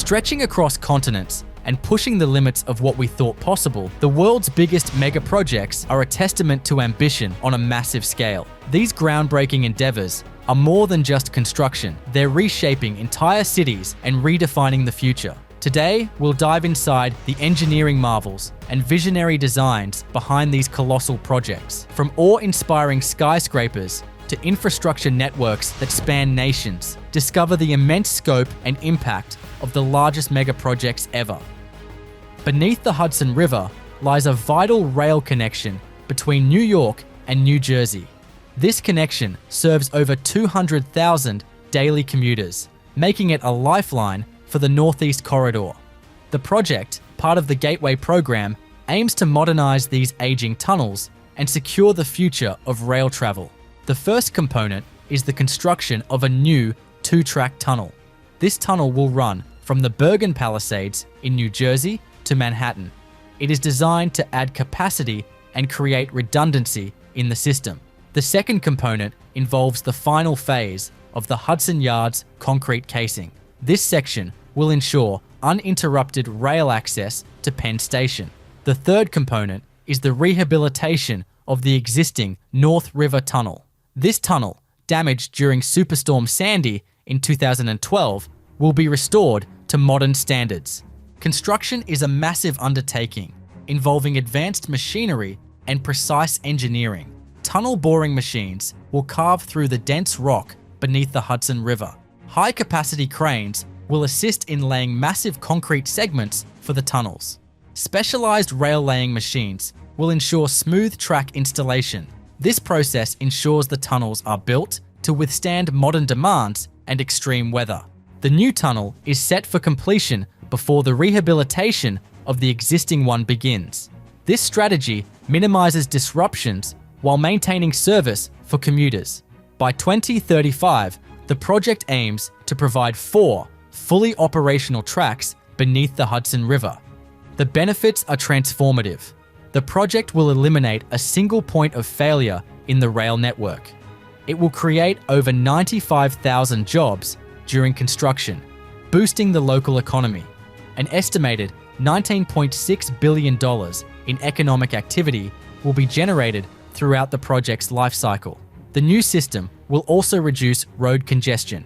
Stretching across continents and pushing the limits of what we thought possible, the world's biggest megaprojects are a testament to ambition on a massive scale. These groundbreaking endeavors are more than just construction. They're reshaping entire cities and redefining the future. Today, we'll dive inside the engineering marvels and visionary designs behind these colossal projects. From awe-inspiring skyscrapers to infrastructure networks that span nations, discover the immense scope and impact of the largest megaprojects ever. Beneath the Hudson River lies a vital rail connection between New York and New Jersey. This connection serves over 200,000 daily commuters, making it a lifeline for the Northeast Corridor. The project, part of the Gateway program, aims to modernize these aging tunnels and secure the future of rail travel. The first component is the construction of a new 2-track tunnel. This tunnel will run from the Bergen Palisades in New Jersey to Manhattan. It is designed to add capacity and create redundancy in the system. The second component involves the final phase of the Hudson Yards concrete casing. This section will ensure uninterrupted rail access to Penn Station. The third component is the rehabilitation of the existing North River Tunnel. This tunnel, damaged during Superstorm Sandy in 2012, will be restored to modern standards. Construction is a massive undertaking involving advanced machinery and precise engineering. Tunnel boring machines will carve through the dense rock beneath the Hudson River. High-capacity cranes will assist in laying massive concrete segments for the tunnels. Specialized rail laying machines will ensure smooth track installation. This process ensures the tunnels are built to withstand modern demands and extreme weather. The new tunnel is set for completion before the rehabilitation of the existing one begins. This strategy minimizes disruptions while maintaining service for commuters. By 2035, the project aims to provide 4 fully operational tracks beneath the Hudson River. The benefits are transformative. The project will eliminate a single point of failure in the rail network. It will create over 95,000 jobs during construction, boosting the local economy. An estimated $19.6 billion in economic activity will be generated throughout the project's life cycle. The new system will also reduce road congestion,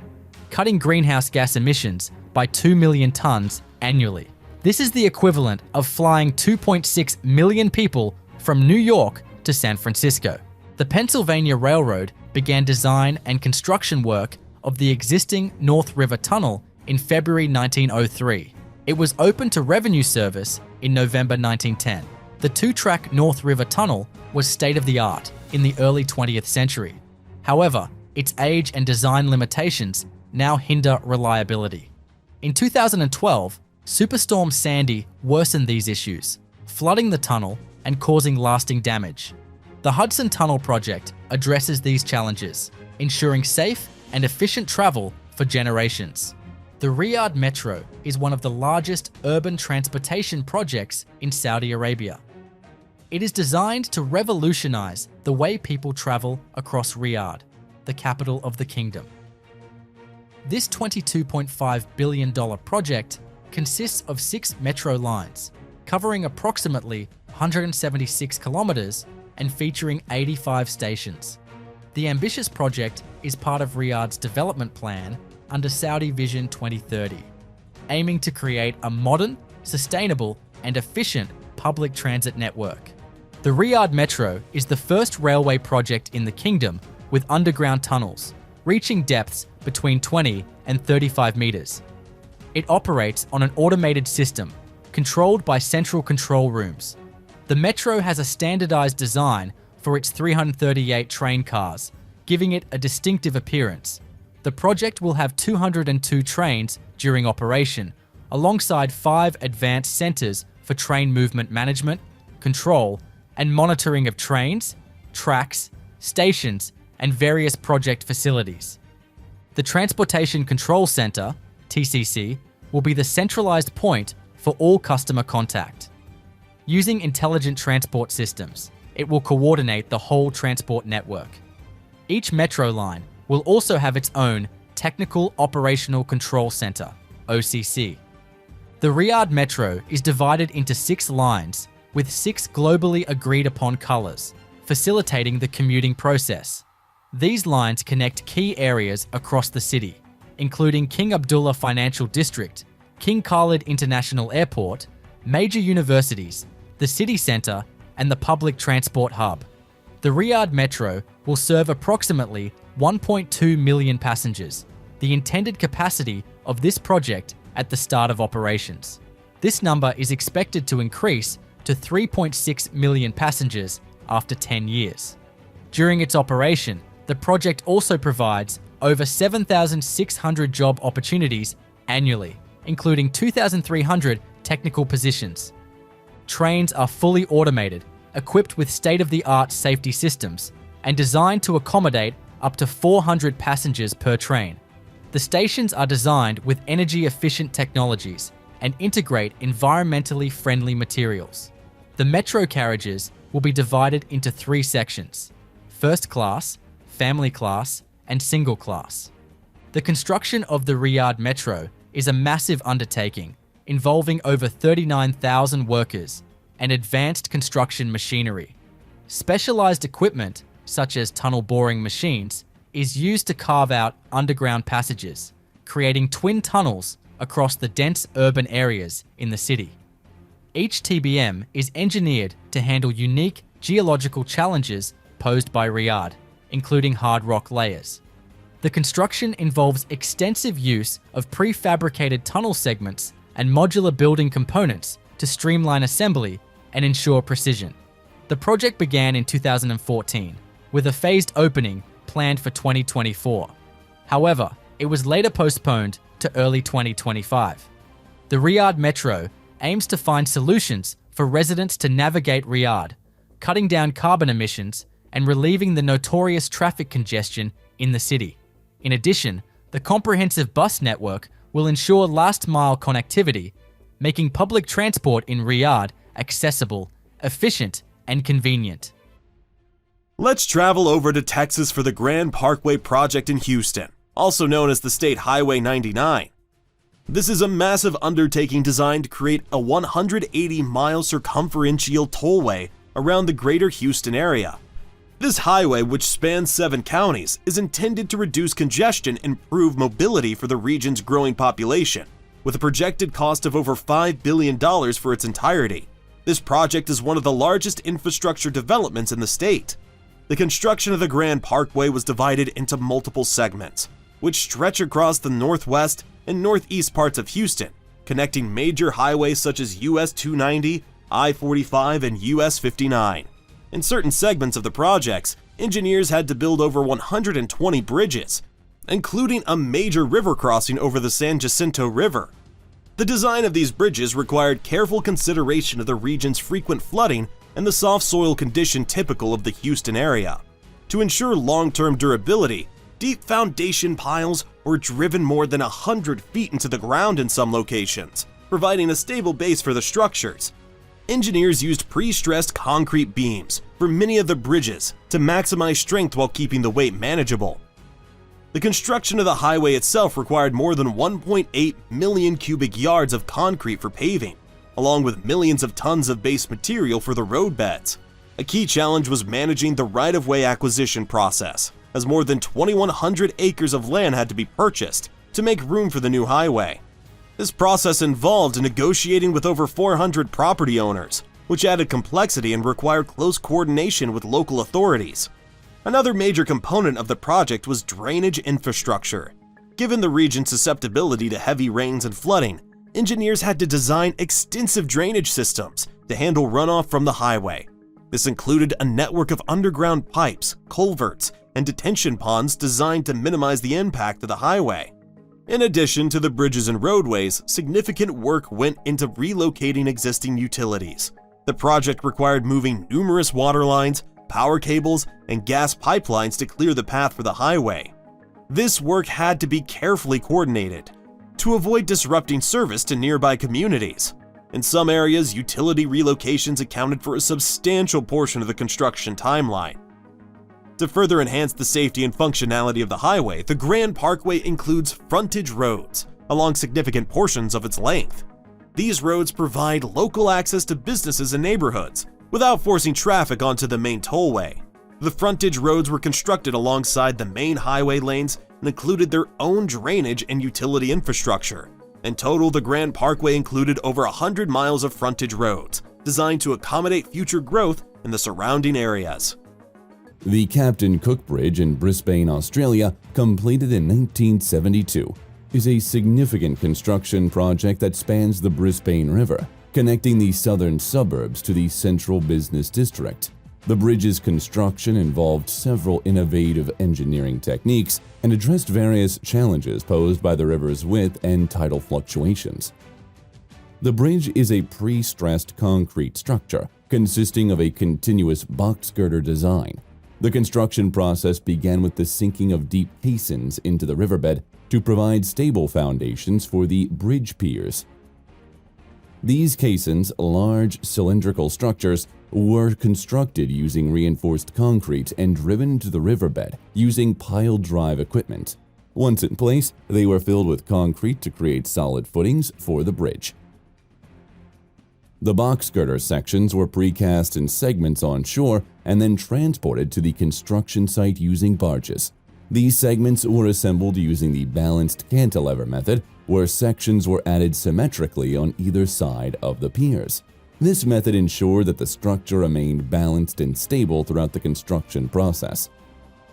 cutting greenhouse gas emissions by 2 million tons annually. This is the equivalent of flying 2.6 million people from New York to San Francisco. The Pennsylvania Railroad began design and construction work of the existing North River Tunnel in February 1903. It was opened to revenue service in November 1910. The 2-track North River Tunnel was state-of-the-art in the early 20th century. However, its age and design limitations now hinder reliability. In 2012, Superstorm Sandy worsened these issues, flooding the tunnel and causing lasting damage. The Hudson Tunnel project addresses these challenges, ensuring safe and efficient travel for generations. The Riyadh Metro is one of the largest urban transportation projects in Saudi Arabia. It is designed to revolutionize the way people travel across Riyadh, the capital of the kingdom. This $22.5 billion project consists of 6 metro lines, covering approximately 176 kilometers and featuring 85 stations. The ambitious project is part of Riyadh's development plan under Saudi Vision 2030, aiming to create a modern, sustainable, and efficient public transit network. The Riyadh Metro is the first railway project in the kingdom with underground tunnels, reaching depths between 20 and 35 meters. It operates on an automated system, controlled by central control rooms. The metro has a standardized design for its 338 train cars, giving it a distinctive appearance. The project will have 202 trains during operation, alongside 5 advanced centers for train movement management, control, and monitoring of trains, tracks, stations, and various project facilities. The Transportation Control Center, TCC, will be the centralized point for all customer contact. Using intelligent transport systems, it will coordinate the whole transport network. Each metro line will also have its own Technical Operational Control Center, OCC. The Riyadh Metro is divided into 6 lines with 6 globally agreed upon colors, facilitating the commuting process. These lines connect key areas across the city, including King Abdullah Financial District, King Khalid International Airport, major universities, the city centre, and the public transport hub. The Riyadh Metro will serve approximately 1.2 million passengers, the intended capacity of this project at the start of operations. This number is expected to increase to 3.6 million passengers after 10 years. During its operation, the project also provides over 7,600 job opportunities annually, including 2,300 technical positions. Trains are fully automated, equipped with state-of-the-art safety systems, and designed to accommodate up to 400 passengers per train. The stations are designed with energy-efficient technologies and integrate environmentally friendly materials. The metro carriages will be divided into 3 sections: first class, family class, and single class. The construction of the Riyadh Metro is a massive undertaking involving over 39,000 workers and advanced construction machinery. Specialized equipment, such as tunnel boring machines, is used to carve out underground passages, creating twin tunnels across the dense urban areas in the city. Each TBM is engineered to handle unique geological challenges posed by Riyadh, including hard rock layers. The construction involves extensive use of prefabricated tunnel segments and modular building components to streamline assembly and ensure precision. The project began in 2014, with a phased opening planned for 2024. However, it was later postponed to early 2025. The Riyadh Metro aims to find solutions for residents to navigate Riyadh, cutting down carbon emissions and relieving the notorious traffic congestion in the city. In addition, the comprehensive bus network will ensure last-mile connectivity, making public transport in Riyadh accessible, efficient, and convenient. Let's travel over to Texas for the Grand Parkway project in Houston, also known as the State Highway 99. This is a massive undertaking designed to create a 180-mile circumferential tollway around the greater Houston area. This highway, which spans 7 counties, is intended to reduce congestion and improve mobility for the region's growing population, with a projected cost of over $5 billion for its entirety. This project is one of the largest infrastructure developments in the state. The construction of the Grand Parkway was divided into multiple segments, which stretch across the northwest and northeast parts of Houston, connecting major highways such as US 290, I-45, and US 59. In certain segments of the projects, engineers had to build over 120 bridges, including a major river crossing over the San Jacinto River. The design of these bridges required careful consideration of the region's frequent flooding and the soft soil condition typical of the Houston area. To ensure long-term durability, deep foundation piles were driven more than 100 feet into the ground in some locations, providing a stable base for the structures. Engineers used pre-stressed concrete beams for many of the bridges to maximize strength while keeping the weight manageable. The construction of the highway itself required more than 1.8 million cubic yards of concrete for paving, along with millions of tons of base material for the roadbeds. A key challenge was managing the right-of-way acquisition process, as more than 2,100 acres of land had to be purchased to make room for the new highway. This process involved negotiating with over 400 property owners, which added complexity and required close coordination with local authorities. Another major component of the project was drainage infrastructure. Given the region's susceptibility to heavy rains and flooding, engineers had to design extensive drainage systems to handle runoff from the highway. This included a network of underground pipes, culverts, and detention ponds designed to minimize the impact of the highway. In addition to the bridges and roadways, significant work went into relocating existing utilities. The project required moving numerous water lines, power cables, and gas pipelines to clear the path for the highway. This work had to be carefully coordinated to avoid disrupting service to nearby communities. In some areas, utility relocations accounted for a substantial portion of the construction timeline. To further enhance the safety and functionality of the highway, the Grand Parkway includes frontage roads along significant portions of its length. These roads provide local access to businesses and neighborhoods without forcing traffic onto the main tollway. The frontage roads were constructed alongside the main highway lanes and included their own drainage and utility infrastructure. In total, the Grand Parkway included over 100 miles of frontage roads, designed to accommodate future growth in the surrounding areas. The Captain Cook Bridge in Brisbane, Australia, completed in 1972, is a significant construction project that spans the Brisbane River, connecting the southern suburbs to the central business district. The bridge's construction involved several innovative engineering techniques and addressed various challenges posed by the river's width and tidal fluctuations. The bridge is a pre-stressed concrete structure consisting of a continuous box girder design. The construction process began with the sinking of deep caissons into the riverbed to provide stable foundations for the bridge piers. These caissons, large cylindrical structures, were constructed using reinforced concrete and driven into the riverbed using pile drive equipment. Once in place, they were filled with concrete to create solid footings for the bridge. The box girder sections were precast in segments on shore and then transported to the construction site using barges. These segments were assembled using the balanced cantilever method, where sections were added symmetrically on either side of the piers. This method ensured that the structure remained balanced and stable throughout the construction process.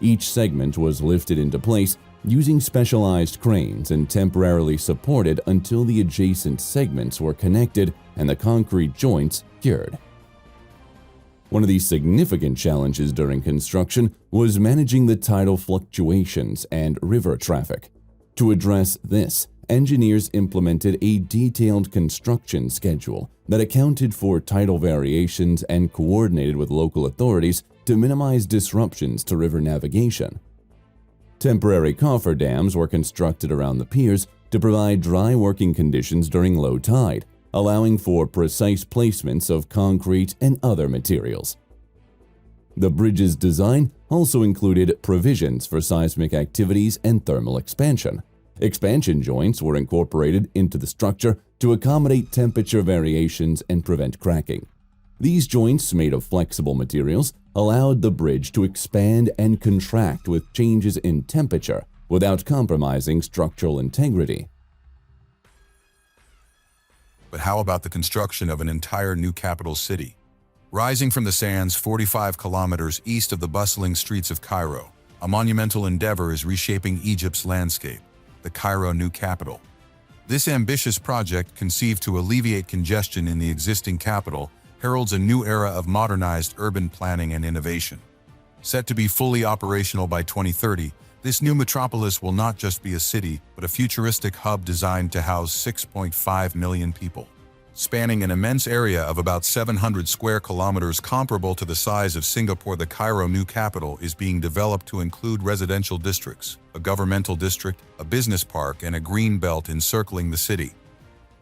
Each segment was lifted into place using specialized cranes and temporarily supported until the adjacent segments were connected and the concrete joints cured. One of the significant challenges during construction was managing the tidal fluctuations and river traffic. To address this, engineers implemented a detailed construction schedule that accounted for tidal variations and coordinated with local authorities to minimize disruptions to river navigation. Temporary cofferdams were constructed around the piers to provide dry working conditions during low tide, allowing for precise placements of concrete and other materials. The bridge's design also included provisions for seismic activities and thermal expansion. Expansion joints were incorporated into the structure to accommodate temperature variations and prevent cracking. These joints, made of flexible materials, allowed the bridge to expand and contract with changes in temperature without compromising structural integrity. But how about the construction of an entire new capital city? Rising from the sands 45 kilometers east of the bustling streets of Cairo, a monumental endeavor is reshaping Egypt's landscape, the Cairo new capital. This ambitious project, conceived to alleviate congestion in the existing capital, heralds a new era of modernized urban planning and innovation. Set to be fully operational by 2030, this new metropolis will not just be a city, but a futuristic hub designed to house 6.5 million people. Spanning an immense area of about 700 square kilometers comparable to the size of Singapore, the Cairo new capital is being developed to include residential districts, a governmental district, a business park, and a green belt encircling the city.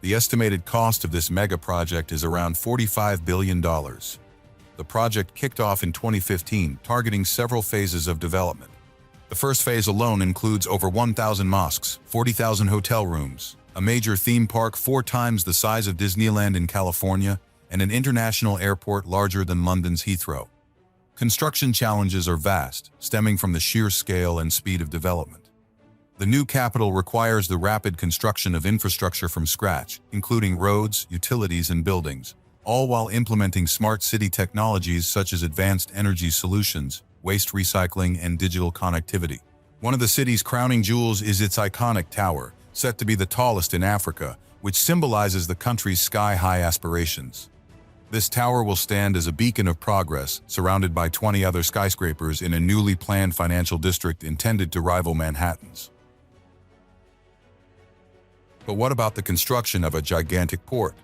The estimated cost of this mega project is around $45 billion. The project kicked off in 2015, targeting several phases of development. The first phase alone includes over 1,000 mosques, 40,000 hotel rooms, a major theme park 4 times the size of Disneyland in California, and an international airport larger than London's Heathrow. Construction challenges are vast, stemming from the sheer scale and speed of development. The new capital requires the rapid construction of infrastructure from scratch, including roads, utilities, and buildings, all while implementing smart city technologies such as advanced energy solutions, waste recycling, and digital connectivity. One of the city's crowning jewels is its iconic tower, set to be the tallest in Africa, which symbolizes the country's sky-high aspirations. This tower will stand as a beacon of progress, surrounded by 20 other skyscrapers in a newly planned financial district intended to rival Manhattan's. But what about the construction of a gigantic port?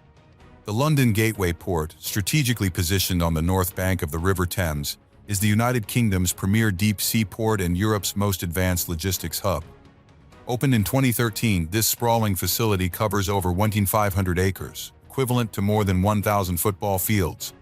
The London Gateway Port, strategically positioned on the north bank of the River Thames, is the United Kingdom's premier deep-sea port and Europe's most advanced logistics hub. Opened in 2013, this sprawling facility covers over 1,500 acres, equivalent to more than 1,000 football fields.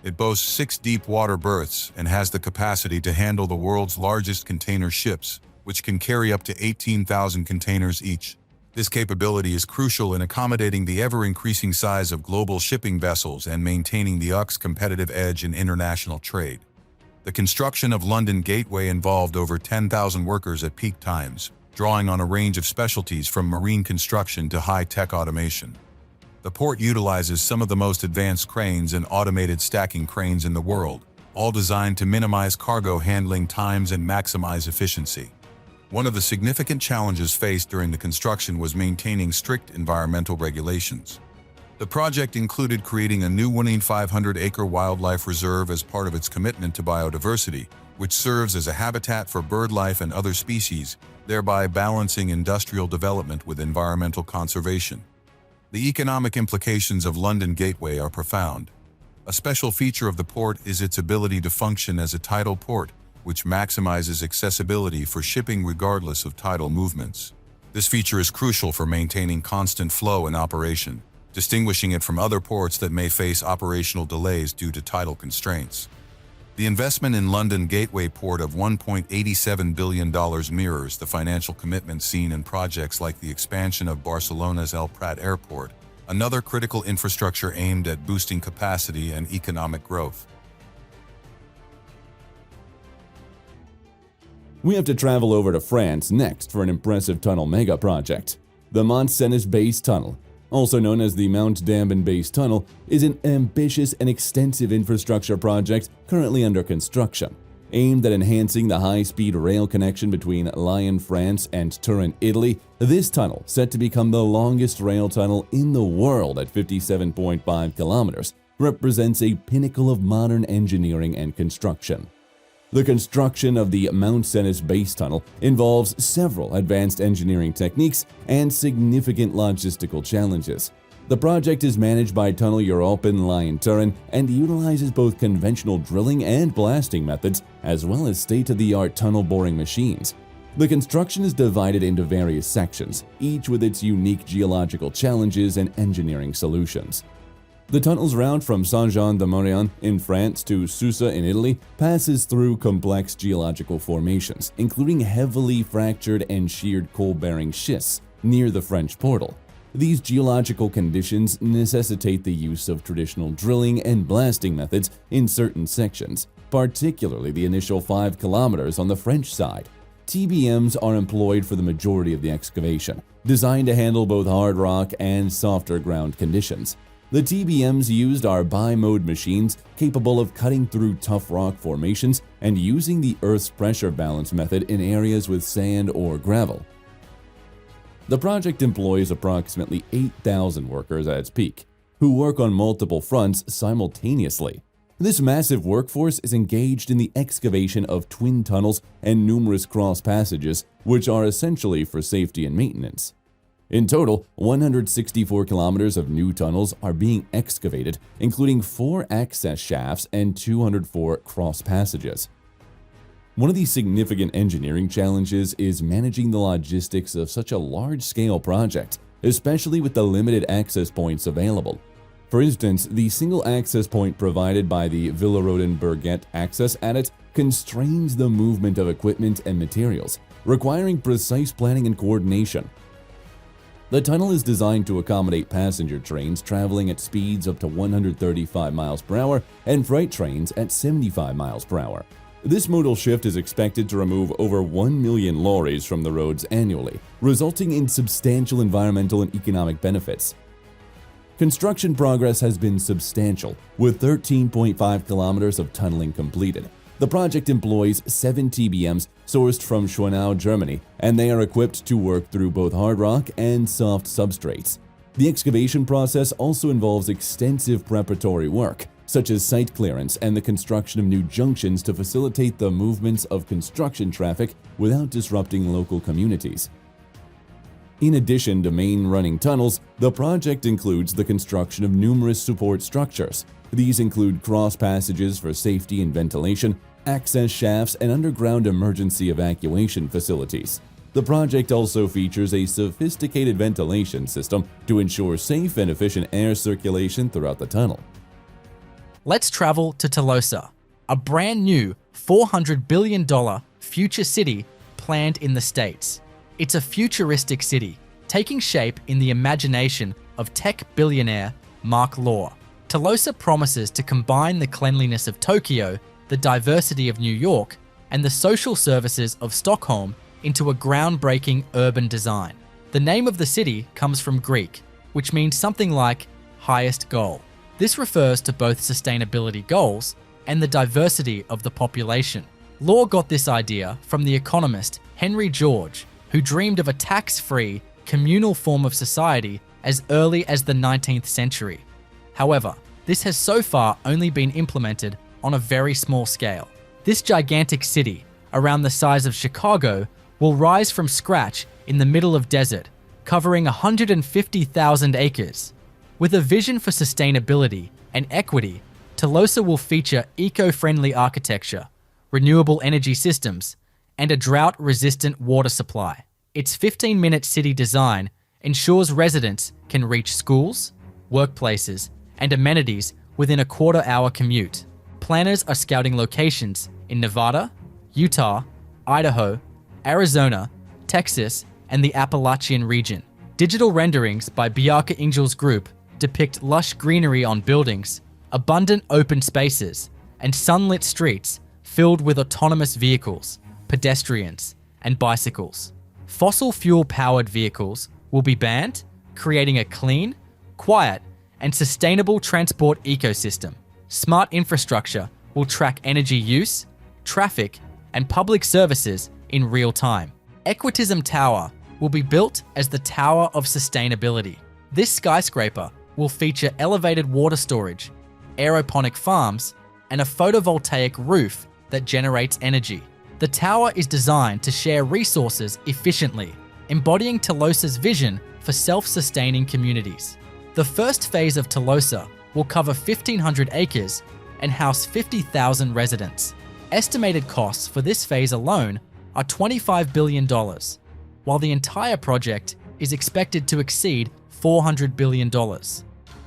It boasts 6 deep-water berths and has the capacity to handle the world's largest container ships, which can carry up to 18,000 containers each. This capability is crucial in accommodating the ever-increasing size of global shipping vessels and maintaining the UK's competitive edge in international trade. The construction of London Gateway involved over 10,000 workers at peak times, drawing on a range of specialties from marine construction to high-tech automation. The port utilizes some of the most advanced cranes and automated stacking cranes in the world, all designed to minimize cargo handling times and maximize efficiency. One of the significant challenges faced during the construction was maintaining strict environmental regulations. The project included creating a new 1,500-acre wildlife reserve as part of its commitment to biodiversity, which serves as a habitat for birdlife and other species, thereby balancing industrial development with environmental conservation. The economic implications of London Gateway are profound. A special feature of the port is its ability to function as a tidal port, which maximizes accessibility for shipping regardless of tidal movements. This feature is crucial for maintaining constant flow and operation, distinguishing it from other ports that may face operational delays due to tidal constraints. The investment in London Gateway Port of $1.87 billion mirrors the financial commitment seen in projects like the expansion of Barcelona's El Prat Airport, another critical infrastructure aimed at boosting capacity and economic growth. We have to travel over to France next for an impressive tunnel mega project. The Mont Cenis Base Tunnel, also known as the Mount Dambon Base Tunnel, is an ambitious and extensive infrastructure project currently under construction. Aimed at enhancing the high-speed rail connection between Lyon, France and Turin, Italy, this tunnel, set to become the longest rail tunnel in the world at 57.5 kilometers, represents a pinnacle of modern engineering and construction. The construction of the Mont Cenis Base Tunnel involves several advanced engineering techniques and significant logistical challenges. The project is managed by Tunnel Europe in Lyon, Turin, and utilizes both conventional drilling and blasting methods, as well as state-of-the-art tunnel boring machines. The construction is divided into various sections, each with its unique geological challenges and engineering solutions. The tunnel's route from Saint-Jean-de-Maurienne in France to Susa in Italy passes through complex geological formations, including heavily fractured and sheared coal-bearing schists near the French portal. These geological conditions necessitate the use of traditional drilling and blasting methods in certain sections, particularly the initial 5 kilometers on the French side. TBMs are employed for the majority of the excavation, designed to handle both hard rock and softer ground conditions. The TBMs used are bi-mode machines capable of cutting through tough rock formations and using the Earth's pressure balance method in areas with sand or gravel. The project employs approximately 8,000 workers at its peak, who work on multiple fronts simultaneously. This massive workforce is engaged in the excavation of twin tunnels and numerous cross passages, which are essentially for safety and maintenance. In total, 164 kilometers of new tunnels are being excavated, including 4 access shafts and 204 cross passages. One of the significant engineering challenges is managing the logistics of such a large-scale project, especially with the limited access points available. For instance, the single access point provided by the Villeroden-Berget access adit constrains the movement of equipment and materials, requiring precise planning and coordination. The tunnel is designed to accommodate passenger trains traveling at speeds up to 135 miles per hour and freight trains at 75 miles per hour. This modal shift is expected to remove over 1 million lorries from the roads annually, resulting in substantial environmental and economic benefits. Construction progress has been substantial, with 13.5 kilometers of tunneling completed. The project employs 7 TBMs sourced from Schwenau, Germany, and they are equipped to work through both hard rock and soft substrates. The excavation process also involves extensive preparatory work, such as site clearance and the construction of new junctions to facilitate the movements of construction traffic without disrupting local communities. In addition to main running tunnels, the project includes the construction of numerous support structures. These include cross passages for safety and ventilation, access shafts, and underground emergency evacuation facilities. The project also features a sophisticated ventilation system to ensure safe and efficient air circulation throughout the tunnel. Let's travel to Telosa, a brand new $400 billion future city planned in the States. It's a futuristic city, taking shape in the imagination of tech billionaire Mark Law. Telosa promises to combine the cleanliness of Tokyo, the diversity of New York, and the social services of Stockholm into a groundbreaking urban design. The name of the city comes from Greek, which means something like highest goal. This refers to both sustainability goals and the diversity of the population. Law got this idea from the economist Henry George, who dreamed of a tax-free, communal form of society as early as the 19th century. However, this has so far only been implemented on a very small scale. This gigantic city, around the size of Chicago, will rise from scratch in the middle of desert, covering 150,000 acres. With a vision for sustainability and equity, Telosa will feature eco-friendly architecture, renewable energy systems, and a drought-resistant water supply. Its 15-minute city design ensures residents can reach schools, workplaces, and amenities within a quarter-hour commute. Planners are scouting locations in Nevada, Utah, Idaho, Arizona, Texas, and the Appalachian region. Digital renderings by Bjarke Ingels Group depict lush greenery on buildings, abundant open spaces, and sunlit streets filled with autonomous vehicles, pedestrians, and bicycles. Fossil fuel-powered vehicles will be banned, creating a clean, quiet, and sustainable transport ecosystem. Smart infrastructure will track energy use, traffic, and public services in real time. Equitism Tower will be built as the Tower of Sustainability. This skyscraper will feature elevated water storage, aeroponic farms, and a photovoltaic roof that generates energy. The tower is designed to share resources efficiently, embodying Telosa's vision for self-sustaining communities. The first phase of Telosa will cover 1,500 acres and house 50,000 residents. Estimated costs for this phase alone are $25 billion, while the entire project is expected to exceed $400 billion.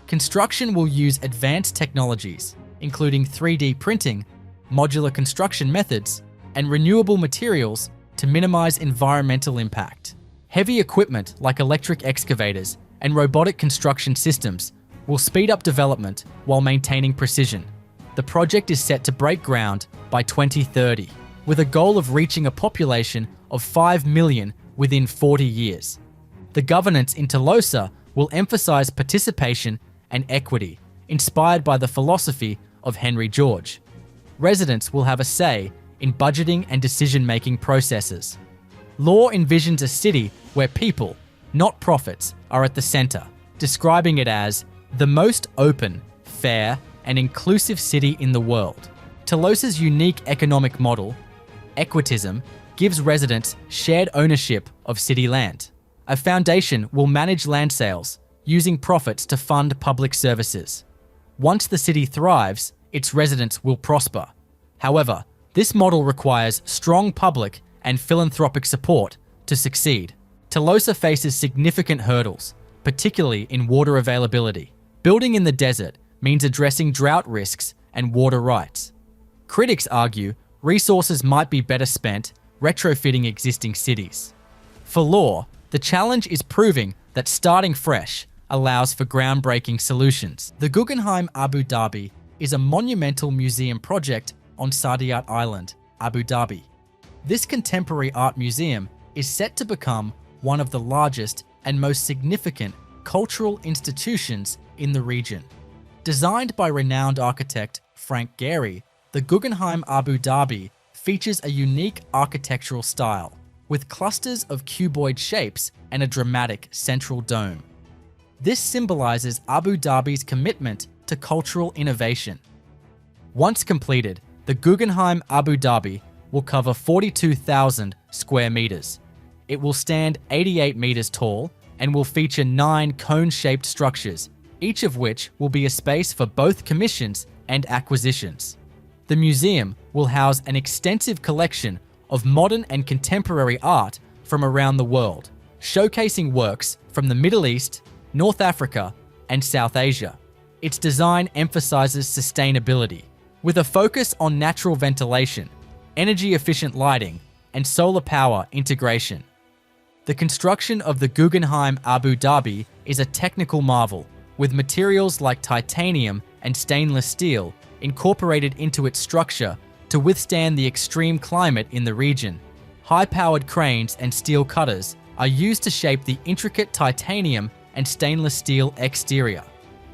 Construction will use advanced technologies, including 3D printing, modular construction methods, and renewable materials to minimize environmental impact. Heavy equipment like electric excavators and robotic construction systems will speed up development while maintaining precision. The project is set to break ground by 2030, with a goal of reaching a population of 5 million within 40 years. The governance in Telosa will emphasize participation and equity, inspired by the philosophy of Henry George. Residents will have a say in budgeting and decision-making processes. Law envisions a city where people, not profits, are at the center, describing it as the most open, fair, and inclusive city in the world. Telosa's unique economic model, equitism, gives residents shared ownership of city land. A foundation will manage land sales, using profits to fund public services. Once the city thrives, its residents will prosper. However, this model requires strong public and philanthropic support to succeed. Telosa faces significant hurdles, particularly in water availability. Building in the desert means addressing drought risks and water rights. Critics argue resources might be better spent retrofitting existing cities. For Law, the challenge is proving that starting fresh allows for groundbreaking solutions. The Guggenheim Abu Dhabi is a monumental museum project on Saadiyat Island, Abu Dhabi. This contemporary art museum is set to become one of the largest and most significant cultural institutions in the region. Designed by renowned architect Frank Gehry, the Guggenheim Abu Dhabi features a unique architectural style, with clusters of cuboid shapes and a dramatic central dome. This symbolizes Abu Dhabi's commitment to cultural innovation. Once completed, the Guggenheim Abu Dhabi will cover 42,000 square meters. It will stand 88 meters tall and will feature 9 cone-shaped structures, each of which will be a space for both commissions and acquisitions. The museum will house an extensive collection of modern and contemporary art from around the world, showcasing works from the Middle East, North Africa, and South Asia. Its design emphasizes sustainability, with a focus on natural ventilation, energy-efficient lighting, and solar power integration. The construction of the Guggenheim Abu Dhabi is a technical marvel, with materials like titanium and stainless steel incorporated into its structure to withstand the extreme climate in the region. High-powered cranes and steel cutters are used to shape the intricate titanium and stainless steel exterior.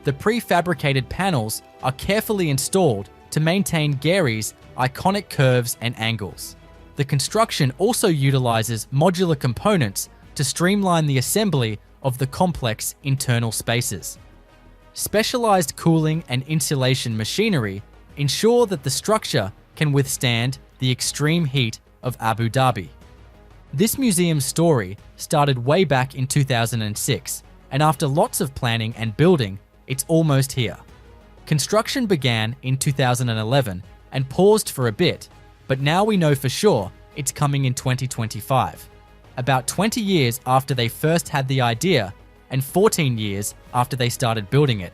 The prefabricated panels are carefully installed to maintain Gary's iconic curves and angles. The construction also utilizes modular components to streamline the assembly of the complex internal spaces. Specialized cooling and insulation machinery ensure that the structure can withstand the extreme heat of Abu Dhabi. This museum's story started way back in 2006, and after lots of planning and building, it's almost here. Construction began in 2011 and paused for a bit, but now we know for sure it's coming in 2025, about 20 years after they first had the idea and 14 years after they started building it.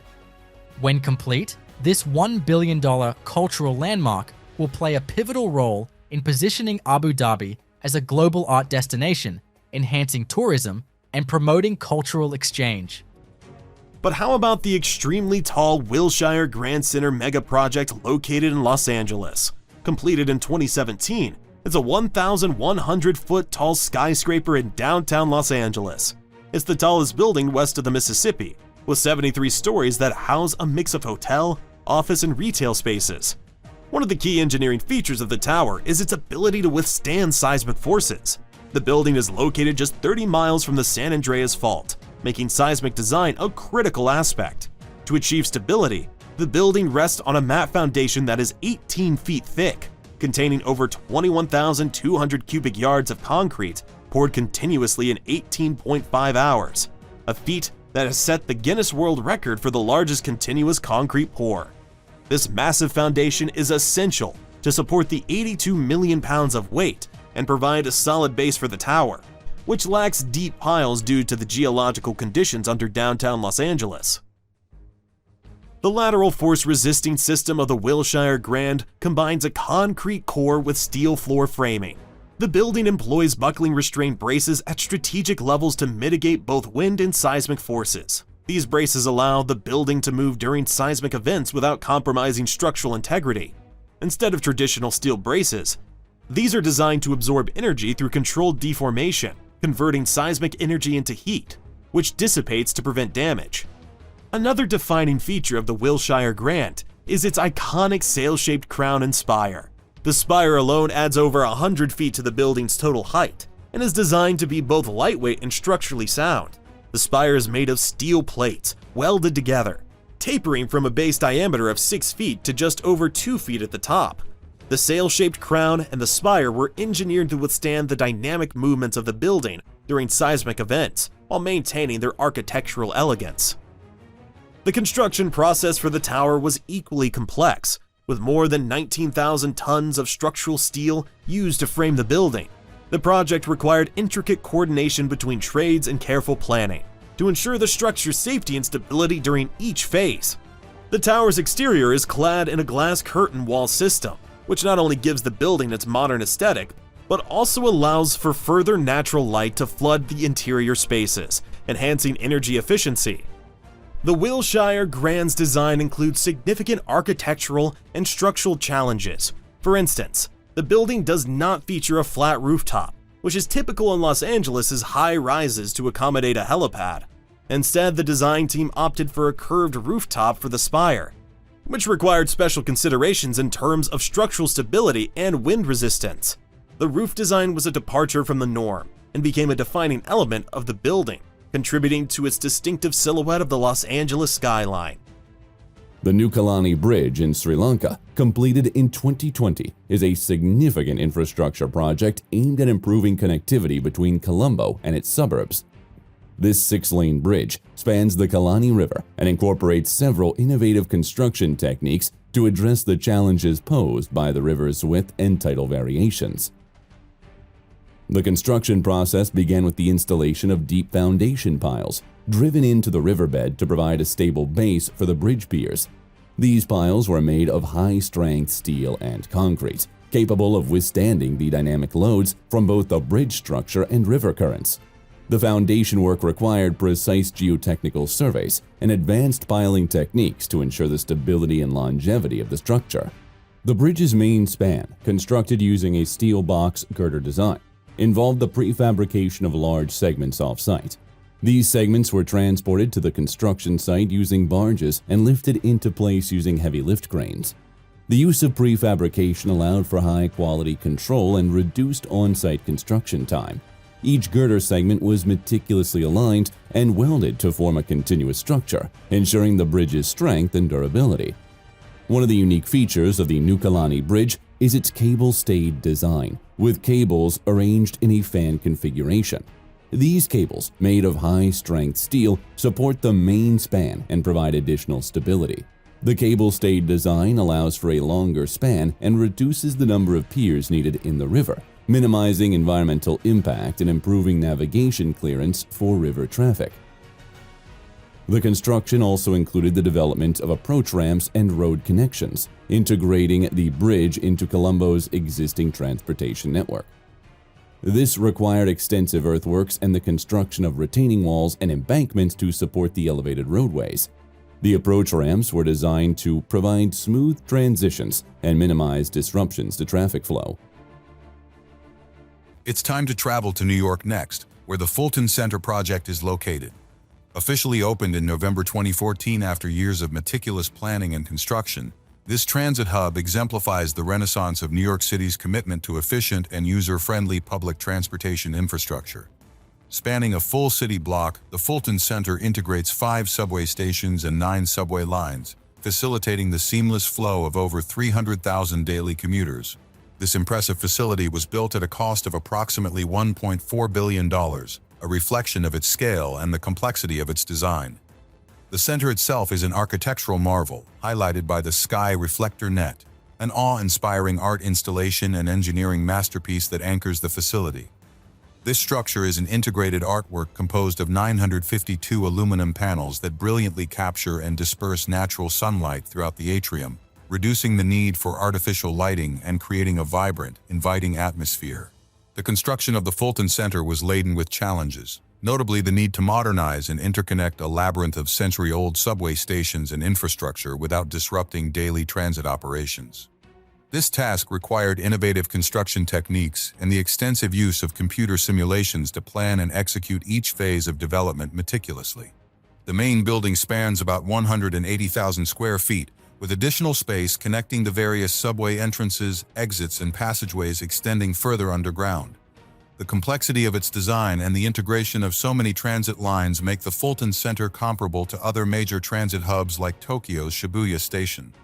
When complete, this $1 billion cultural landmark will play a pivotal role in positioning Abu Dhabi as a global art destination, enhancing tourism and promoting cultural exchange. But how about the extremely tall Wilshire Grand Center megaproject located in Los Angeles? Completed in 2017, it's a 1,100-foot tall skyscraper in downtown Los Angeles. It's the tallest building west of the Mississippi, with 73 stories that house a mix of hotel, office, and retail spaces. One of the key engineering features of the tower is its ability to withstand seismic forces. The building is located just 30 miles from the San Andreas Fault, making seismic design a critical aspect. To achieve stability, the building rests on a mat foundation that is 18 feet thick, containing over 21,200 cubic yards of concrete poured continuously in 18.5 hours, a feat that has set the Guinness World Record for the largest continuous concrete pour. This massive foundation is essential to support the 82 million pounds of weight and provide a solid base for the tower, which lacks deep piles due to the geological conditions under downtown Los Angeles. The lateral force-resisting system of the Wilshire Grand combines a concrete core with steel floor framing. The building employs buckling restraint braces at strategic levels to mitigate both wind and seismic forces. These braces allow the building to move during seismic events without compromising structural integrity. Instead of traditional steel braces, these are designed to absorb energy through controlled deformation, converting seismic energy into heat, which dissipates to prevent damage. Another defining feature of the Wilshire Grand is its iconic sail-shaped crown and spire. The spire alone adds over 100 feet to the building's total height and is designed to be both lightweight and structurally sound. The spire is made of steel plates welded together, tapering from a base diameter of 6 feet to just over 2 feet at the top. The sail-shaped crown and the spire were engineered to withstand the dynamic movements of the building during seismic events while maintaining their architectural elegance. The construction process for the tower was equally complex, with more than 19,000 tons of structural steel used to frame the building. The project required intricate coordination between trades and careful planning to ensure the structure's safety and stability during each phase. The tower's exterior is clad in a glass curtain wall system, which not only gives the building its modern aesthetic, but also allows for further natural light to flood the interior spaces, enhancing energy efficiency. The Wilshire Grand's design includes significant architectural and structural challenges. For instance, the building does not feature a flat rooftop, which is typical in Los Angeles' high rises to accommodate a helipad. Instead, the design team opted for a curved rooftop for the spire, which required special considerations in terms of structural stability and wind resistance. The roof design was a departure from the norm and became a defining element of the building, contributing to its distinctive silhouette of the Los Angeles skyline. The new Kelani Bridge in Sri Lanka, completed in 2020, is a significant infrastructure project aimed at improving connectivity between Colombo and its suburbs. This 6-lane bridge spans the Kelani River and incorporates several innovative construction techniques to address the challenges posed by the river's width and tidal variations. The construction process began with the installation of deep foundation piles, driven into the riverbed to provide a stable base for the bridge piers. These piles were made of high-strength steel and concrete, capable of withstanding the dynamic loads from both the bridge structure and river currents. The foundation work required precise geotechnical surveys and advanced piling techniques to ensure the stability and longevity of the structure. The bridge's main span, constructed using a steel box girder design, involved the prefabrication of large segments off-site. These segments were transported to the construction site using barges and lifted into place using heavy lift cranes. The use of prefabrication allowed for high-quality control and reduced on-site construction time. Each girder segment was meticulously aligned and welded to form a continuous structure, ensuring the bridge's strength and durability. One of the unique features of the New Kelani Bridge is its cable-stayed design, with cables arranged in a fan configuration. These cables, made of high-strength steel, support the main span and provide additional stability. The cable-stayed design allows for a longer span and reduces the number of piers needed in the river, minimizing environmental impact and improving navigation clearance for river traffic. The construction also included the development of approach ramps and road connections, integrating the bridge into Colombo's existing transportation network. This required extensive earthworks and the construction of retaining walls and embankments to support the elevated roadways. The approach ramps were designed to provide smooth transitions and minimize disruptions to traffic flow. It's time to travel to New York next, where the Fulton Center project is located. Officially opened in November 2014 after years of meticulous planning and construction, this transit hub exemplifies the renaissance of New York City's commitment to efficient and user-friendly public transportation infrastructure. Spanning a full city block, the Fulton Center integrates 5 subway stations and 9 subway lines, facilitating the seamless flow of over 300,000 daily commuters. This impressive facility was built at a cost of approximately $1.4 billion, a reflection of its scale and the complexity of its design. The center itself is an architectural marvel, highlighted by the sky reflector net, an awe-inspiring art installation and engineering masterpiece that anchors the facility. This structure is an integrated artwork composed of 952 aluminum panels that brilliantly capture and disperse natural sunlight throughout the atrium, reducing the need for artificial lighting and creating a vibrant, inviting atmosphere. The construction of the Fulton Center was laden with challenges, notably the need to modernize and interconnect a labyrinth of century-old subway stations and infrastructure without disrupting daily transit operations. This task required innovative construction techniques and the extensive use of computer simulations to plan and execute each phase of development meticulously. The main building spans about 180,000 square feet, with additional space connecting the various subway entrances, exits, and passageways extending further underground. The complexity of its design and the integration of so many transit lines make the Fulton Center comparable to other major transit hubs like Tokyo's Shibuya Station.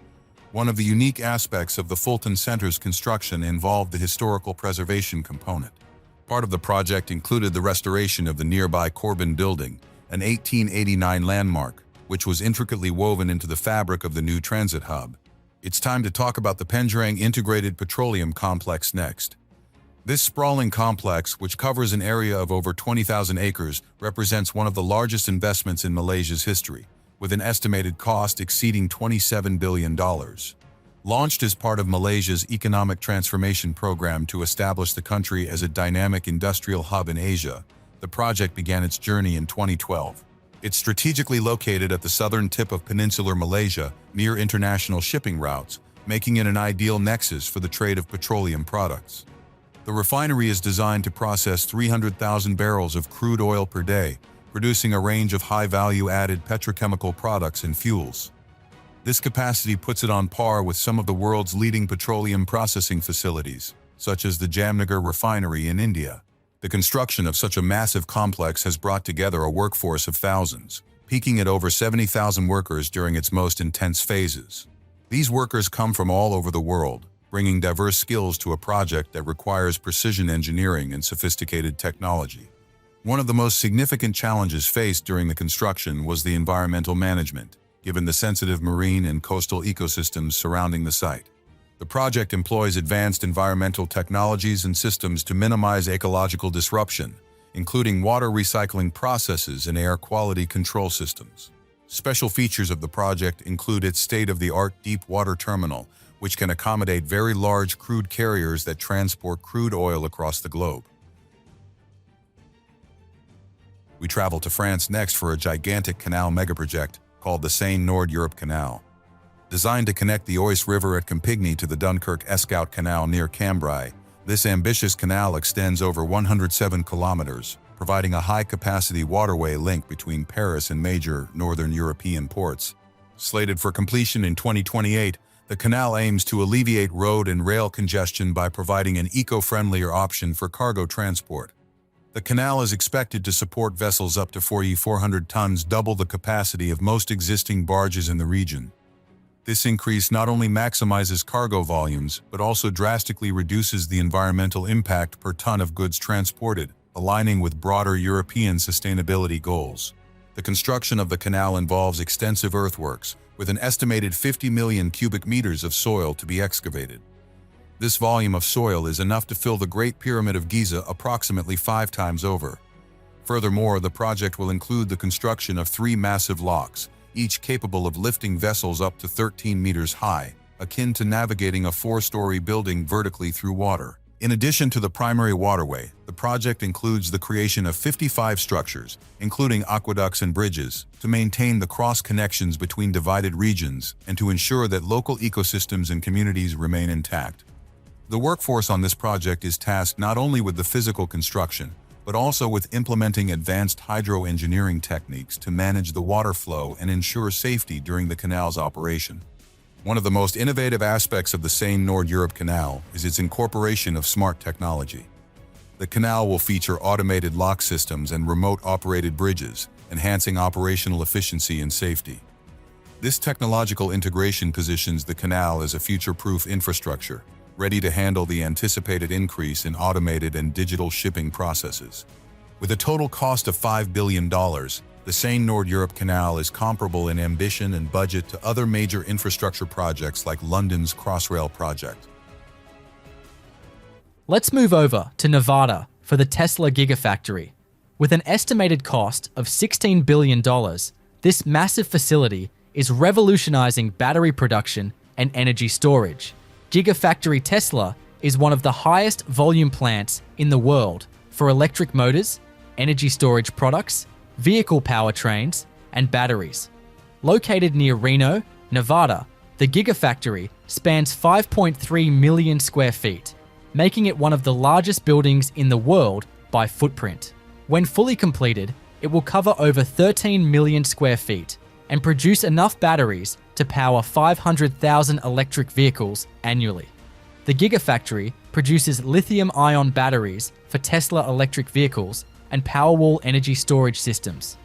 One of the unique aspects of the Fulton Center's construction involved the historical preservation component. Part of the project included the restoration of the nearby Corbin Building, an 1889 landmark, which was intricately woven into the fabric of the new transit hub. It's time to talk about the Pengerang Integrated Petroleum Complex next. This sprawling complex, which covers an area of over 20,000 acres, represents one of the largest investments in Malaysia's history, with an estimated cost exceeding $27 billion. Launched as part of Malaysia's economic transformation program to establish the country as a dynamic industrial hub in Asia, the project began its journey in 2012. It's strategically located at the southern tip of peninsular Malaysia, near international shipping routes, making it an ideal nexus for the trade of petroleum products. The refinery is designed to process 300,000 barrels of crude oil per day, producing a range of high-value-added petrochemical products and fuels. This capacity puts it on par with some of the world's leading petroleum processing facilities, such as the Jamnagar refinery in India. The construction of such a massive complex has brought together a workforce of thousands, peaking at over 70,000 workers during its most intense phases. These workers come from all over the world, bringing diverse skills to a project that requires precision engineering and sophisticated technology. One of the most significant challenges faced during the construction was the environmental management, given the sensitive marine and coastal ecosystems surrounding the site. The project employs advanced environmental technologies and systems to minimize ecological disruption, including water recycling processes and air quality control systems. Special features of the project include its state-of-the-art deep water terminal, which can accommodate very large crude carriers that transport crude oil across the globe. We travel to France next for a gigantic canal megaproject called the Seine-Nord-Europe Canal. Designed to connect the Oise River at Campigny to the Dunkirk-Escaut Canal near Cambrai, this ambitious canal extends over 107 kilometers, providing a high-capacity waterway link between Paris and major northern European ports. Slated for completion in 2028, the canal aims to alleviate road and rail congestion by providing an eco-friendlier option for cargo transport. The canal is expected to support vessels up to 400 tons, double the capacity of most existing barges in the region. This increase not only maximizes cargo volumes, but also drastically reduces the environmental impact per ton of goods transported, aligning with broader European sustainability goals. The construction of the canal involves extensive earthworks, with an estimated 50 million cubic meters of soil to be excavated. This volume of soil is enough to fill the Great Pyramid of Giza approximately 5 times over. Furthermore, the project will include the construction of 3 massive locks, each capable of lifting vessels up to 13 meters high, akin to navigating a 4-story building vertically through water. In addition to the primary waterway, the project includes the creation of 55 structures, including aqueducts and bridges, to maintain the cross-connections between divided regions and to ensure that local ecosystems and communities remain intact. The workforce on this project is tasked not only with the physical construction, but also with implementing advanced hydroengineering techniques to manage the water flow and ensure safety during the canal's operation. One of the most innovative aspects of the Seine-Nord-Europe Canal is its incorporation of smart technology. The canal will feature automated lock systems and remote-operated bridges, enhancing operational efficiency and safety. This technological integration positions the canal as a future-proof infrastructure, ready to handle the anticipated increase in automated and digital shipping processes. With a total cost of $5 billion, the Seine-Nord-Europe Canal is comparable in ambition and budget to other major infrastructure projects like London's Crossrail project. Let's move over to Nevada for the Tesla Gigafactory. With an estimated cost of $16 billion, this massive facility is revolutionizing battery production and energy storage. Gigafactory Tesla is one of the highest volume plants in the world for electric motors, energy storage products, vehicle powertrains, and batteries. Located near Reno, Nevada, the Gigafactory spans 5.3 million square feet, making it one of the largest buildings in the world by footprint. When fully completed, it will cover over 13 million square feet and produce enough batteries to power 500,000 electric vehicles annually. The Gigafactory produces lithium-ion batteries for Tesla electric vehicles and Powerwall energy storage systems.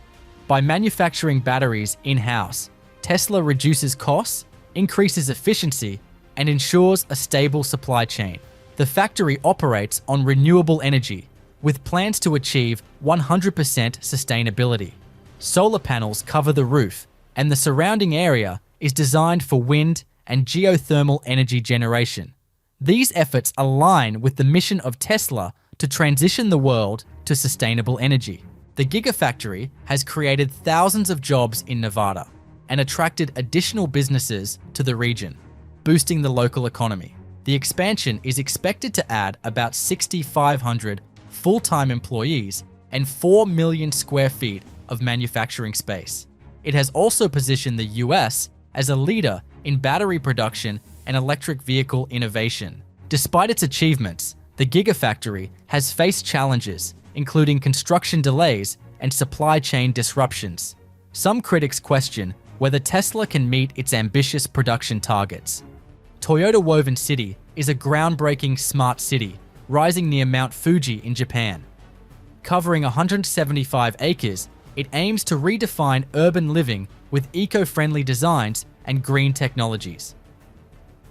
By manufacturing batteries in-house, Tesla reduces costs, increases efficiency, and ensures a stable supply chain. The factory operates on renewable energy, with plans to achieve 100% sustainability. Solar panels cover the roof, and the surrounding area is designed for wind and geothermal energy generation. These efforts align with the mission of Tesla to transition the world to sustainable energy. The Gigafactory has created thousands of jobs in Nevada and attracted additional businesses to the region, boosting the local economy. The expansion is expected to add about 6,500 full-time employees and 4 million square feet of manufacturing space. It has also positioned the US as a leader in battery production and electric vehicle innovation. Despite its achievements, the Gigafactory has faced challenges, including construction delays and supply chain disruptions. Some critics question whether Tesla can meet its ambitious production targets. Toyota Woven City is a groundbreaking smart city rising near Mount Fuji in Japan. Covering 175 acres, it aims to redefine urban living with eco-friendly designs and green technologies.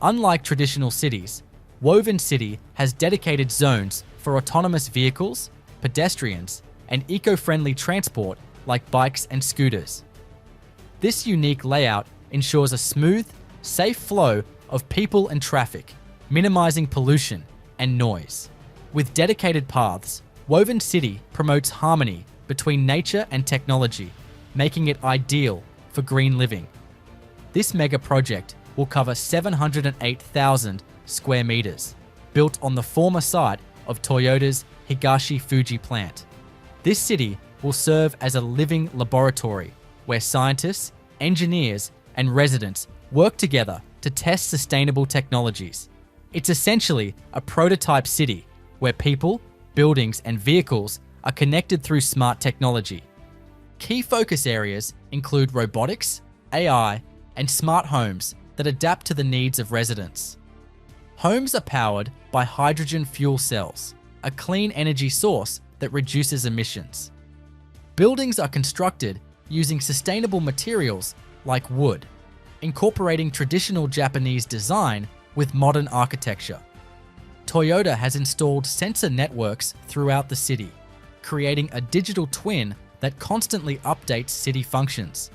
Unlike traditional cities, Woven City has dedicated zones for autonomous vehicles, pedestrians, and eco-friendly transport like bikes and scooters. This unique layout ensures a smooth, safe flow of people and traffic, minimizing pollution and noise. With dedicated paths, Woven City promotes harmony between nature and technology, making it ideal for green living. This mega project will cover 708,000 square meters, built on the former site of Toyota's Higashi Fuji plant. This city will serve as a living laboratory where scientists, engineers, and residents work together to test sustainable technologies. It's essentially a prototype city where people, buildings, and vehicles are connected through smart technology. Key focus areas include robotics, AI, and smart homes that adapt to the needs of residents. Homes are powered by hydrogen fuel cells, a clean energy source that reduces emissions. Buildings are constructed using sustainable materials like wood, incorporating traditional Japanese design with modern architecture. Toyota has installed sensor networks throughout the city, creating a digital twin that constantly updates city functions.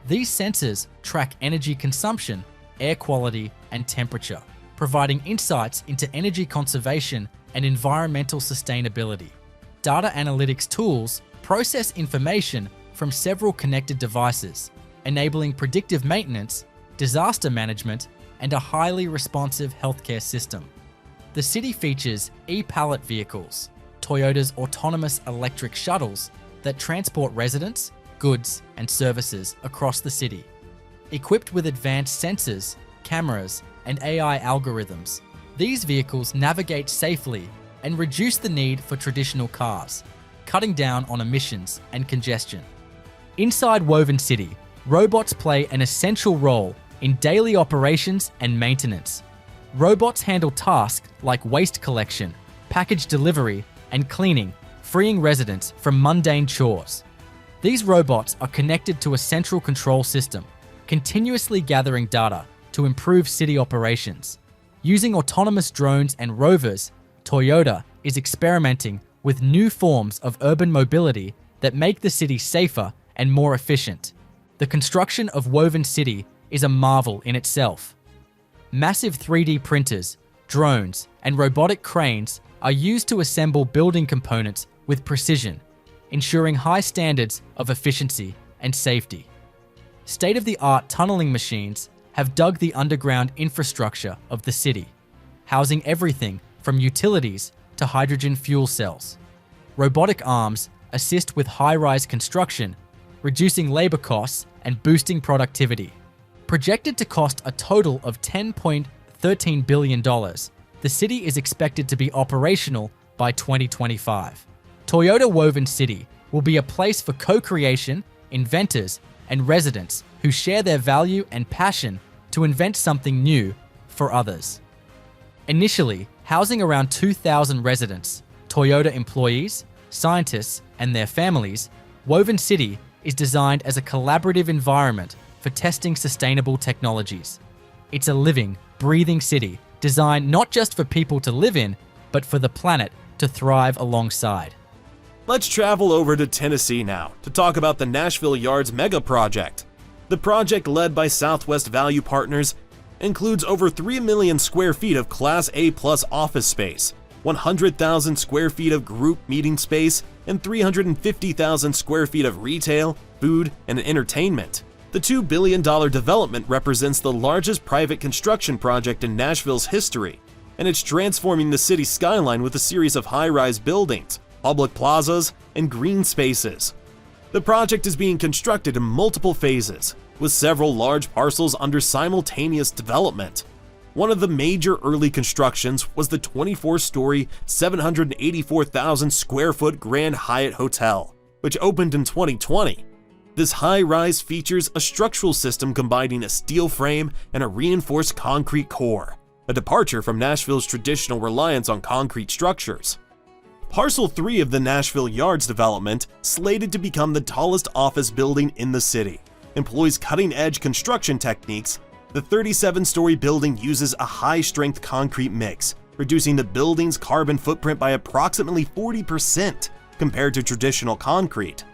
These sensors track energy consumption, air quality, and temperature, providing insights into energy conservation and environmental sustainability. Data analytics tools process information from several connected devices, enabling predictive maintenance, disaster management, and a highly responsive healthcare system. The city features e-pallet vehicles, Toyota's autonomous electric shuttles that transport residents, goods, and services across the city. Equipped with advanced sensors, cameras, and AI algorithms, these vehicles navigate safely and reduce the need for traditional cars, cutting down on emissions and congestion. Inside Woven City, robots play an essential role in daily operations and maintenance. Robots handle tasks like waste collection, package delivery, and cleaning, freeing residents from mundane chores. These robots are connected to a central control system, continuously gathering data to improve city operations. Using autonomous drones and rovers, Toyota is experimenting with new forms of urban mobility that make the city safer and more efficient. The construction of Woven City is a marvel in itself. Massive 3D printers, drones, and robotic cranes are used to assemble building components with precision, ensuring high standards of efficiency and safety. State-of-the-art tunneling machines have dug the underground infrastructure of the city, housing everything from utilities to hydrogen fuel cells. Robotic arms assist with high-rise construction, reducing labor costs and boosting productivity. Projected to cost a total of $10.13 billion, the city is expected to be operational by 2025. Toyota Woven City will be a place for co-creation, inventors, and residents who share their value and passion to invent something new for others. Initially, housing around 2,000 residents, Toyota employees, scientists, and their families, Woven City is designed as a collaborative environment for testing sustainable technologies. It's a living, breathing city designed not just for people to live in, but for the planet to thrive alongside. Let's travel over to Tennessee now to talk about the Nashville Yards Megaproject. The project, led by Southwest Value Partners, includes over 3 million square feet of Class A+ office space, 100,000 square feet of group meeting space, and 350,000 square feet of retail, food, and entertainment. The $2 billion development represents the largest private construction project in Nashville's history, and it's transforming the city's skyline with a series of high-rise buildings, public plazas, and green spaces. The project is being constructed in multiple phases, with several large parcels under simultaneous development. One of the major early constructions was the 24-story, 784,000 square foot Grand Hyatt Hotel, which opened in 2020. This high-rise features a structural system combining a steel frame and a reinforced concrete core, a departure from Nashville's traditional reliance on concrete structures. Parcel 3 of the Nashville Yards development, slated to become the tallest office building in the city, employs cutting-edge construction techniques. The 37-story building uses a high-strength concrete mix, reducing the building's carbon footprint by approximately 40% compared to traditional concrete.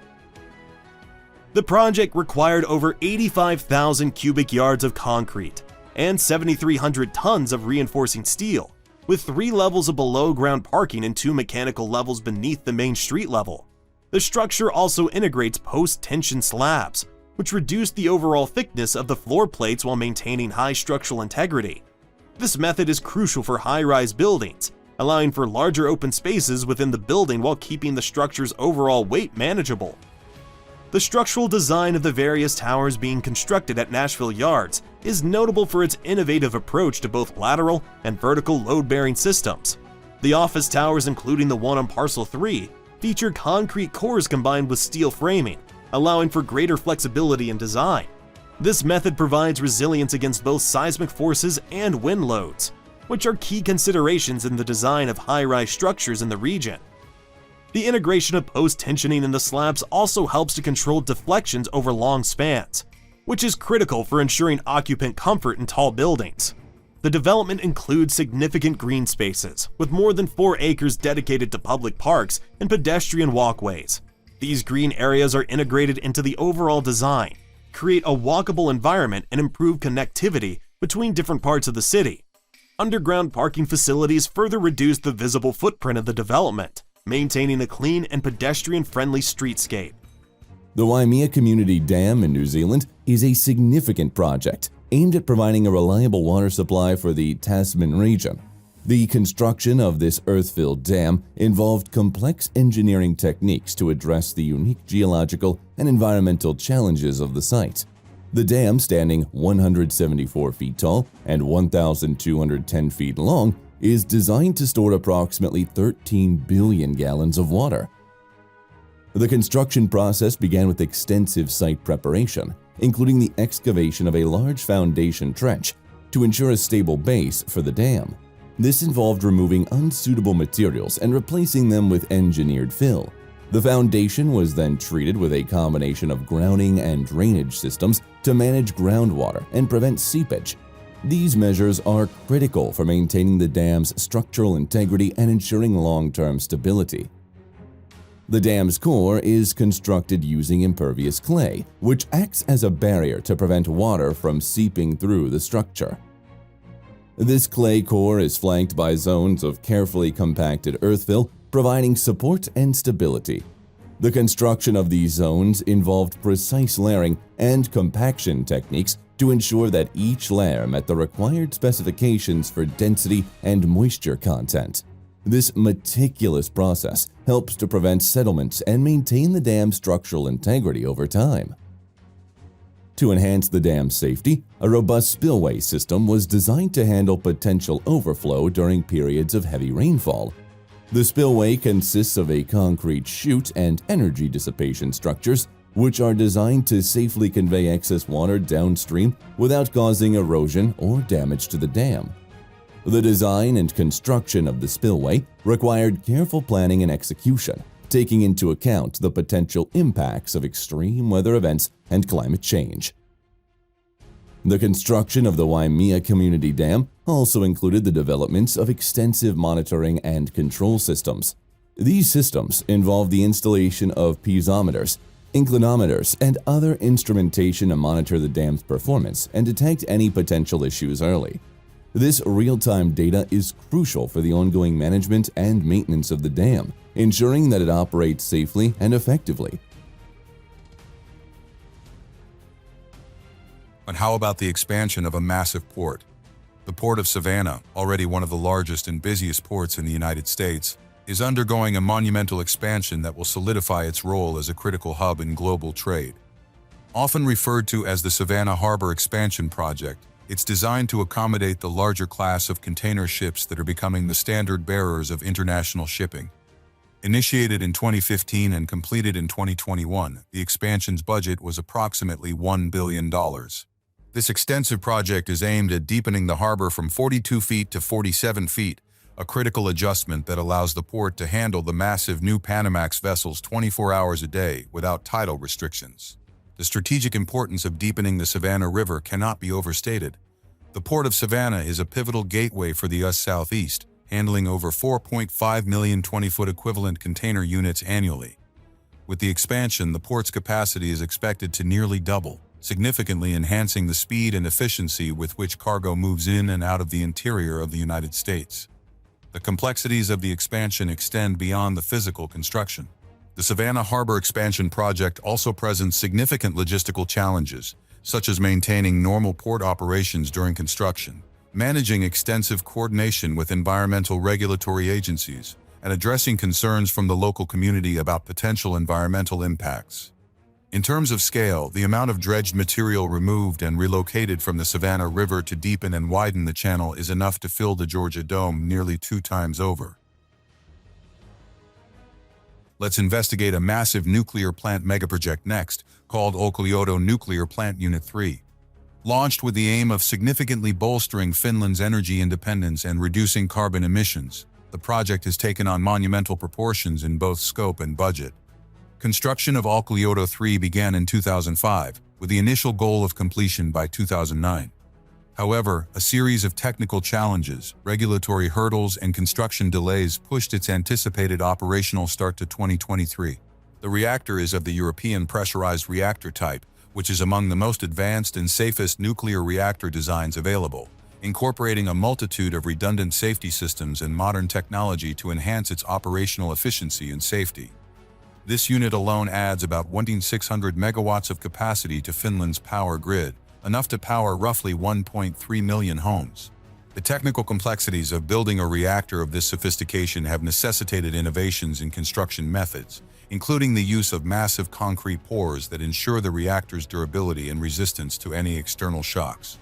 The project required over 85,000 cubic yards of concrete and 7,300 tons of reinforcing steel, with 3 levels of below-ground parking and 2 mechanical levels beneath the main street level. The structure also integrates post-tension slabs, which reduce the overall thickness of the floor plates while maintaining high structural integrity. This method is crucial for high-rise buildings, allowing for larger open spaces within the building while keeping the structure's overall weight manageable. The structural design of the various towers being constructed at Nashville Yards is notable for its innovative approach to both lateral and vertical load-bearing systems. The office towers, including the one on Parcel 3, feature concrete cores combined with steel framing, allowing for greater flexibility in design. This method provides resilience against both seismic forces and wind loads, which are key considerations in the design of high-rise structures in the region. The integration of post-tensioning in the slabs also helps to control deflections over long spans, which is critical for ensuring occupant comfort in tall buildings. The development includes significant green spaces, with more than 4 acres dedicated to public parks and pedestrian walkways. These green areas are integrated into the overall design, create a walkable environment, and improve connectivity between different parts of the city. Underground parking facilities further reduce the visible footprint of the development, maintaining a clean and pedestrian-friendly streetscape. The Waimea Community Dam in New Zealand is a significant project aimed at providing a reliable water supply for the Tasman region. The construction of this earth-filled dam involved complex engineering techniques to address the unique geological and environmental challenges of the site. The dam, standing 174 feet tall and 1,210 feet long, is designed to store approximately 13 billion gallons of water. The construction process began with extensive site preparation, including the excavation of a large foundation trench to ensure a stable base for the dam. This involved removing unsuitable materials and replacing them with engineered fill. The foundation was then treated with a combination of grouting and drainage systems to manage groundwater and prevent seepage. These measures are critical for maintaining the dam's structural integrity and ensuring long-term stability. The dam's core is constructed using impervious clay, which acts as a barrier to prevent water from seeping through the structure. This clay core is flanked by zones of carefully compacted earthfill, providing support and stability. The construction of these zones involved precise layering and compaction techniques to ensure that each layer met the required specifications for density and moisture content. This meticulous process helps to prevent settlements and maintain the dam's structural integrity over time. To enhance the dam's safety, a robust spillway system was designed to handle potential overflow during periods of heavy rainfall. The spillway consists of a concrete chute and energy dissipation structures, which are designed to safely convey excess water downstream without causing erosion or damage to the dam. The design and construction of the spillway required careful planning and execution, taking into account the potential impacts of extreme weather events and climate change. The construction of the Waimea Community Dam also included the development of extensive monitoring and control systems. These systems involve the installation of piezometers, inclinometers, and other instrumentation to monitor the dam's performance and detect any potential issues early. This real-time data is crucial for the ongoing management and maintenance of the dam, ensuring that it operates safely and effectively. But how about the expansion of a massive port? The Port of Savannah, already one of the largest and busiest ports in the United States, is undergoing a monumental expansion that will solidify its role as a critical hub in global trade. Often referred to as the Savannah Harbor Expansion Project, it's designed to accommodate the larger class of container ships that are becoming the standard bearers of international shipping. Initiated in 2015 and completed in 2021, the expansion's budget was approximately $1 billion. This extensive project is aimed at deepening the harbor from 42 feet to 47 feet, a critical adjustment that allows the port to handle the massive new Panamax vessels 24 hours a day without tidal restrictions. The strategic importance of deepening the Savannah River cannot be overstated. The Port of Savannah is a pivotal gateway for the US Southeast, handling over 4.5 million 20-foot equivalent container units annually. With the expansion, the port's capacity is expected to nearly double, significantly enhancing the speed and efficiency with which cargo moves in and out of the interior of the United States. The complexities of the expansion extend beyond the physical construction. The Savannah Harbor Expansion Project also presents significant logistical challenges, such as maintaining normal port operations during construction, managing extensive coordination with environmental regulatory agencies, and addressing concerns from the local community about potential environmental impacts. In terms of scale, the amount of dredged material removed and relocated from the Savannah River to deepen and widen the channel is enough to fill the Georgia Dome nearly 2 times over. Let's investigate a massive nuclear plant megaproject next, called Olkiluoto Nuclear Plant Unit 3. Launched with the aim of significantly bolstering Finland's energy independence and reducing carbon emissions, the project has taken on monumental proportions in both scope and budget. Construction of Olkiluoto 3 began in 2005, with the initial goal of completion by 2009. However, a series of technical challenges, regulatory hurdles, and construction delays pushed its anticipated operational start to 2023. The reactor is of the European pressurized reactor type, which is among the most advanced and safest nuclear reactor designs available, incorporating a multitude of redundant safety systems and modern technology to enhance its operational efficiency and safety. This unit alone adds about 1,600 megawatts of capacity to Finland's power grid, enough to power roughly 1.3 million homes. The technical complexities of building a reactor of this sophistication have necessitated innovations in construction methods, including the use of massive concrete pours that ensure the reactor's durability and resistance to any external shocks.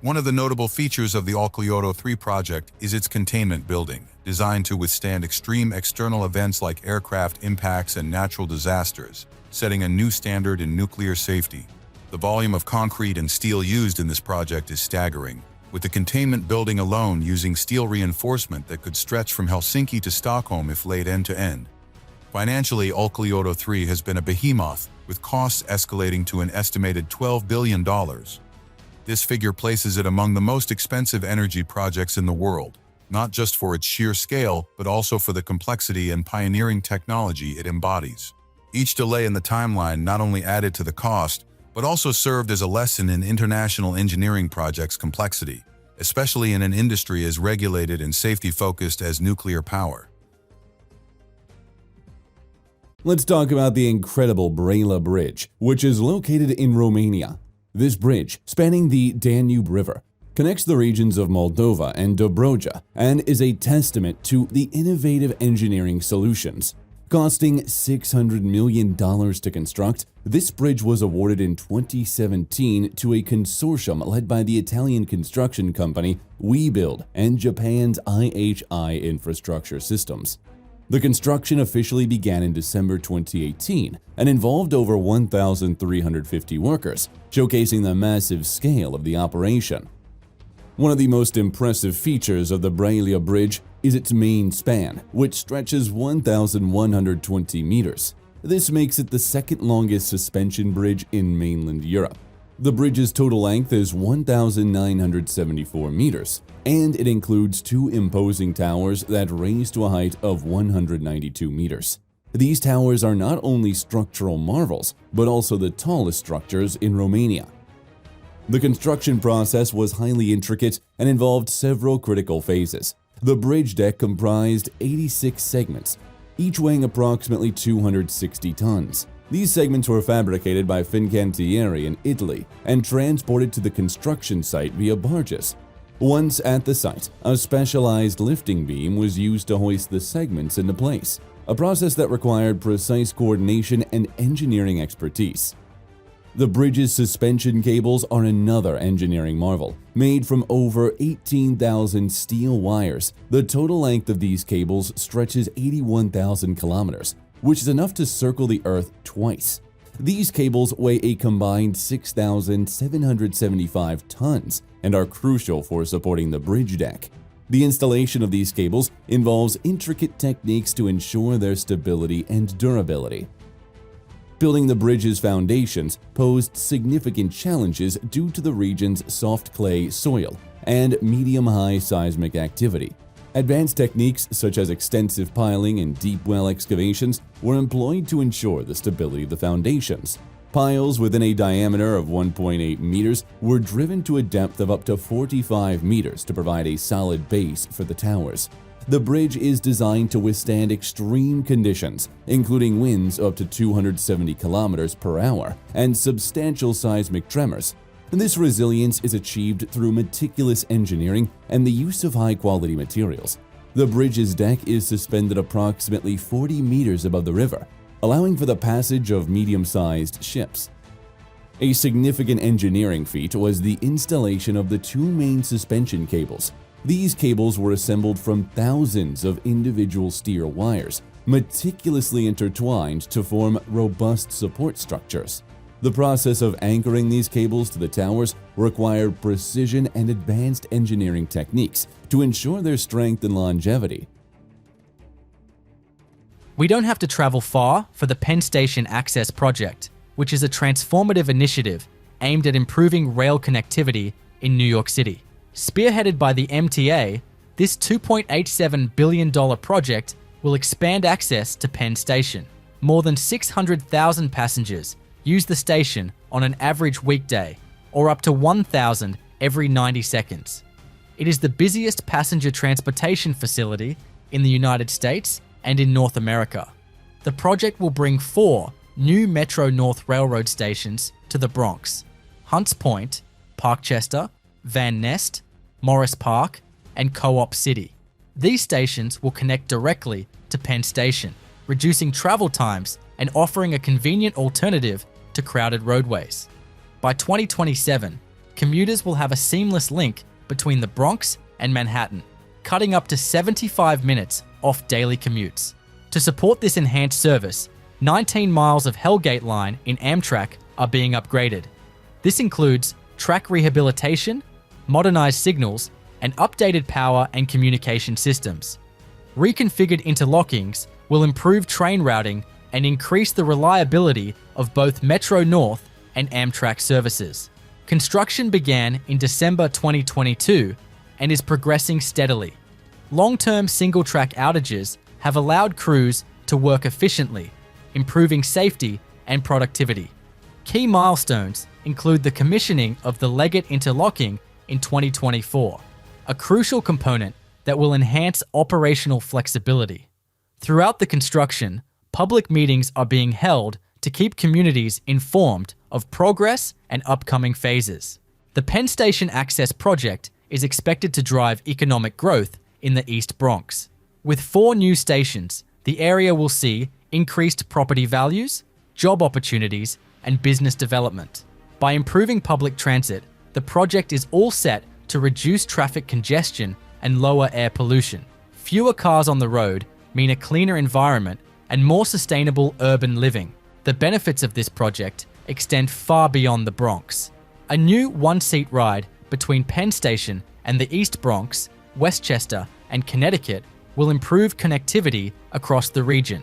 One of the notable features of the Olkiluoto 3 project is its containment building, designed to withstand extreme external events like aircraft impacts and natural disasters, setting a new standard in nuclear safety. The volume of concrete and steel used in this project is staggering, with the containment building alone using steel reinforcement that could stretch from Helsinki to Stockholm if laid end to end. Financially, Olkiluoto 3 has been a behemoth, with costs escalating to an estimated $12 billion. This figure places it among the most expensive energy projects in the world, not just for its sheer scale, but also for the complexity and pioneering technology it embodies. Each delay in the timeline not only added to the cost, but also served as a lesson in international engineering projects' complexity, especially in an industry as regulated and safety-focused as nuclear power. Let's talk about the incredible Brela Bridge, which is located in Romania. This bridge, spanning the Danube River, connects the regions of Moldova and Dobroja and is a testament to the innovative engineering solutions. Costing $600 million to construct, this bridge was awarded in 2017 to a consortium led by the Italian construction company WeBuild and Japan's IHI Infrastructure Systems. The construction officially began in December 2018 and involved over 1,350 workers, showcasing the massive scale of the operation. One of the most impressive features of the Brela Bridge is its main span, which stretches 1,120 meters. This makes it the second longest suspension bridge in mainland Europe. The bridge's total length is 1,974 meters, and it includes 2 imposing towers that raise to a height of 192 meters. These towers are not only structural marvels, but also the tallest structures in Romania. The construction process was highly intricate and involved several critical phases. The bridge deck comprised 86 segments, each weighing approximately 260 tons. These segments were fabricated by Fincantieri in Italy and transported to the construction site via barges. Once at the site, a specialized lifting beam was used to hoist the segments into place, a process that required precise coordination and engineering expertise. The bridge's suspension cables are another engineering marvel. Made from over 18,000 steel wires, the total length of these cables stretches 81,000 kilometers, which is enough to circle the Earth twice. These cables weigh a combined 6,775 tons and are crucial for supporting the bridge deck. The installation of these cables involves intricate techniques to ensure their stability and durability. Building the bridge's foundations posed significant challenges due to the region's soft clay soil and medium-high seismic activity. Advanced techniques such as extensive piling and deep well excavations were employed to ensure the stability of the foundations. Piles within a diameter of 1.8 meters were driven to a depth of up to 45 meters to provide a solid base for the towers. The bridge is designed to withstand extreme conditions, including winds up to 270 kilometers per hour and substantial seismic tremors. This resilience is achieved through meticulous engineering and the use of high-quality materials. The bridge's deck is suspended approximately 40 meters above the river, allowing for the passage of medium-sized ships. A significant engineering feat was the installation of the two main suspension cables. These cables were assembled from thousands of individual steel wires, meticulously intertwined to form robust support structures. The process of anchoring these cables to the towers required precision and advanced engineering techniques to ensure their strength and longevity. We don't have to travel far for the Penn Station Access Project, which is a transformative initiative aimed at improving rail connectivity in New York City. Spearheaded by the MTA, this $2.87 billion project will expand access to Penn Station. More than 600,000 passengers use the station on an average weekday, or up to 1,000 every 90 seconds. It is the busiest passenger transportation facility in the United States and in North America. The project will bring 4 new Metro North Railroad stations to the Bronx: Hunts Point, Parkchester, Van Nest, Morris Park, and Co-op City. These stations will connect directly to Penn Station, reducing travel times and offering a convenient alternative to crowded roadways. By 2027, commuters will have a seamless link between the Bronx and Manhattan, cutting up to 75 minutes off daily commutes. To support this enhanced service, 19 miles of Hellgate Line in Amtrak are being upgraded. This includes track rehabilitation, modernized signals, and updated power and communication systems. Reconfigured interlockings will improve train routing and increase the reliability of both Metro North and Amtrak services. Construction began in December 2022 and is progressing steadily. Long-term single-track outages have allowed crews to work efficiently, improving safety and productivity. Key milestones include the commissioning of the Leggett interlocking in 2024, a crucial component that will enhance operational flexibility. Throughout the construction, public meetings are being held to keep communities informed of progress and upcoming phases. The Penn Station Access Project is expected to drive economic growth in the East Bronx. With 4 new stations, the area will see increased property values, job opportunities, and business development. By improving public transit, the project is all set to reduce traffic congestion and lower air pollution. Fewer cars on the road mean a cleaner environment and more sustainable urban living. The benefits of this project extend far beyond the Bronx. A new one-seat ride between Penn Station and the East Bronx, Westchester, and Connecticut will improve connectivity across the region.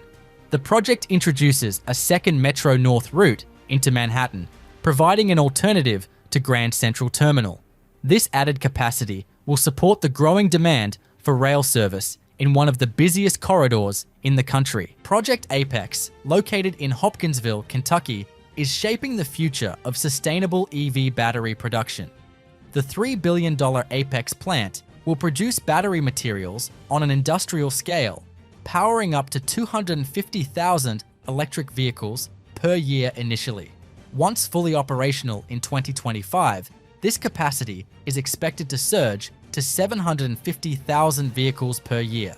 The project introduces a second Metro North route into Manhattan, providing an alternative to Grand Central Terminal. This added capacity will support the growing demand for rail service in one of the busiest corridors in the country. Project Apex, located in Hopkinsville, Kentucky, is shaping the future of sustainable EV battery production. The $3 billion Apex plant will produce battery materials on an industrial scale, powering up to 250,000 electric vehicles per year initially. Once fully operational in 2025, this capacity is expected to surge to 750,000 vehicles per year.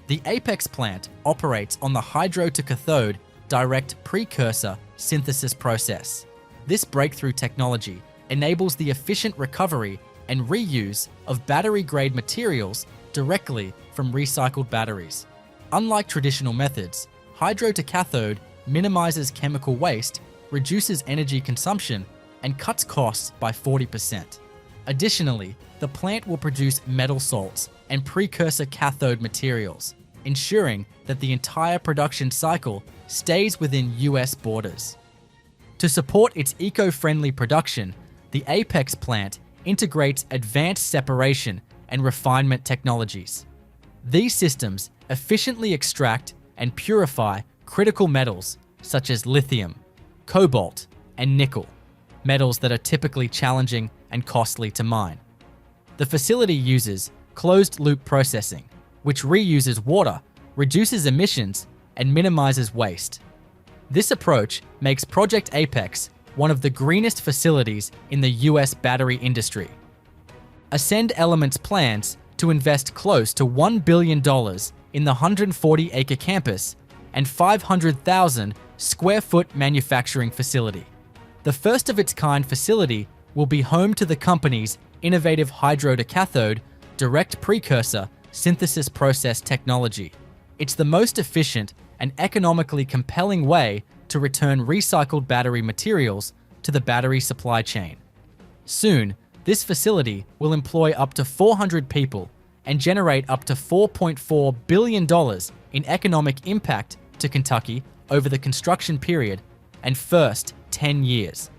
The Apex plant operates on the hydro-to-cathode direct precursor synthesis process. This breakthrough technology enables the efficient recovery and reuse of battery-grade materials directly from recycled batteries. Unlike traditional methods, hydro-to-cathode minimizes chemical waste, reduces energy consumption, and cuts costs by 40%. Additionally, the plant will produce metal salts and precursor cathode materials, ensuring that the entire production cycle stays within US borders. To support its eco-friendly production, the Apex plant integrates advanced separation and refinement technologies. These systems efficiently extract and purify critical metals such as lithium, cobalt, and nickel, metals that are typically challenging and costly to mine. The facility uses closed-loop processing, which reuses water, reduces emissions, and minimizes waste. This approach makes Project Apex one of the greenest facilities in the US battery industry. Ascend Elements plans to invest close to $1 billion in the 140-acre campus and 500,000 square foot manufacturing facility. The first of its kind facility will be home to the company's innovative hydro-to-cathode direct precursor synthesis process technology. It's the most efficient and economically compelling way to return recycled battery materials to the battery supply chain. Soon, this facility will employ up to 400 people and generate up to $4.4 billion in economic impact to Kentucky over the construction period and first 10 years.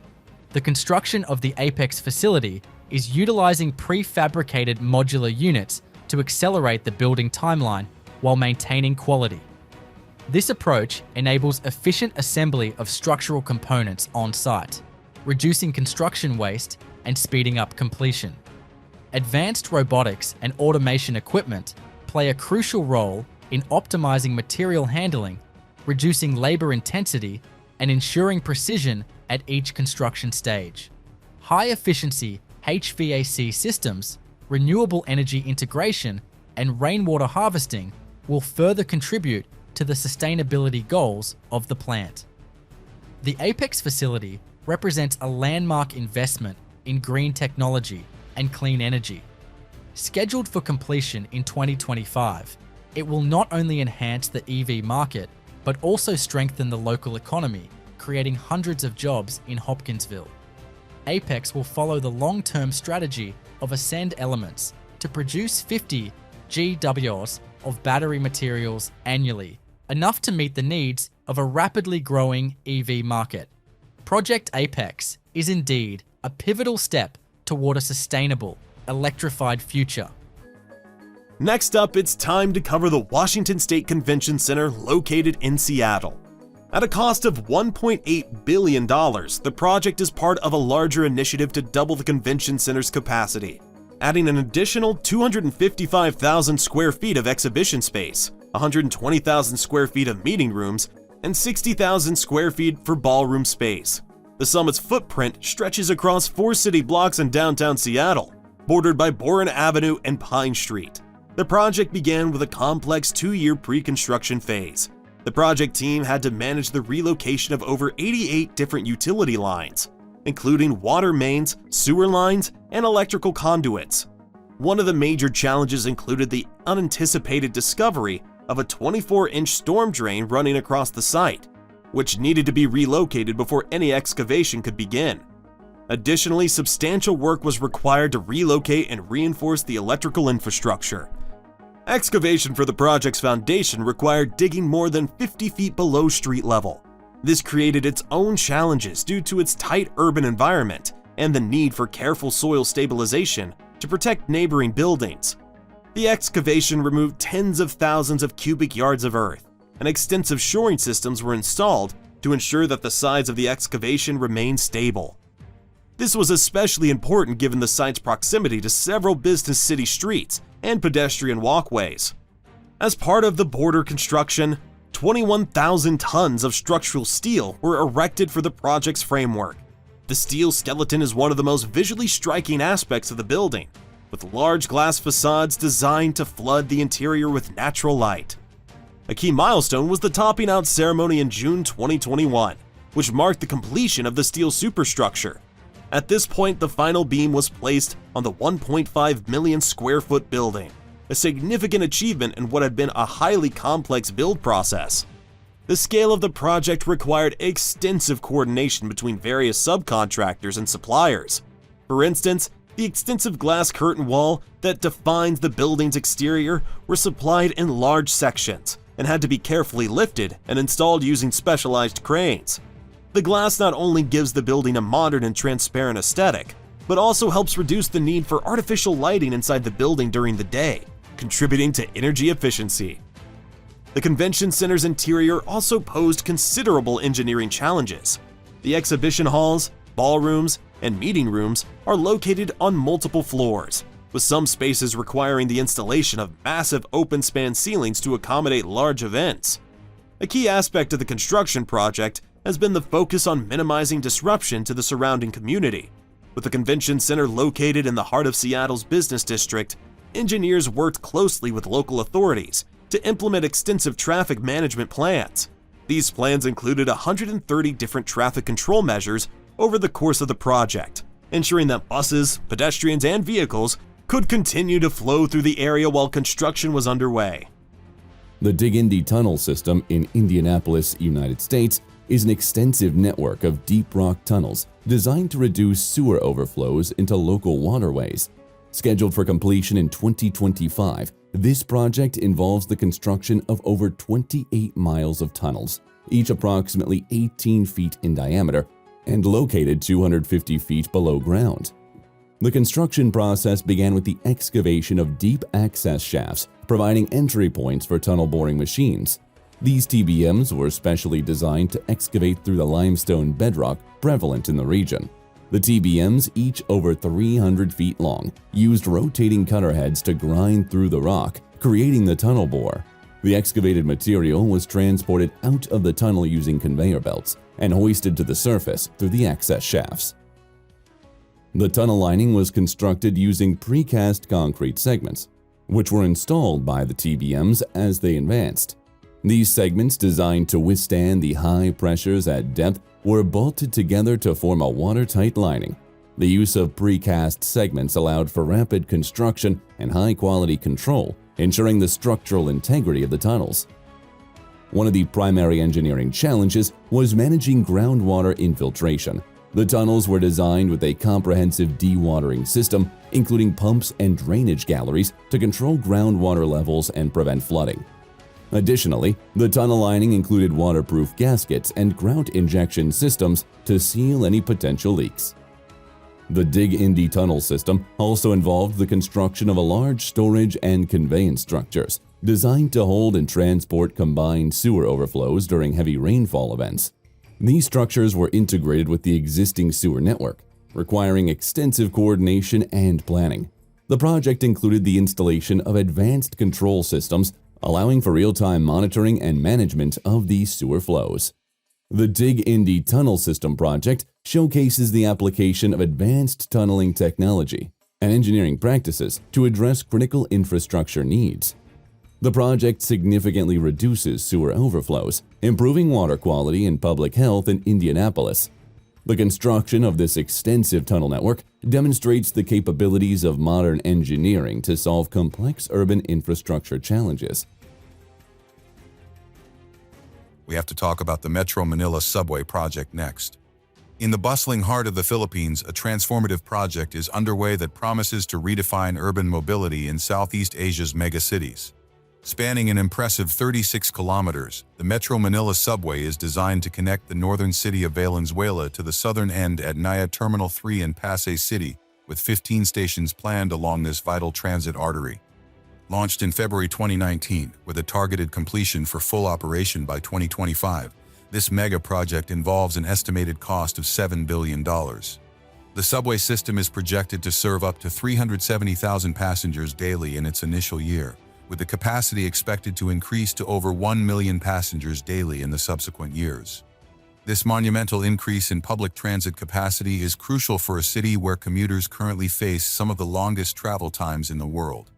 The construction of the Apex facility is utilizing prefabricated modular units to accelerate the building timeline while maintaining quality. This approach enables efficient assembly of structural components on site, reducing construction waste and speeding up completion. Advanced robotics and automation equipment play a crucial role in optimizing material handling, reducing labor intensity, and ensuring precision at each construction stage. High-efficiency HVAC systems, renewable energy integration, and rainwater harvesting will further contribute to the sustainability goals of the plant. The Apex facility represents a landmark investment in green technology and clean energy. Scheduled for completion in 2025, it will not only enhance the EV market, but also strengthen the local economy, creating hundreds of jobs in Hopkinsville. Apex will follow the long-term strategy of Ascend Elements to produce 50 GWs of battery materials annually, enough to meet the needs of a rapidly growing EV market. Project Apex is indeed a pivotal step toward a sustainable, electrified future. Next up, it's time to cover the Washington State Convention Center located in Seattle. At a cost of $1.8 billion, the project is part of a larger initiative to double the convention center's capacity, adding an additional 255,000 square feet of exhibition space, 120,000 square feet of meeting rooms, and 60,000 square feet for ballroom space. The summit's footprint stretches across 4 city blocks in downtown Seattle, bordered by Boren Avenue and Pine Street. The project began with a complex 2-year pre-construction phase. The project team had to manage the relocation of over 88 different utility lines, including water mains, sewer lines, and electrical conduits. One of the major challenges included the unanticipated discovery of a 24-inch storm drain running across the site, which needed to be relocated before any excavation could begin. Additionally, substantial work was required to relocate and reinforce the electrical infrastructure. Excavation for the project's foundation required digging more than 50 feet below street level. This created its own challenges due to its tight urban environment and the need for careful soil stabilization to protect neighboring buildings. The excavation removed tens of thousands of cubic yards of earth, and extensive shoring systems were installed to ensure that the sides of the excavation remained stable. This was especially important given the site's proximity to several business city streets and pedestrian walkways. As part of the border construction, 21,000 tons of structural steel were erected for the project's framework. The steel skeleton is one of the most visually striking aspects of the building, with large glass facades designed to flood the interior with natural light. A key milestone was the topping out ceremony in June 2021, which marked the completion of the steel superstructure. At this point, the final beam was placed on the 1.5 million square foot building, a significant achievement in what had been a highly complex build process. The scale of the project required extensive coordination between various subcontractors and suppliers. For instance, the extensive glass curtain wall that defines the building's exterior were supplied in large sections and had to be carefully lifted and installed using specialized cranes. The glass not only gives the building a modern and transparent aesthetic, but also helps reduce the need for artificial lighting inside the building during the day, contributing to energy efficiency. The convention center's interior also posed considerable engineering challenges. The exhibition halls, ballrooms, and meeting rooms are located on multiple floors, with some spaces requiring the installation of massive open-span ceilings to accommodate large events. A key aspect of the construction project has been the focus on minimizing disruption to the surrounding community. With the convention center located in the heart of Seattle's business district, engineers worked closely with local authorities to implement extensive traffic management plans. These plans included 130 different traffic control measures over the course of the project, ensuring that buses, pedestrians, and vehicles could continue to flow through the area while construction was underway. The Dig Indy Tunnel System in Indianapolis, United States, is an extensive network of deep rock tunnels designed to reduce sewer overflows into local waterways. Scheduled for completion in 2025, this project involves the construction of over 28 miles of tunnels, each approximately 18 feet in diameter and located 250 feet below ground. The construction process began with the excavation of deep access shafts, providing entry points for tunnel boring machines. These TBMs were specially designed to excavate through the limestone bedrock prevalent in the region. The TBMs, each over 300 feet long, used rotating cutter heads to grind through the rock, creating the tunnel bore. The excavated material was transported out of the tunnel using conveyor belts and hoisted to the surface through the access shafts. The tunnel lining was constructed using precast concrete segments, which were installed by the TBMs as they advanced. These segments, designed to withstand the high pressures at depth, were bolted together to form a watertight lining. The use of precast segments allowed for rapid construction and high-quality control, ensuring the structural integrity of the tunnels. One of the primary engineering challenges was managing groundwater infiltration. The tunnels were designed with a comprehensive dewatering system, including pumps and drainage galleries to control groundwater levels and prevent flooding. Additionally, the tunnel lining included waterproof gaskets and grout injection systems to seal any potential leaks. The Dig Indy tunnel system also involved the construction of a large storage and conveyance structures designed to hold and transport combined sewer overflows during heavy rainfall events. These structures were integrated with the existing sewer network, requiring extensive coordination and planning. The project included the installation of advanced control systems, allowing for real-time monitoring and management of these sewer flows. The Dig Indy Tunnel System project showcases the application of advanced tunneling technology and engineering practices to address critical infrastructure needs. The project significantly reduces sewer overflows, improving water quality and public health in Indianapolis. The construction of this extensive tunnel network demonstrates the capabilities of modern engineering to solve complex urban infrastructure challenges. We have to talk about the Metro Manila subway project next. In the bustling heart of the Philippines, a transformative project is underway that promises to redefine urban mobility in Southeast Asia's megacities. Spanning an impressive 36 kilometers, the Metro Manila subway is designed to connect the northern city of Valenzuela to the southern end at Naya Terminal 3 in Pasay City, with 15 stations planned along this vital transit artery. Launched in February 2019, with a targeted completion for full operation by 2025, this mega project involves an estimated cost of $7 billion. The subway system is projected to serve up to 370,000 passengers daily in its initial year, with the capacity expected to increase to over 1 million passengers daily in the subsequent years. This monumental increase in public transit capacity is crucial for a city where commuters currently face some of the longest travel times in the world.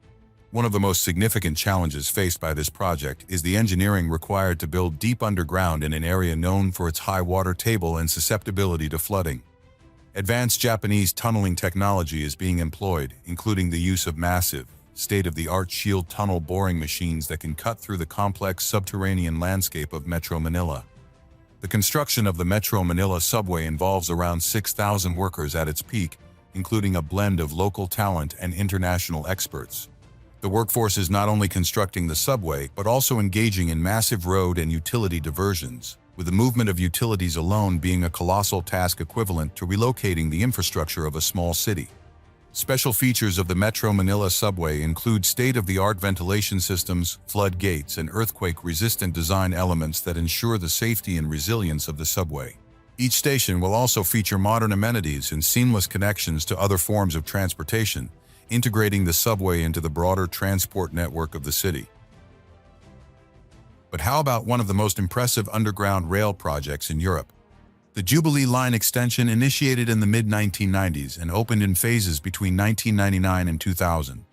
One of the most significant challenges faced by this project is the engineering required to build deep underground in an area known for its high water table and susceptibility to flooding. Advanced Japanese tunneling technology is being employed, including the use of massive, state-of-the-art shield tunnel boring machines that can cut through the complex subterranean landscape of Metro Manila. The construction of the Metro Manila subway involves around 6,000 workers at its peak, including a blend of local talent and international experts. The workforce is not only constructing the subway, but also engaging in massive road and utility diversions, with the movement of utilities alone being a colossal task equivalent to relocating the infrastructure of a small city. Special features of the Metro Manila subway include state-of-the-art ventilation systems, floodgates, and earthquake-resistant design elements that ensure the safety and resilience of the subway. Each station will also feature modern amenities and seamless connections to other forms of transportation, integrating the subway into the broader transport network of the city. But how about one of the most impressive underground rail projects in Europe? The Jubilee Line extension initiated in the mid-1990s and opened in phases between 1999 and 2000.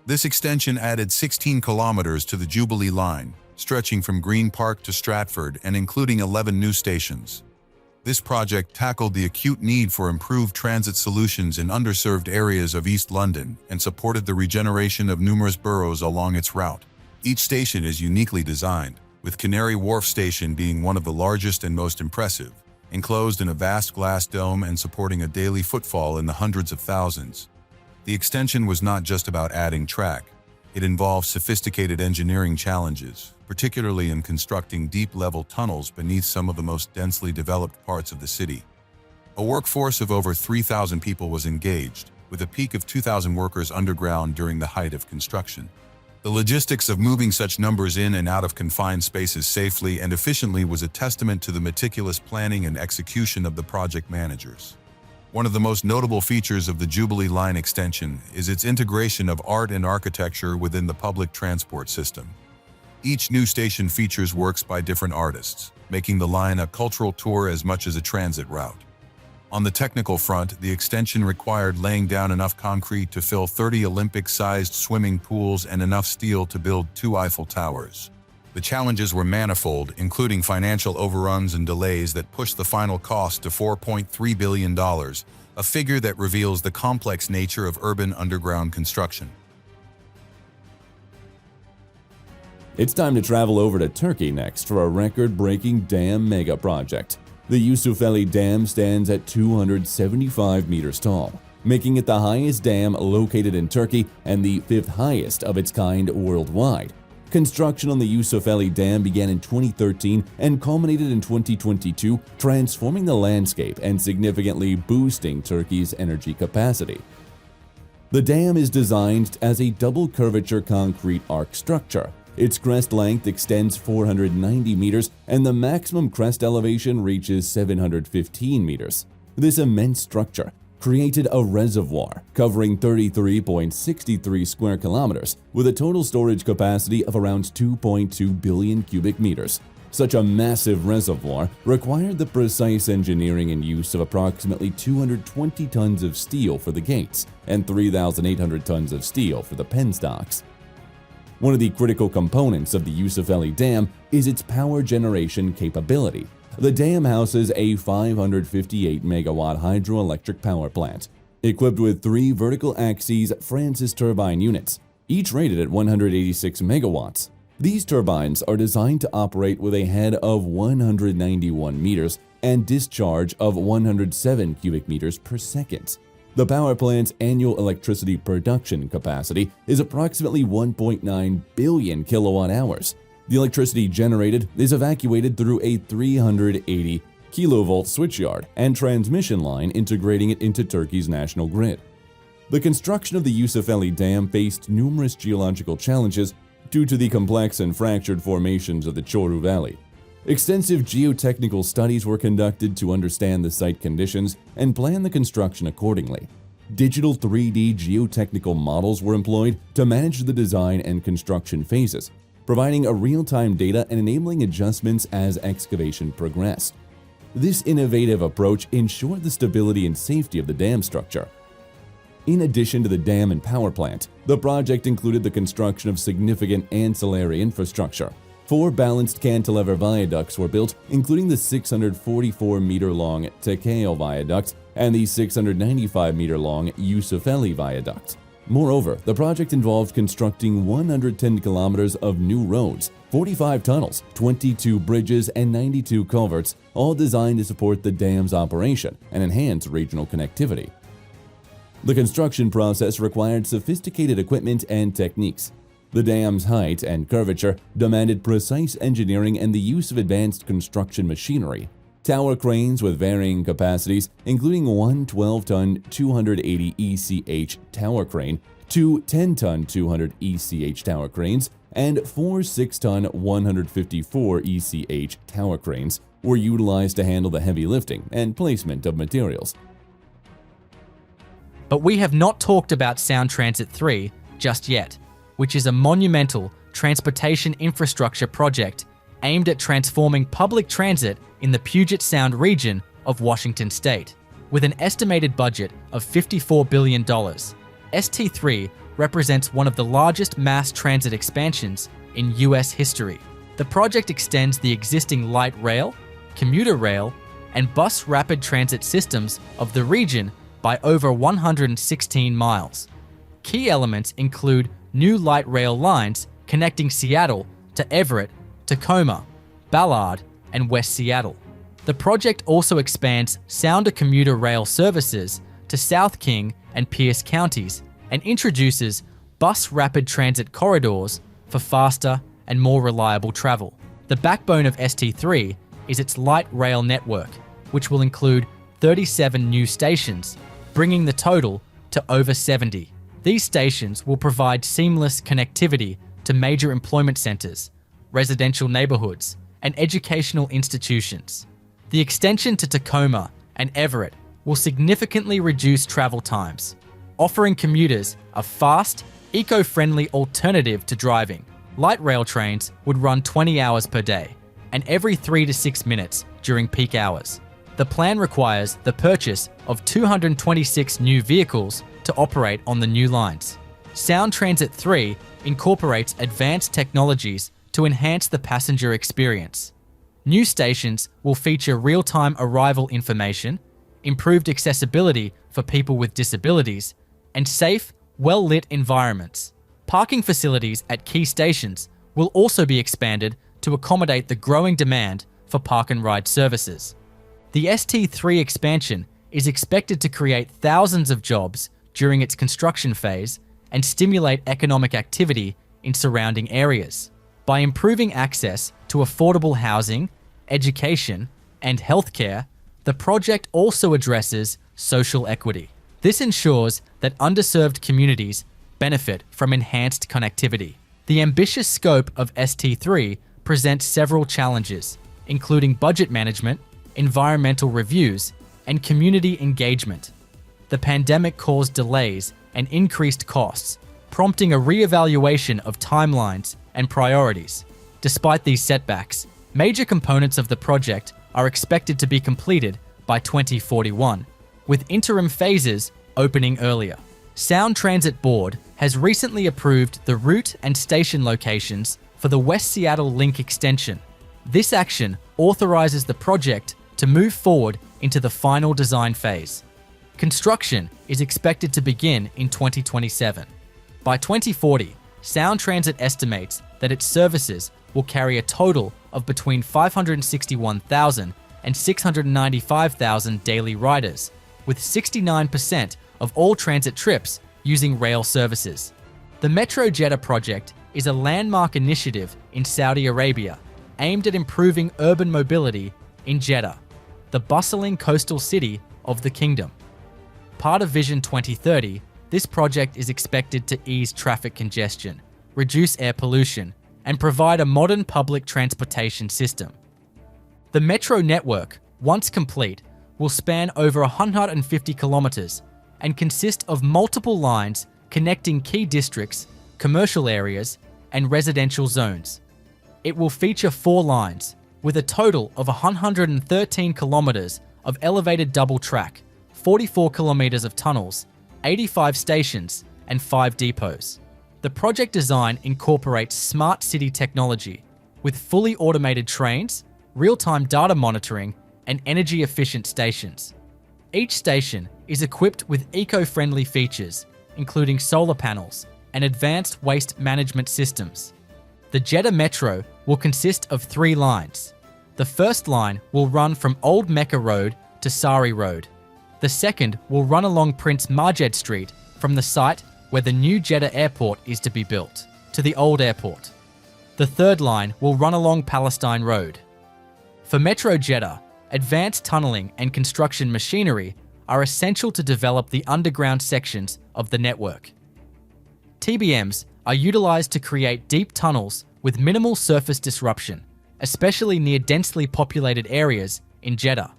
This extension added 16 kilometers to the Jubilee Line, stretching from Green Park to Stratford and including 11 new stations. This project tackled the acute need for improved transit solutions in underserved areas of East London and supported the regeneration of numerous boroughs along its route. Each station is uniquely designed, with Canary Wharf Station being one of the largest and most impressive, enclosed in a vast glass dome and supporting a daily footfall in the hundreds of thousands. The extension was not just about adding track. It involved sophisticated engineering challenges, particularly in constructing deep-level tunnels beneath some of the most densely developed parts of the city. A workforce of over 3,000 people was engaged, with a peak of 2,000 workers underground during the height of construction. The logistics of moving such numbers in and out of confined spaces safely and efficiently was a testament to the meticulous planning and execution of the project managers. One of the most notable features of the Jubilee Line extension is its integration of art and architecture within the public transport system. Each new station features works by different artists, making the line a cultural tour as much as a transit route. On the technical front, the extension required laying down enough concrete to fill 30 Olympic-sized swimming pools and enough steel to build 2 Eiffel Towers. The challenges were manifold, including financial overruns and delays that pushed the final cost to $4.3 billion, a figure that reveals the complex nature of urban underground construction. It's time to travel over to Turkey next for a record-breaking dam mega project. The Yusufeli Dam stands at 275 meters tall, making it the highest dam located in Turkey and the 5th highest of its kind worldwide. Construction on the Yusufeli Dam began in 2013 and culminated in 2022, transforming the landscape and significantly boosting Turkey's energy capacity. The dam is designed as a double-curvature concrete arch structure. Its crest length extends 490 meters, and the maximum crest elevation reaches 715 meters. This immense structure created a reservoir covering 33.63 square kilometers with a total storage capacity of around 2.2 billion cubic meters. Such a massive reservoir required the precise engineering and use of approximately 220 tons of steel for the gates and 3,800 tons of steel for the penstocks. One of the critical components of the Yusufeli Dam is its power generation capability. The dam houses a 558-megawatt hydroelectric power plant, equipped with 3 vertical axis Francis turbine units, each rated at 186 megawatts. These turbines are designed to operate with a head of 191 meters and discharge of 107 cubic meters per second. The power plant's annual electricity production capacity is approximately 1.9 billion kilowatt hours. The electricity generated is evacuated through a 380 kilovolt switchyard and transmission line integrating it into Turkey's national grid. The construction of the Yusufeli Dam faced numerous geological challenges due to the complex and fractured formations of the Çorum Valley. Extensive geotechnical studies were conducted to understand the site conditions and plan the construction accordingly. Digital 3D geotechnical models were employed to manage the design and construction phases, providing a real-time data and enabling adjustments as excavation progressed. This innovative approach ensured the stability and safety of the dam structure. In addition to the dam and power plant, the project included the construction of significant ancillary infrastructure. 4 balanced cantilever viaducts were built, including the 644-meter-long Tekeo Viaduct and the 695-meter-long Yusufeli Viaduct. Moreover, the project involved constructing 110 kilometers of new roads, 45 tunnels, 22 bridges, and 92 culverts, all designed to support the dam's operation and enhance regional connectivity. The construction process required sophisticated equipment and techniques. The dam's height and curvature demanded precise engineering and the use of advanced construction machinery. Tower cranes with varying capacities, including one 12-ton 280 ECH tower crane, 2 10-ton 200 ECH tower cranes, and 4 6-ton 154 ECH tower cranes, were utilized to handle the heavy lifting and placement of materials. But we have not talked about Sound Transit 3 just yet, which is a monumental transportation infrastructure project aimed at transforming public transit in the Puget Sound region of Washington state. With an estimated budget of $54 billion, ST3 represents one of the largest mass transit expansions in US history. The project extends the existing light rail, commuter rail, and bus rapid transit systems of the region by over 116 miles. Key elements include new light rail lines connecting Seattle to Everett, Tacoma, Ballard, and West Seattle. The project also expands Sounder commuter rail services to South King and Pierce counties and introduces bus rapid transit corridors for faster and more reliable travel. The backbone of ST3 is its light rail network, which will include 37 new stations, bringing the total to over 70. These stations will provide seamless connectivity to major employment centers, residential neighborhoods, and educational institutions. The extension to Tacoma and Everett will significantly reduce travel times, offering commuters a fast, eco-friendly alternative to driving. Light rail trains would run 20 hours per day and every 3 to 6 minutes during peak hours. The plan requires the purchase of 226 new vehicles to operate on the new lines. Sound Transit 3 incorporates advanced technologies to enhance the passenger experience. New stations will feature real-time arrival information, improved accessibility for people with disabilities, and safe, well-lit environments. Parking facilities at key stations will also be expanded to accommodate the growing demand for park and ride services. The ST3 expansion is expected to create thousands of jobs during its construction phase and stimulate economic activity in surrounding areas. By improving access to affordable housing, education, and healthcare, the project also addresses social equity. This ensures that underserved communities benefit from enhanced connectivity. The ambitious scope of ST3 presents several challenges, including budget management, environmental reviews, and community engagement. The pandemic caused delays and increased costs, prompting a re-evaluation of timelines and priorities. Despite these setbacks, major components of the project are expected to be completed by 2041, with interim phases opening earlier. Sound Transit Board has recently approved the route and station locations for the West Seattle Link extension. This action authorizes the project to move forward into the final design phase. Construction is expected to begin in 2027. By 2040, Sound Transit estimates that its services will carry a total of between 561,000 and 695,000 daily riders, with 69% of all transit trips using rail services. The Metro Jeddah project is a landmark initiative in Saudi Arabia aimed at improving urban mobility in Jeddah, the bustling coastal city of the kingdom. Part of Vision 2030, this project is expected to ease traffic congestion, reduce air pollution, and provide a modern public transportation system. The metro network, once complete, will span over 150 kilometers and consist of multiple lines connecting key districts, commercial areas, and residential zones. It will feature 4 lines, with a total of 113 kilometers of elevated double track, 44 kilometers of tunnels, 85 stations, and 5 depots. The project design incorporates smart city technology with fully automated trains, real-time data monitoring, and energy-efficient stations. Each station is equipped with eco-friendly features, including solar panels and advanced waste management systems. The Jeddah Metro will consist of 3 lines. The first line will run from Old Mecca Road to Sari Road. The second will run along Prince Majed Street from the site where the new Jeddah Airport is to be built, to the old airport. The third line will run along Palestine Road. For Metro Jeddah, advanced tunneling and construction machinery are essential to develop the underground sections of the network. TBMs are utilized to create deep tunnels with minimal surface disruption, especially near densely populated areas in Jeddah.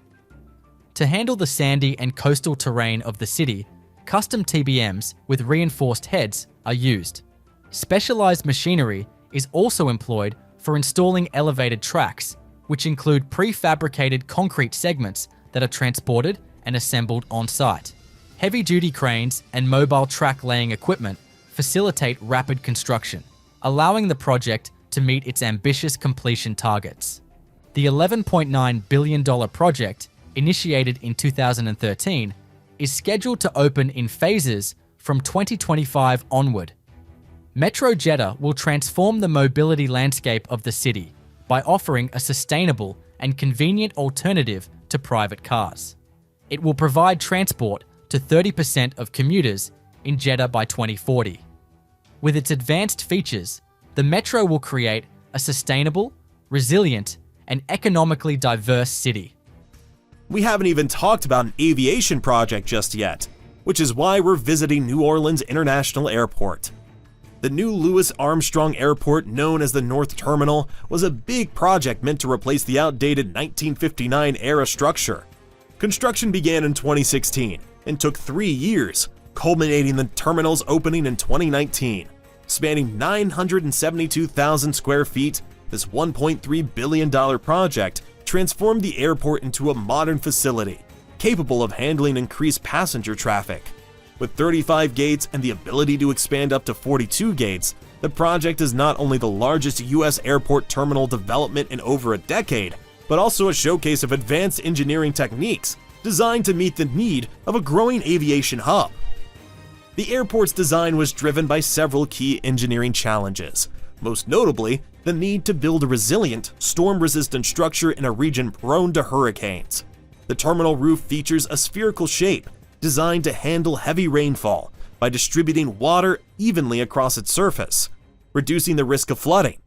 To handle the sandy and coastal terrain of the city, custom TBMs with reinforced heads are used. Specialized machinery is also employed for installing elevated tracks, which include prefabricated concrete segments that are transported and assembled on-site. Heavy-duty cranes and mobile track-laying equipment facilitate rapid construction, allowing the project to meet its ambitious completion targets. The $11.9 billion project, initiated in 2013, is scheduled to open in phases from 2025 onward. Metro Jeddah will transform the mobility landscape of the city by offering a sustainable and convenient alternative to private cars. It will provide transport to 30% of commuters in Jeddah by 2040. With its advanced features, the metro will create a sustainable, resilient, and economically diverse city. We haven't even talked about an aviation project just yet, which is why we're visiting New Orleans International Airport. The new Louis Armstrong Airport, known as the North Terminal, was a big project meant to replace the outdated 1959-era structure. Construction began in 2016 and took 3 years, culminating the terminal's opening in 2019. Spanning 972,000 square feet, this $1.3 billion project transformed the airport into a modern facility, capable of handling increased passenger traffic. With 35 gates and the ability to expand up to 42 gates, the project is not only the largest U.S. airport terminal development in over a decade, but also a showcase of advanced engineering techniques designed to meet the need of a growing aviation hub. The airport's design was driven by several key engineering challenges, most notably the need to build a resilient, storm-resistant structure in a region prone to hurricanes. The terminal roof features a spherical shape designed to handle heavy rainfall by distributing water evenly across its surface, reducing the risk of flooding.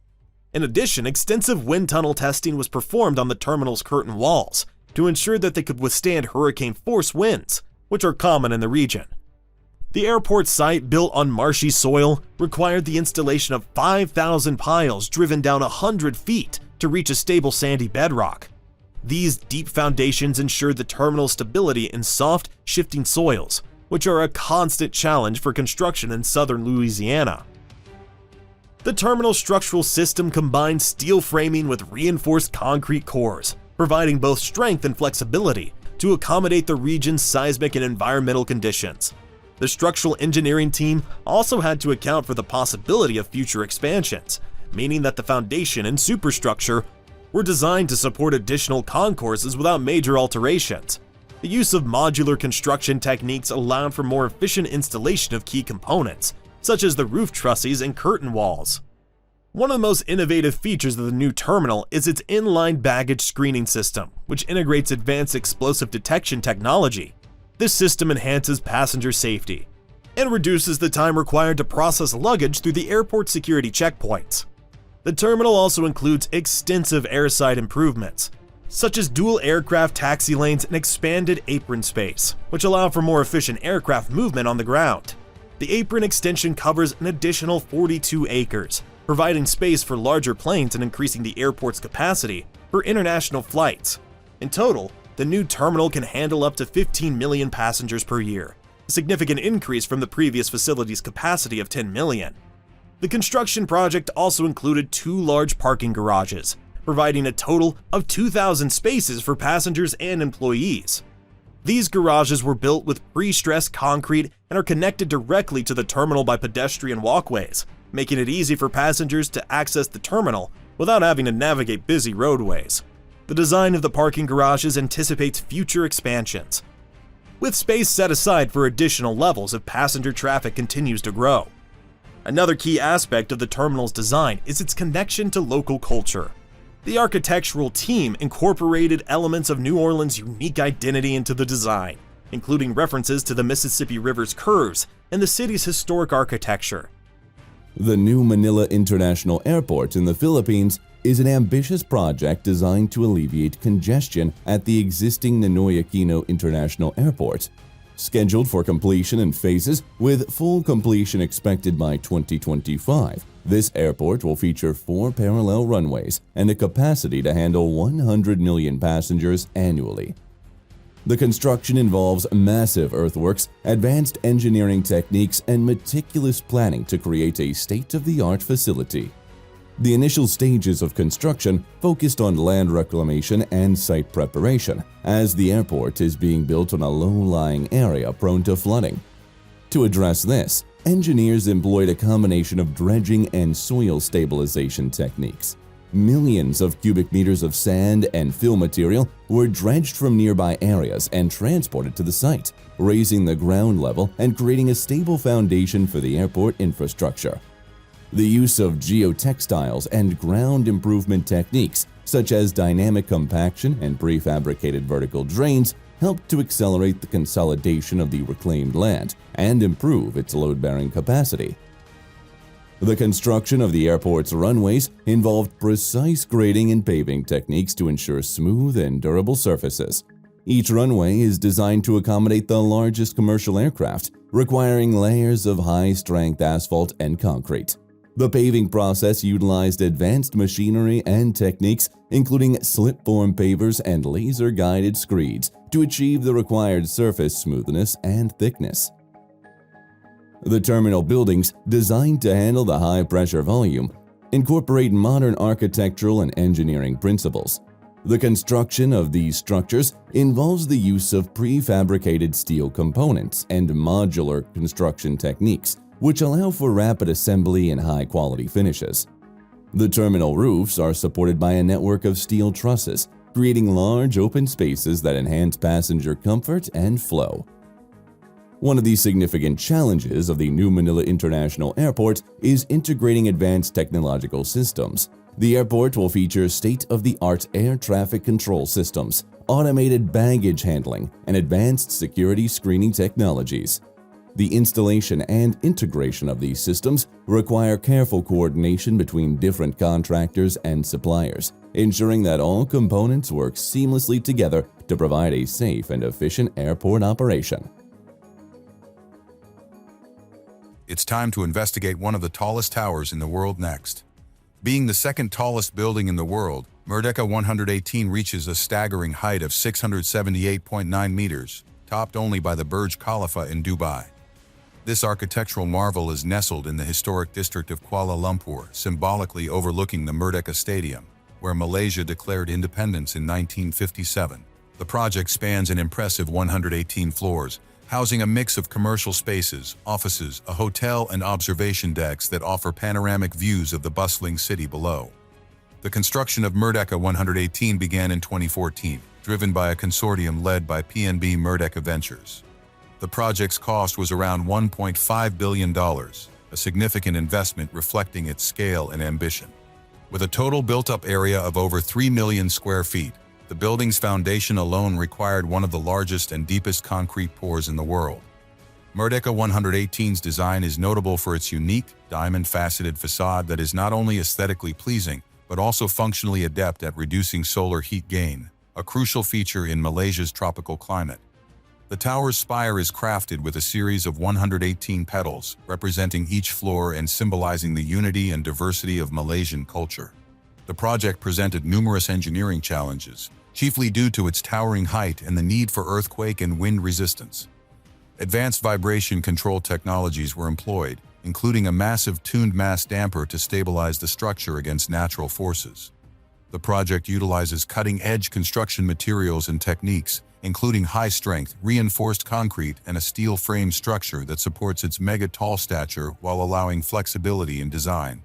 In addition, extensive wind tunnel testing was performed on the terminal's curtain walls to ensure that they could withstand hurricane-force winds, which are common in the region. The airport site, built on marshy soil, required the installation of 5,000 piles driven down 100 feet to reach a stable sandy bedrock. These deep foundations ensure the terminal's stability in soft, shifting soils, which are a constant challenge for construction in southern Louisiana. The terminal's structural system combines steel framing with reinforced concrete cores, providing both strength and flexibility to accommodate the region's seismic and environmental conditions. The structural engineering team also had to account for the possibility of future expansions, meaning that the foundation and superstructure were designed to support additional concourses without major alterations. The use of modular construction techniques allowed for more efficient installation of key components, such as the roof trusses and curtain walls. One of the most innovative features of the new terminal is its inline baggage screening system, which integrates advanced explosive detection technology. This system enhances passenger safety and reduces the time required to process luggage through the airport security checkpoints. The terminal also includes extensive airside improvements, such as dual aircraft taxi lanes and expanded apron space, which allow for more efficient aircraft movement on the ground. The apron extension covers an additional 42 acres, providing space for larger planes and increasing the airport's capacity for international flights. In total, the new terminal can handle up to 15 million passengers per year, a significant increase from the previous facility's capacity of 10 million. The construction project also included 2 large parking garages, providing a total of 2,000 spaces for passengers and employees. These garages were built with pre-stressed concrete and are connected directly to the terminal by pedestrian walkways, making it easy for passengers to access the terminal without having to navigate busy roadways. The design of the parking garages anticipates future expansions, with space set aside for additional levels if passenger traffic continues to grow. Another key aspect of the terminal's design is its connection to local culture. The architectural team incorporated elements of New Orleans' unique identity into the design, including references to the Mississippi River's curves and the city's historic architecture. The new Manila International Airport in the Philippines is an ambitious project designed to alleviate congestion at the existing Ninoy Aquino International Airport. Scheduled for completion in phases, with full completion expected by 2025, this airport will feature 4 parallel runways and a capacity to handle 100 million passengers annually. The construction involves massive earthworks, advanced engineering techniques, and meticulous planning to create a state-of-the-art facility. The initial stages of construction focused on land reclamation and site preparation, as the airport is being built on a low-lying area prone to flooding. To address this, engineers employed a combination of dredging and soil stabilization techniques. Millions of cubic meters of sand and fill material were dredged from nearby areas and transported to the site, raising the ground level and creating a stable foundation for the airport infrastructure. The use of geotextiles and ground improvement techniques, such as dynamic compaction and prefabricated vertical drains, helped to accelerate the consolidation of the reclaimed land and improve its load-bearing capacity. The construction of the airport's runways involved precise grading and paving techniques to ensure smooth and durable surfaces. Each runway is designed to accommodate the largest commercial aircraft, requiring layers of high-strength asphalt and concrete. The paving process utilized advanced machinery and techniques, including slip-form pavers and laser-guided screeds, to achieve the required surface smoothness and thickness. The terminal buildings, designed to handle the high-pressure volume, incorporate modern architectural and engineering principles. The construction of these structures involves the use of prefabricated steel components and modular construction techniques, which allow for rapid assembly and high-quality finishes. The terminal roofs are supported by a network of steel trusses, creating large open spaces that enhance passenger comfort and flow. One of the significant challenges of the New Manila International Airport is integrating advanced technological systems. The airport will feature state-of-the-art air traffic control systems, automated baggage handling, and advanced security screening technologies. The installation and integration of these systems require careful coordination between different contractors and suppliers, ensuring that all components work seamlessly together to provide a safe and efficient airport operation. It's time to investigate one of the tallest towers in the world next. Being the second tallest building in the world, Merdeka 118 reaches a staggering height of 678.9 meters, topped only by the Burj Khalifa in Dubai. This architectural marvel is nestled in the historic district of Kuala Lumpur, symbolically overlooking the Merdeka Stadium, where Malaysia declared independence in 1957. The project spans an impressive 118 floors, housing a mix of commercial spaces, offices, a hotel, and observation decks that offer panoramic views of the bustling city below. The construction of Merdeka 118 began in 2014, driven by a consortium led by PNB Merdeka Ventures. The project's cost was around $1.5 billion, a significant investment reflecting its scale and ambition. With a total built-up area of over 3 million square feet, the building's foundation alone required one of the largest and deepest concrete pours in the world. Merdeka 118's design is notable for its unique, diamond-faceted facade that is not only aesthetically pleasing, but also functionally adept at reducing solar heat gain, a crucial feature in Malaysia's tropical climate. The tower's spire is crafted with a series of 118 petals, representing each floor and symbolizing the unity and diversity of Malaysian culture. The project presented numerous engineering challenges, chiefly due to its towering height and the need for earthquake and wind resistance. Advanced vibration control technologies were employed, including a massive tuned mass damper to stabilize the structure against natural forces. The project utilizes cutting-edge construction materials and techniques, including high-strength, reinforced concrete and a steel frame structure that supports its mega-tall stature while allowing flexibility in design.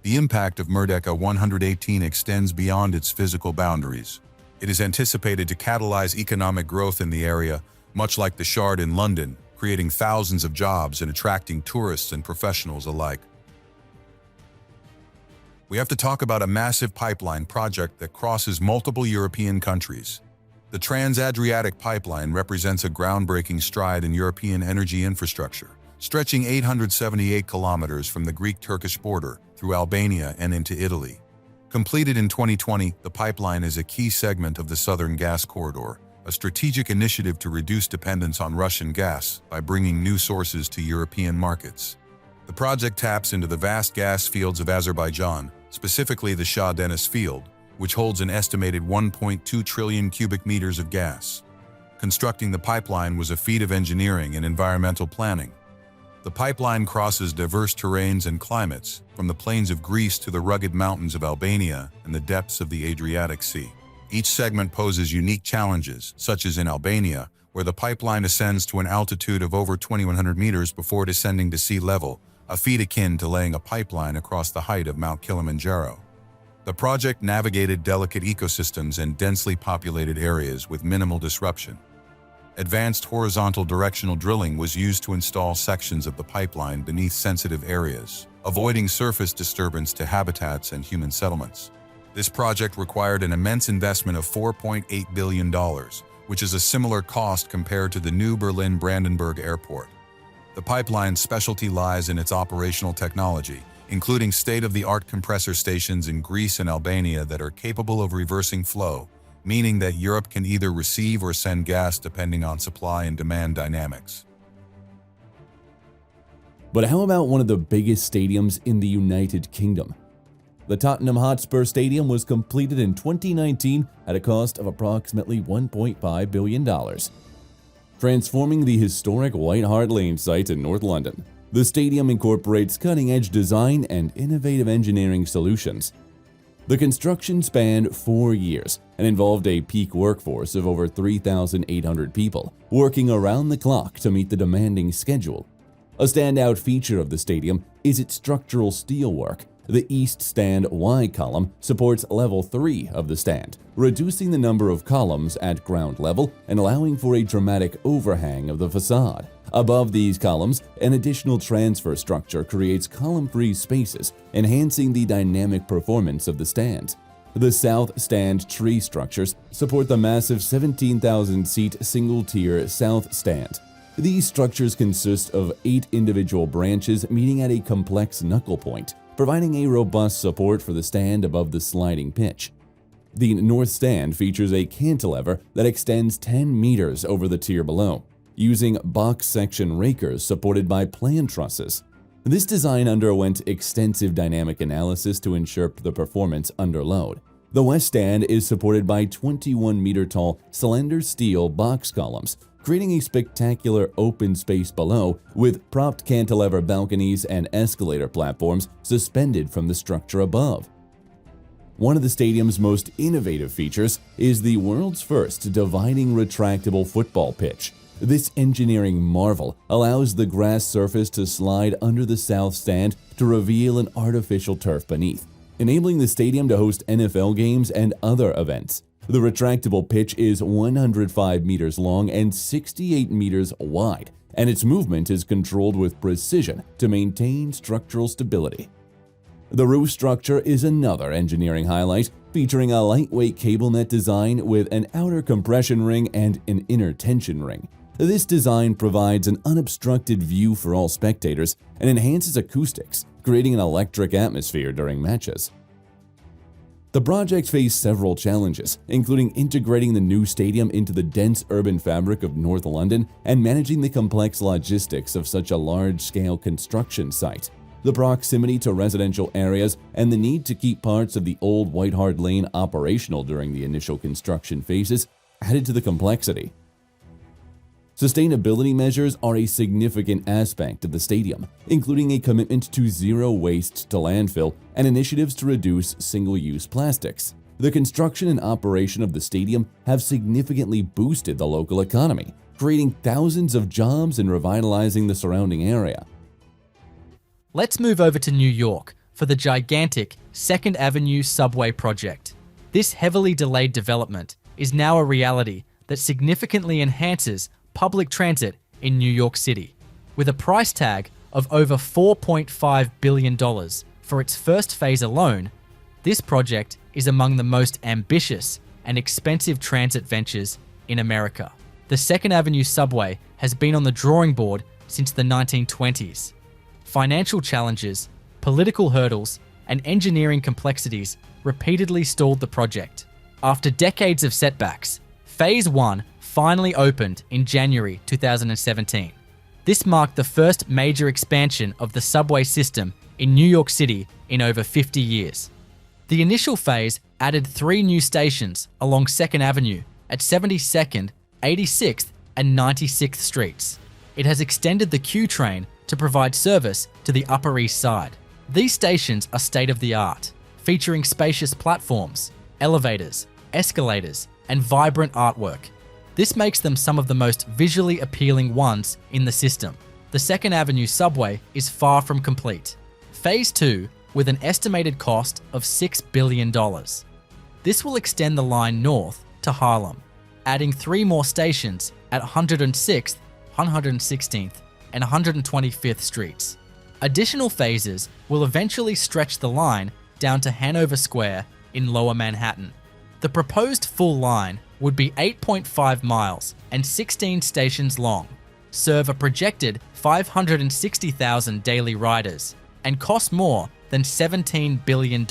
The impact of Merdeka 118 extends beyond its physical boundaries. It is anticipated to catalyze economic growth in the area, much like the Shard in London, creating thousands of jobs and attracting tourists and professionals alike. We have to talk about a massive pipeline project that crosses multiple European countries. The Trans-Adriatic Pipeline represents a groundbreaking stride in European energy infrastructure, stretching 878 kilometers from the Greek-Turkish border through Albania and into Italy. Completed in 2020, the pipeline is a key segment of the Southern Gas Corridor, a strategic initiative to reduce dependence on Russian gas by bringing new sources to European markets. The project taps into the vast gas fields of Azerbaijan, specifically the Shah Deniz field, which holds an estimated 1.2 trillion cubic meters of gas. Constructing the pipeline was a feat of engineering and environmental planning. The pipeline crosses diverse terrains and climates, from the plains of Greece to the rugged mountains of Albania and the depths of the Adriatic Sea. Each segment poses unique challenges, such as in Albania, where the pipeline ascends to an altitude of over 2,100 meters before descending to sea level, a feat akin to laying a pipeline across the height of Mount Kilimanjaro. The project navigated delicate ecosystems and densely populated areas with minimal disruption. Advanced horizontal directional drilling was used to install sections of the pipeline beneath sensitive areas, avoiding surface disturbance to habitats and human settlements. This project required an immense investment of $4.8 billion, which is a similar cost compared to the new Berlin-Brandenburg Airport. The pipeline's specialty lies in its operational technology, including state-of-the-art compressor stations in Greece and Albania that are capable of reversing flow, meaning that Europe can either receive or send gas depending on supply and demand dynamics. But how about one of the biggest stadiums in the United Kingdom? The Tottenham Hotspur Stadium was completed in 2019 at a cost of approximately $1.5 billion. Transforming the historic White Hart Lane site in North London, the stadium incorporates cutting-edge design and innovative engineering solutions. The construction spanned 4 years and involved a peak workforce of over 3,800 people, working around the clock to meet the demanding schedule. A standout feature of the stadium is its structural steelwork. The East Stand Y column supports level 3 of the stand, reducing the number of columns at ground level and allowing for a dramatic overhang of the facade. Above these columns, an additional transfer structure creates column-free spaces, enhancing the dynamic performance of the stand. The South Stand tree structures support the massive 17,000-seat single-tier South Stand. These structures consist of 8 individual branches meeting at a complex knuckle point, providing a robust support for the stand above the sliding pitch. The North Stand features a cantilever that extends 10 meters over the tier below, using box section rakers supported by plan trusses. This design underwent extensive dynamic analysis to ensure the performance under load. The West Stand is supported by 21-meter-tall slender steel box columns, creating a spectacular open space below with propped cantilever balconies and escalator platforms suspended from the structure above. One of the stadium's most innovative features is the world's first dividing retractable football pitch. This engineering marvel allows the grass surface to slide under the South Stand to reveal an artificial turf beneath, enabling the stadium to host NFL games and other events. The retractable pitch is 105 meters long and 68 meters wide, and its movement is controlled with precision to maintain structural stability. The roof structure is another engineering highlight, featuring a lightweight cable net design with an outer compression ring and an inner tension ring. This design provides an unobstructed view for all spectators and enhances acoustics, creating an electric atmosphere during matches. The project faced several challenges, including integrating the new stadium into the dense urban fabric of North London and managing the complex logistics of such a large-scale construction site. The proximity to residential areas and the need to keep parts of the old White Hart Lane operational during the initial construction phases added to the complexity. Sustainability measures are a significant aspect of the stadium, including a commitment to zero waste to landfill and initiatives to reduce single-use plastics. The construction and operation of the stadium have significantly boosted the local economy, creating thousands of jobs and revitalizing the surrounding area. Let's move over to New York for the gigantic 2nd Avenue subway project. This heavily delayed development is now a reality that significantly enhances public transit in New York City. With a price tag of over $4.5 billion for its first phase alone, this project is among the most ambitious and expensive transit ventures in America. The 2nd Avenue subway has been on the drawing board since the 1920s. Financial challenges, political hurdles, and engineering complexities repeatedly stalled the project. After decades of setbacks, Phase 1 finally opened in January 2017. This marked the first major expansion of the subway system in New York City in over 50 years. The initial phase added 3 new stations along 2nd Avenue at 72nd, 86th, and 96th Streets. It has extended the Q train to provide service to the Upper East Side. These stations are state-of-the-art, featuring spacious platforms, elevators, escalators, and vibrant artwork. This makes them some of the most visually appealing ones in the system. The 2nd Avenue subway is far from complete. Phase 2, with an estimated cost of $6 billion. This will extend the line north to Harlem, adding 3 more stations at 106th, 116th, and 125th Streets. Additional phases will eventually stretch the line down to Hanover Square in Lower Manhattan. The proposed full line would be 8.5 miles and 16 stations long, serve a projected 560,000 daily riders, and cost more than $17 billion.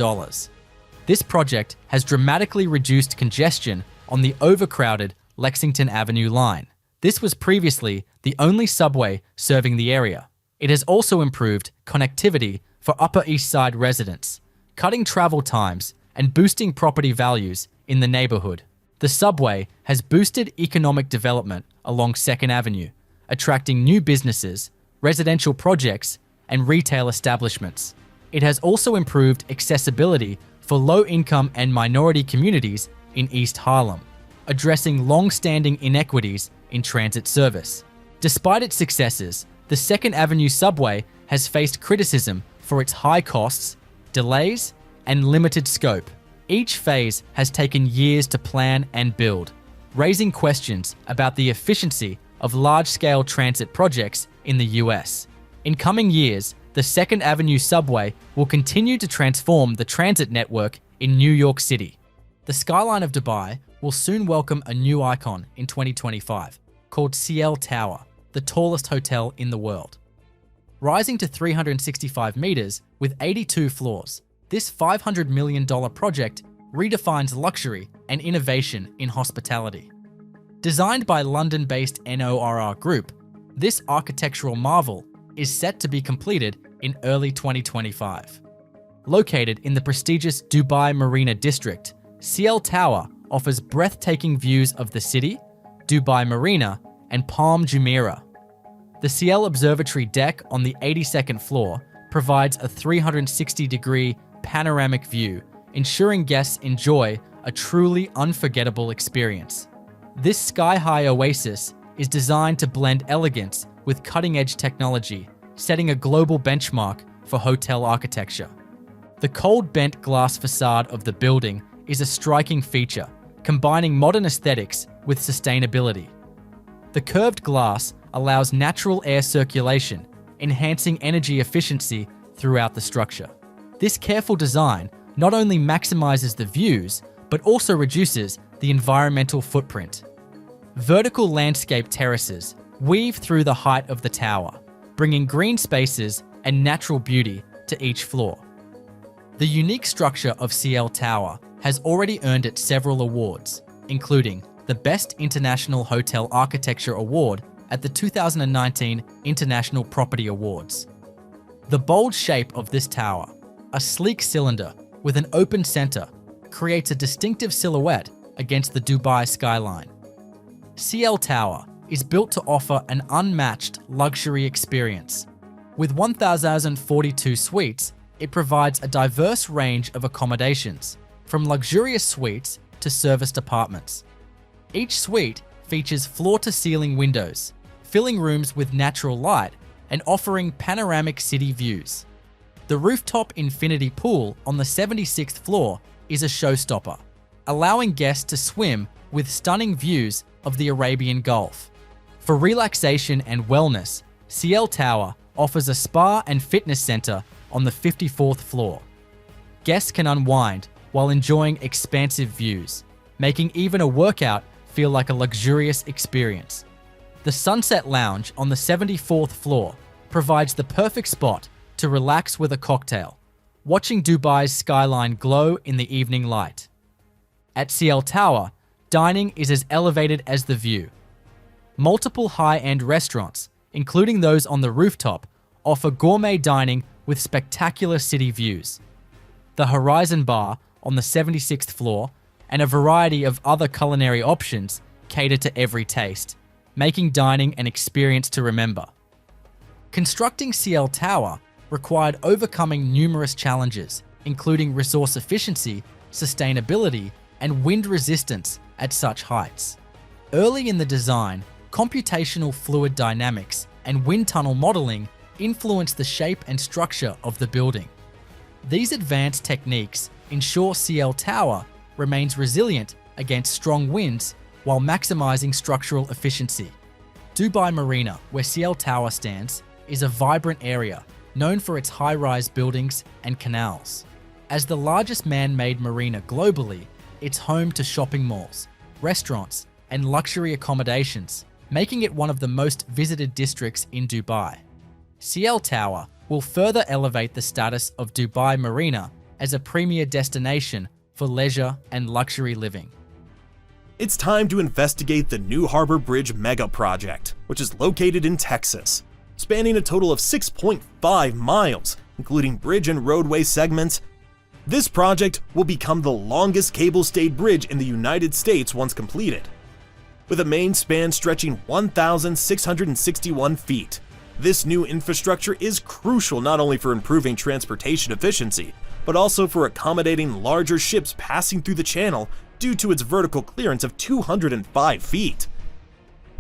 This project has dramatically reduced congestion on the overcrowded Lexington Avenue line. This was previously the only subway serving the area. It has also improved connectivity for Upper East Side residents, cutting travel times and boosting property values in the neighborhood. The subway has boosted economic development along 2nd Avenue, attracting new businesses, residential projects, and retail establishments. It has also improved accessibility for low-income and minority communities in East Harlem, addressing long-standing inequities in transit service. Despite its successes, the 2nd Avenue subway has faced criticism for its high costs, delays, and limited scope. Each phase has taken years to plan and build, raising questions about the efficiency of large-scale transit projects in the US. In coming years, the 2nd Avenue subway will continue to transform the transit network in New York City. The skyline of Dubai will soon welcome a new icon in 2025, called Ciel Tower, the tallest hotel in the world. Rising to 365 meters with 82 floors, this $500 million project redefines luxury and innovation in hospitality. Designed by London-based NORR Group, this architectural marvel is set to be completed in early 2025. Located in the prestigious Dubai Marina District, Ciel Tower offers breathtaking views of the city, Dubai Marina, and Palm Jumeirah. The Ciel Observatory deck on the 82nd floor provides a 360-degree panoramic view, ensuring guests enjoy a truly unforgettable experience. This sky-high oasis is designed to blend elegance with cutting-edge technology, setting a global benchmark for hotel architecture. The cold bent glass facade of the building is a striking feature, combining modern aesthetics with sustainability. The curved glass allows natural air circulation, enhancing energy efficiency throughout the structure. This careful design not only maximizes the views, but also reduces the environmental footprint. Vertical landscape terraces weave through the height of the tower, bringing green spaces and natural beauty to each floor. The unique structure of Ciel Tower has already earned it several awards, including the Best International Hotel Architecture Award at the 2019 International Property Awards. The bold shape of this tower, a sleek cylinder with an open center, creates a distinctive silhouette against the Dubai skyline. Ciel Tower is built to offer an unmatched luxury experience. With 1,042 suites, it provides a diverse range of accommodations, from luxurious suites to serviced apartments. Each suite features floor-to-ceiling windows, filling rooms with natural light and offering panoramic city views. The rooftop infinity pool on the 76th floor is a showstopper, allowing guests to swim with stunning views of the Arabian Gulf. For relaxation and wellness, Ciel Tower offers a spa and fitness center on the 54th floor. Guests can unwind while enjoying expansive views, making even a workout feel like a luxurious experience. The Sunset Lounge on the 74th floor provides the perfect spot to relax with a cocktail, watching Dubai's skyline glow in the evening light. At Ciel Tower, dining is as elevated as the view. Multiple high-end restaurants, including those on the rooftop, offer gourmet dining with spectacular city views. The Horizon Bar on the 76th floor and a variety of other culinary options cater to every taste, making dining an experience to remember. Constructing Ciel Tower required overcoming numerous challenges, including resource efficiency, sustainability, and wind resistance at such heights. Early in the design, computational fluid dynamics and wind tunnel modeling influenced the shape and structure of the building. These advanced techniques ensure Ciel Tower remains resilient against strong winds while maximizing structural efficiency. Dubai Marina, where Ciel Tower stands, is a vibrant area known for its high-rise buildings and canals. As the largest man-made marina globally, it's home to shopping malls, restaurants, and luxury accommodations, making it one of the most visited districts in Dubai. Ciel Tower will further elevate the status of Dubai Marina as a premier destination for leisure and luxury living. It's time to investigate the New Harbor Bridge mega project, which is located in Texas. Spanning a total of 6.5 miles, including bridge and roadway segments, this project will become the longest cable-stayed bridge in the United States once completed. With a main span stretching 1,661 feet, this new infrastructure is crucial not only for improving transportation efficiency, but also for accommodating larger ships passing through the channel due to its vertical clearance of 205 feet.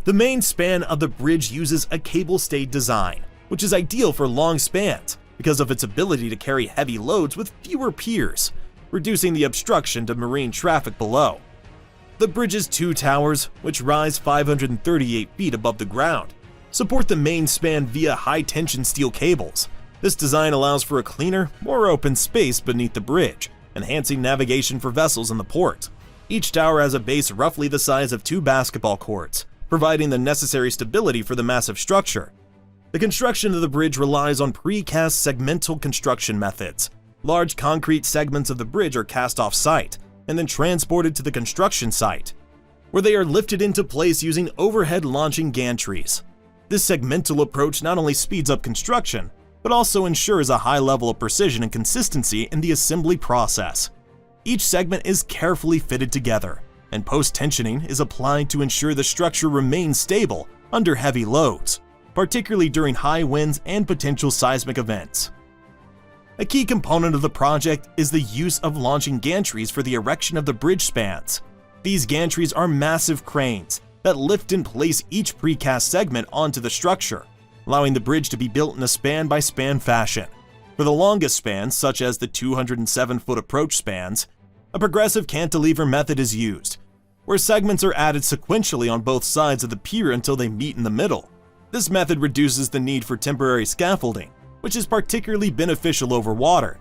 The main span of the bridge uses a cable-stayed design, which is ideal for long spans because of its ability to carry heavy loads with fewer piers, reducing the obstruction to marine traffic below. The bridge's two towers, which rise 538 feet above the ground, support the main span via high-tension steel cables. This design allows for a cleaner, more open space beneath the bridge, enhancing navigation for vessels in the port. Each tower has a base roughly the size of 2 basketball courts, providing the necessary stability for the massive structure. The construction of the bridge relies on precast segmental construction methods. Large concrete segments of the bridge are cast off-site and then transported to the construction site, where they are lifted into place using overhead launching gantries. This segmental approach not only speeds up construction, but also ensures a high level of precision and consistency in the assembly process. Each segment is carefully fitted together, and post-tensioning is applied to ensure the structure remains stable under heavy loads, particularly during high winds and potential seismic events. A key component of the project is the use of launching gantries for the erection of the bridge spans. These gantries are massive cranes that lift and place each precast segment onto the structure, allowing the bridge to be built in a span-by-span fashion. For the longest spans, such as the 207-foot approach spans, a progressive cantilever method is used, where segments are added sequentially on both sides of the pier until they meet in the middle. This method reduces the need for temporary scaffolding, which is particularly beneficial over water.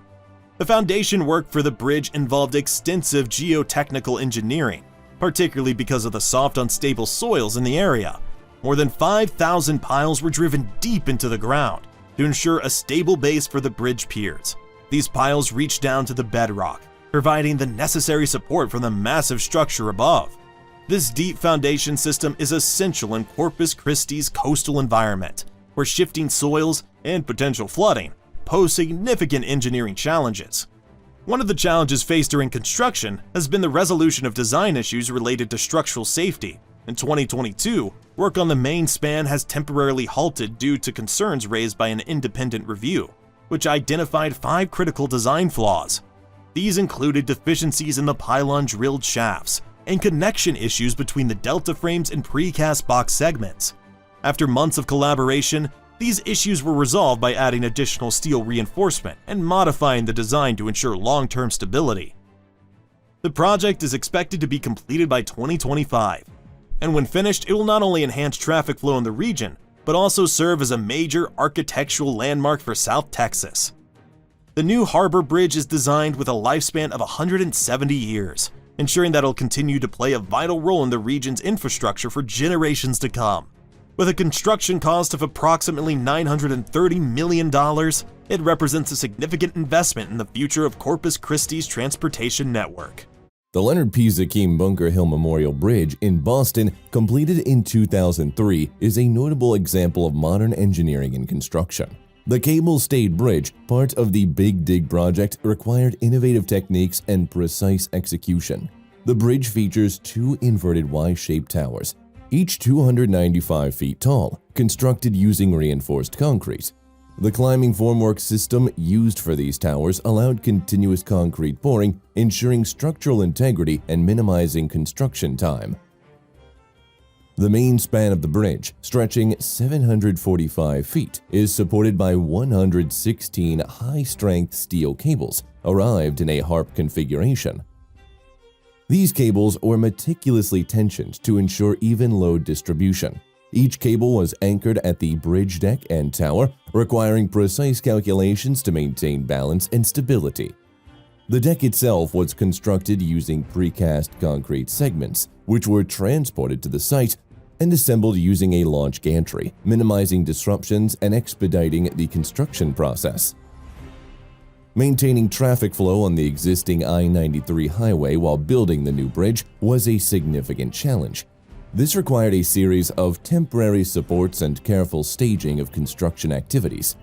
The foundation work for the bridge involved extensive geotechnical engineering, particularly because of the soft, unstable soils in the area. More than 5,000 piles were driven deep into the ground to ensure a stable base for the bridge piers. These piles reach down to the bedrock, providing the necessary support for the massive structure above. This deep foundation system is essential in Corpus Christi's coastal environment, where shifting soils and potential flooding pose significant engineering challenges. One of the challenges faced during construction has been the resolution of design issues related to structural safety. In 2022, work on the main span has temporarily halted due to concerns raised by an independent review, which identified 5 critical design flaws. These included deficiencies in the pylon drilled shafts and connection issues between the delta frames and precast box segments. After months of collaboration, these issues were resolved by adding additional steel reinforcement and modifying the design to ensure long-term stability. The project is expected to be completed by 2025, and when finished, it will not only enhance traffic flow in the region, but also serve as a major architectural landmark for South Texas. The New Harbor Bridge is designed with a lifespan of 170 years, ensuring that it'll continue to play a vital role in the region's infrastructure for generations to come. With a construction cost of approximately $930 million, it represents a significant investment in the future of Corpus Christi's transportation network. The Leonard P. Zakim Bunker Hill Memorial Bridge in Boston, completed in 2003, is a notable example of modern engineering and construction. The cable-stayed bridge, part of the Big Dig project, required innovative techniques and precise execution. The bridge features 2 inverted Y-shaped towers, each 295 feet tall, constructed using reinforced concrete. The climbing formwork system used for these towers allowed continuous concrete pouring, ensuring structural integrity and minimizing construction time. The main span of the bridge, stretching 745 feet, is supported by 116 high-strength steel cables, arrived in a harp configuration. These cables were meticulously tensioned to ensure even load distribution. Each cable was anchored at the bridge deck and tower, requiring precise calculations to maintain balance and stability. The deck itself was constructed using precast concrete segments, which were transported to the site and assembled using a launch gantry, minimizing disruptions and expediting the construction process. Maintaining traffic flow on the existing I-93 highway while building the new bridge was a significant challenge. This required a series of temporary supports and careful staging of construction activities.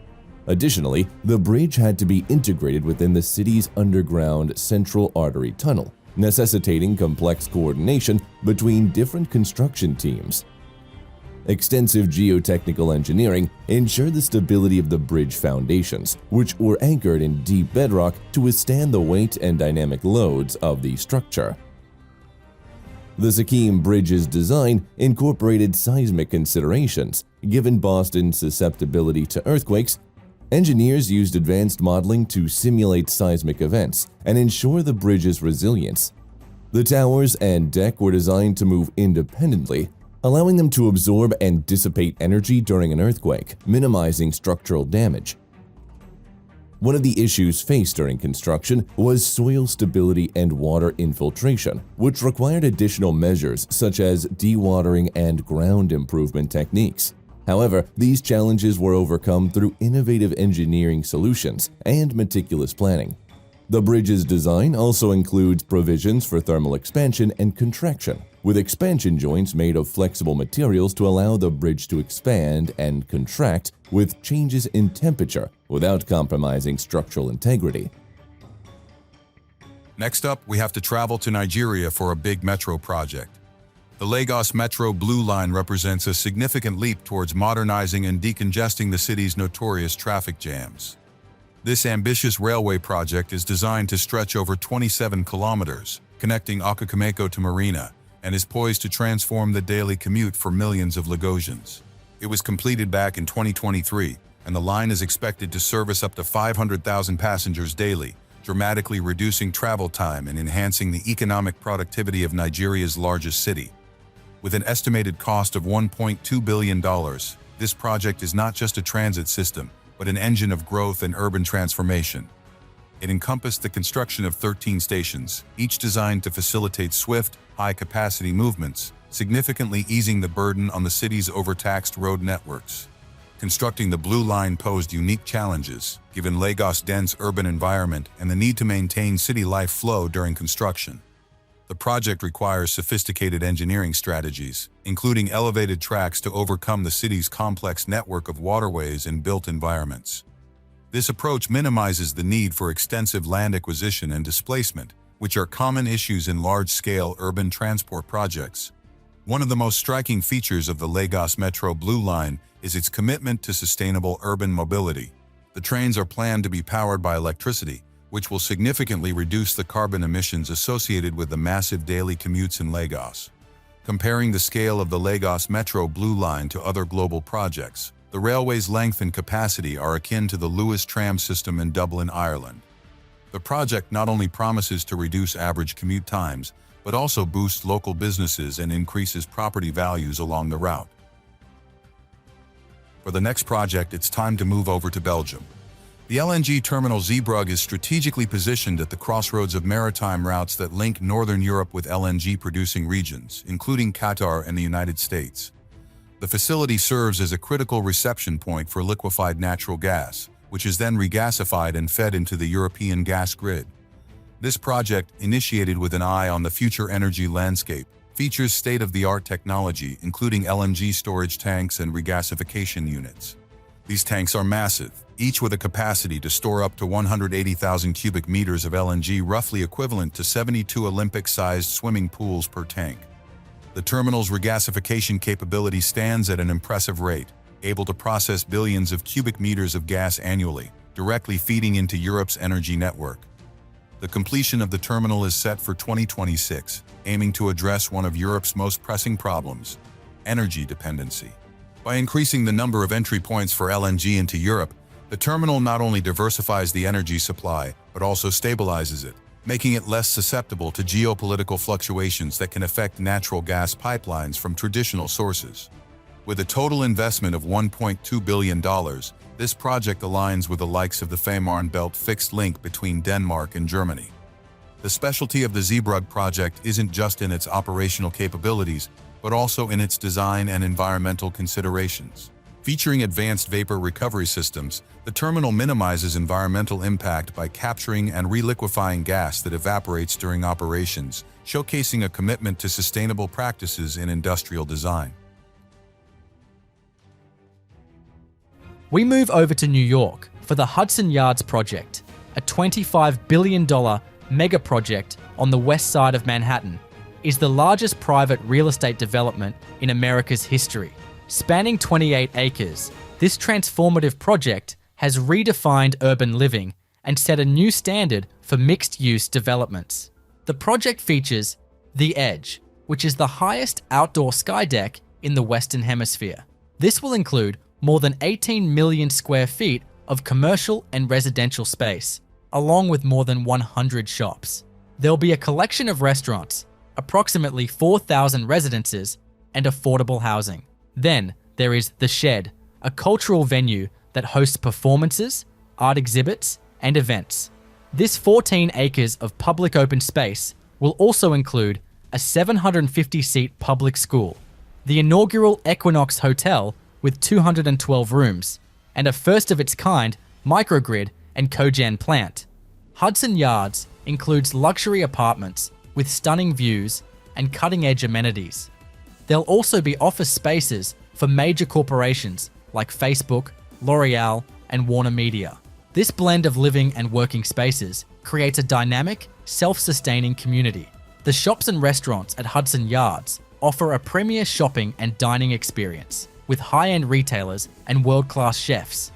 Additionally, the bridge had to be integrated within the city's underground central artery tunnel, necessitating complex coordination between different construction teams. Extensive geotechnical engineering ensured the stability of the bridge foundations, which were anchored in deep bedrock to withstand the weight and dynamic loads of the structure. The Sakim Bridge's design incorporated seismic considerations. Given Boston's susceptibility to earthquakes, engineers used advanced modeling to simulate seismic events and ensure the bridge's resilience. The towers and deck were designed to move independently, allowing them to absorb and dissipate energy during an earthquake, minimizing structural damage. One of the issues faced during construction was soil stability and water infiltration, which required additional measures such as dewatering and ground improvement techniques. However, these challenges were overcome through innovative engineering solutions and meticulous planning. The bridge's design also includes provisions for thermal expansion and contraction, with expansion joints made of flexible materials to allow the bridge to expand and contract with changes in temperature without compromising structural integrity. Next up, we have to travel to Nigeria for a big metro project. The Lagos Metro Blue Line represents a significant leap towards modernizing and decongesting the city's notorious traffic jams. This ambitious railway project is designed to stretch over 27 kilometers, connecting Okakameko to Marina, and is poised to transform the daily commute for millions of Lagosians. It was completed back in 2023, and the line is expected to service up to 500,000 passengers daily, dramatically reducing travel time and enhancing the economic productivity of Nigeria's largest city. With an estimated cost of $1.2 billion, this project is not just a transit system, but an engine of growth and urban transformation. It encompassed the construction of 13 stations, each designed to facilitate swift, high-capacity movements, significantly easing the burden on the city's overtaxed road networks. Constructing the Blue Line posed unique challenges, given Lagos' dense urban environment and the need to maintain city life flow during construction. The project requires sophisticated engineering strategies, including elevated tracks to overcome the city's complex network of waterways and built environments. This approach minimizes the need for extensive land acquisition and displacement, which are common issues in large-scale urban transport projects. One of the most striking features of the Lagos Metro Blue Line is its commitment to sustainable urban mobility. The trains are planned to be powered by electricity, which will significantly reduce the carbon emissions associated with the massive daily commutes in Lagos. Comparing the scale of the Lagos Metro Blue Line to other global projects, the railway's length and capacity are akin to the Lewis tram system in Dublin, Ireland. The project not only promises to reduce average commute times, but also boosts local businesses and increases property values along the route. For the next project, it's time to move over to Belgium. The LNG terminal Zeebrugge is strategically positioned at the crossroads of maritime routes that link northern Europe with LNG-producing regions, including Qatar and the United States. The facility serves as a critical reception point for liquefied natural gas, which is then regasified and fed into the European gas grid. This project, initiated with an eye on the future energy landscape, features state-of-the-art technology, including LNG storage tanks and regasification units. These tanks are massive, each with a capacity to store up to 180,000 cubic meters of LNG, roughly equivalent to 72 Olympic-sized swimming pools per tank. The terminal's regasification capability stands at an impressive rate, able to process billions of cubic meters of gas annually, directly feeding into Europe's energy network. The completion of the terminal is set for 2026, aiming to address one of Europe's most pressing problems: energy dependency. By increasing the number of entry points for LNG into Europe, the terminal not only diversifies the energy supply, but also stabilizes it, making it less susceptible to geopolitical fluctuations that can affect natural gas pipelines from traditional sources. With a total investment of $1.2 billion, this project aligns with the likes of the Fehmarn Belt fixed link between Denmark and Germany. The specialty of the Zeebrugge project isn't just in its operational capabilities, but also in its design and environmental considerations. Featuring advanced vapor recovery systems, the terminal minimizes environmental impact by capturing and reliquefying gas that evaporates during operations, showcasing a commitment to sustainable practices in industrial design. We move over to New York for the Hudson Yards project, a $25 billion mega project on the west side of Manhattan, is the largest private real estate development in America's history. Spanning 28 acres, this transformative project has redefined urban living and set a new standard for mixed-use developments. The project features The Edge, which is the highest outdoor sky deck in the Western Hemisphere. This will include more than 18 million square feet of commercial and residential space, along with more than 100 shops. There'll be a collection of restaurants, approximately 4,000 residences, and affordable housing. Then there is The Shed, a cultural venue that hosts performances, art exhibits, and events. This 14 acres of public open space will also include a 750-seat public school, the inaugural Equinox Hotel with 212 rooms, and a first-of-its-kind microgrid and cogen plant. Hudson Yards includes luxury apartments with stunning views and cutting-edge amenities. There'll also be office spaces for major corporations like Facebook, L'Oreal, and Warner Media. This blend of living and working spaces creates a dynamic, self-sustaining community. The shops and restaurants at Hudson Yards offer a premier shopping and dining experience with high-end retailers and world-class chefs.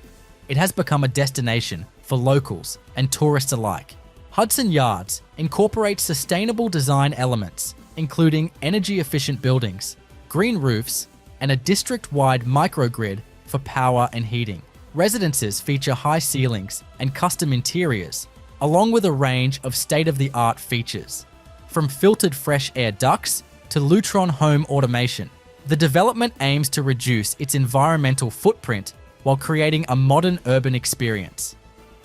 It has become a destination for locals and tourists alike. Hudson Yards incorporates sustainable design elements, including energy-efficient buildings, green roofs, and a district-wide microgrid for power and heating. Residences feature high ceilings and custom interiors, along with a range of state-of-the-art features. From filtered fresh air ducts to Lutron home automation, the development aims to reduce its environmental footprint while creating a modern urban experience.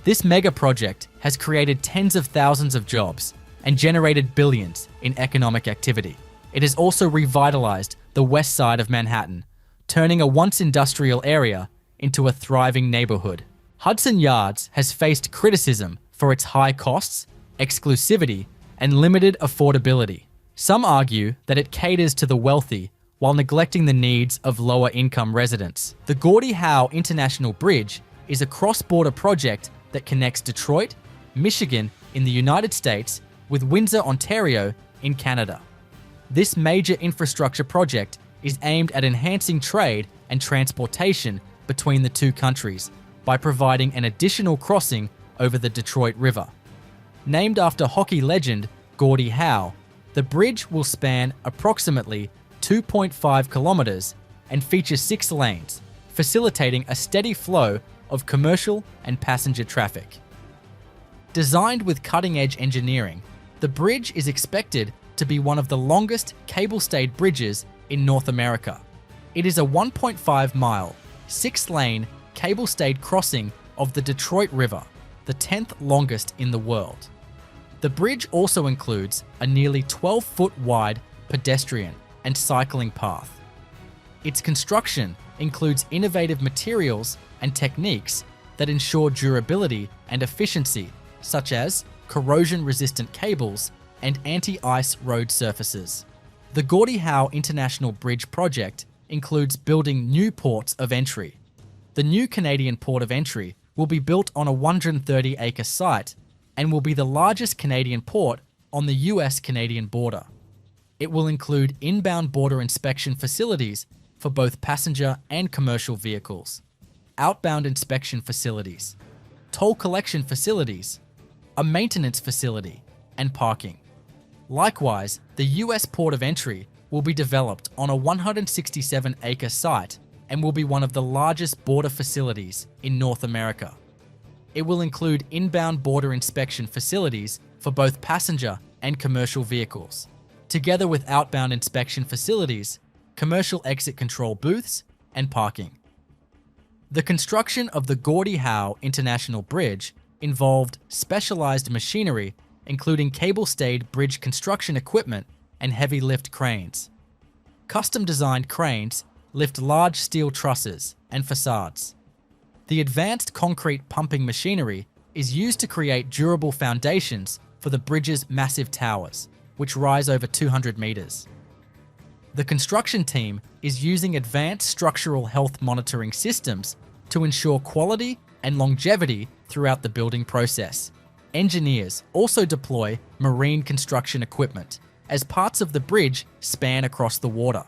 This mega project has created tens of thousands of jobs and generated billions in economic activity. It has also revitalized the west side of Manhattan, turning a once industrial area into a thriving neighborhood. Hudson Yards has faced criticism for its high costs, exclusivity, and limited affordability. Some argue that it caters to the wealthy while neglecting the needs of lower-income residents. The Gordie Howe International Bridge is a cross-border project that connects Detroit, Michigan in the United States with Windsor, Ontario in Canada. This major infrastructure project is aimed at enhancing trade and transportation between the two countries by providing an additional crossing over the Detroit River. Named after hockey legend Gordie Howe, the bridge will span approximately 2.5 kilometers and feature 6 lanes, facilitating a steady flow of commercial and passenger traffic. Designed with cutting-edge engineering, the bridge is expected to be one of the longest cable-stayed bridges in North America. It is a 1.5-mile, 6-lane cable-stayed crossing of the Detroit River, the 10th longest in the world. The bridge also includes a nearly 12-foot wide pedestrian and cycling path. Its construction includes innovative materials and techniques that ensure durability and efficiency, such as corrosion-resistant cables and anti-ice road surfaces. The Gordie Howe International Bridge project includes building new ports of entry. The new Canadian port of entry will be built on a 130-acre site and will be the largest Canadian port on the US-Canadian border. It will include inbound border inspection facilities for both passenger and commercial vehicles, outbound inspection facilities, toll collection facilities, a maintenance facility, and parking. Likewise, the US port of entry will be developed on a 167-acre site and will be one of the largest border facilities in North America. It will include inbound border inspection facilities for both passenger and commercial vehicles, together with outbound inspection facilities, commercial exit control booths, and parking. The construction of the Gordie Howe International Bridge involved specialized machinery, including cable-stayed bridge construction equipment and heavy lift cranes. Custom-designed cranes lift large steel trusses and facades. The advanced concrete pumping machinery is used to create durable foundations for the bridge's massive towers, which rise over 200 meters. The construction team is using advanced structural health monitoring systems to ensure quality and longevity throughout the building process. Engineers also deploy marine construction equipment as parts of the bridge span across the water.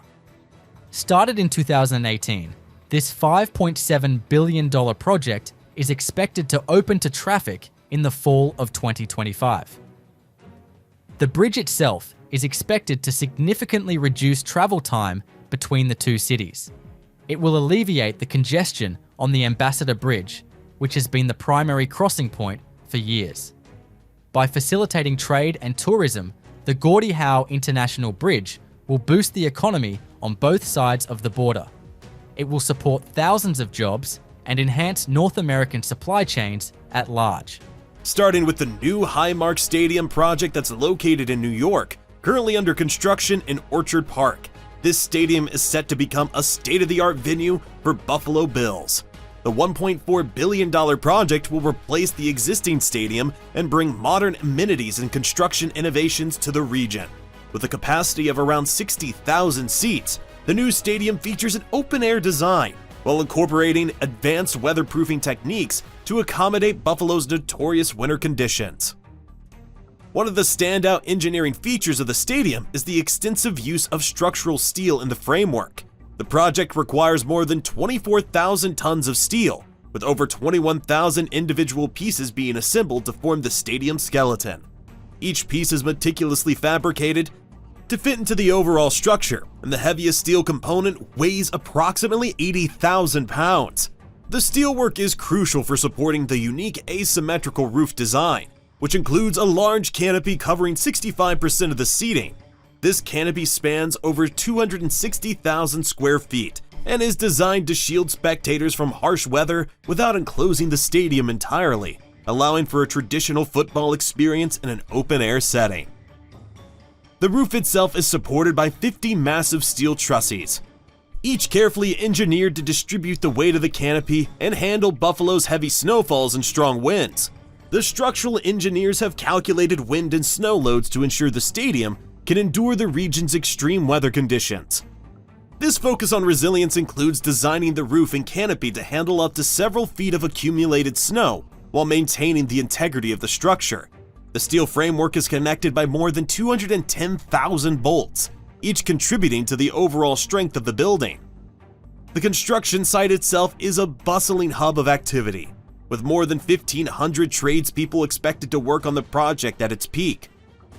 Started in 2018, this $5.7 billion project is expected to open to traffic in the fall of 2025. The bridge itself is expected to significantly reduce travel time between the two cities. It will alleviate the congestion on the Ambassador Bridge, which has been the primary crossing point for years. By facilitating trade and tourism, the Gordie Howe International Bridge will boost the economy on both sides of the border. It will support thousands of jobs and enhance North American supply chains at large. Starting with the new Highmark Stadium project that's located in New York, currently under construction in Orchard Park. This stadium is set to become a state-of-the-art venue for Buffalo Bills. The $1.4 billion project will replace the existing stadium and bring modern amenities and construction innovations to the region. With a capacity of around 60,000 seats, the new stadium features an open-air design while incorporating advanced weatherproofing techniques to accommodate Buffalo's notorious winter conditions. One of the standout engineering features of the stadium is the extensive use of structural steel in the framework. The project requires more than 24,000 tons of steel, with over 21,000 individual pieces being assembled to form the stadium skeleton. Each piece is meticulously fabricated to fit into the overall structure, and the heaviest steel component weighs approximately 80,000 pounds. The steelwork is crucial for supporting the unique asymmetrical roof design, which includes a large canopy covering 65% of the seating. This canopy spans over 260,000 square feet and is designed to shield spectators from harsh weather without enclosing the stadium entirely, allowing for a traditional football experience in an open-air setting. The roof itself is supported by 50 massive steel trusses, each carefully engineered to distribute the weight of the canopy and handle Buffalo's heavy snowfalls and strong winds. The structural engineers have calculated wind and snow loads to ensure the stadium can endure the region's extreme weather conditions. This focus on resilience includes designing the roof and canopy to handle up to several feet of accumulated snow while maintaining the integrity of the structure. The steel framework is connected by more than 210,000 bolts, each contributing to the overall strength of the building. The construction site itself is a bustling hub of activity, with more than 1,500 tradespeople expected to work on the project at its peak.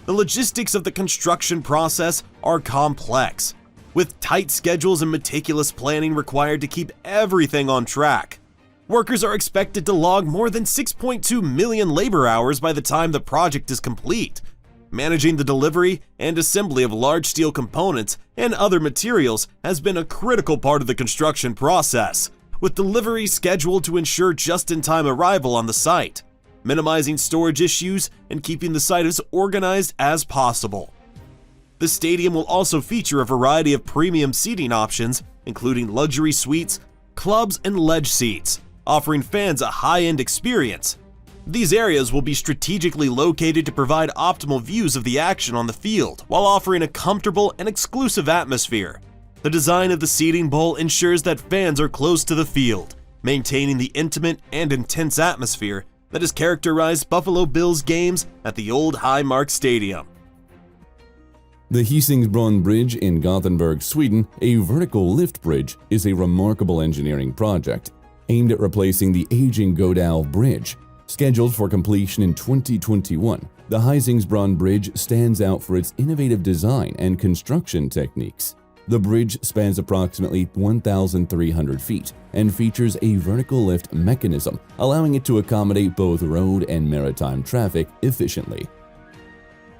The logistics of the construction process are complex, with tight schedules and meticulous planning required to keep everything on track. Workers are expected to log more than 6.2 million labor hours by the time the project is complete. Managing the delivery and assembly of large steel components and other materials has been a critical part of the construction process, with delivery scheduled to ensure just-in-time arrival on the site, minimizing storage issues and keeping the site as organized as possible. The stadium will also feature a variety of premium seating options, including luxury suites, clubs, and ledge seats, offering fans a high-end experience. These areas will be strategically located to provide optimal views of the action on the field while offering a comfortable and exclusive atmosphere. The design of the seating bowl ensures that fans are close to the field, maintaining the intimate and intense atmosphere that has characterized Buffalo Bills games at the old Highmark Stadium. The Hisingsbron Bridge in Gothenburg, Sweden, a vertical lift bridge, is a remarkable engineering project aimed at replacing the aging Gordie Bridge. Scheduled for completion in 2021, the Hisingsbron Bridge stands out for its innovative design and construction techniques. The bridge spans approximately 1,300 feet and features a vertical lift mechanism, allowing it to accommodate both road and maritime traffic efficiently.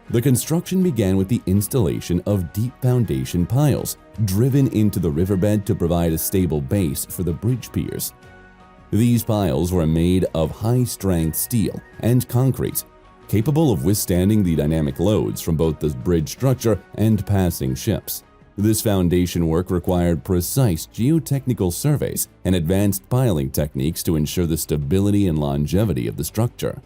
The construction began with the installation of deep foundation piles, driven into the riverbed to provide a stable base for the bridge piers. These piles were made of high-strength steel and concrete, capable of withstanding the dynamic loads from both the bridge structure and passing ships. This foundation work required precise geotechnical surveys and advanced piling techniques to ensure the stability and longevity of the structure.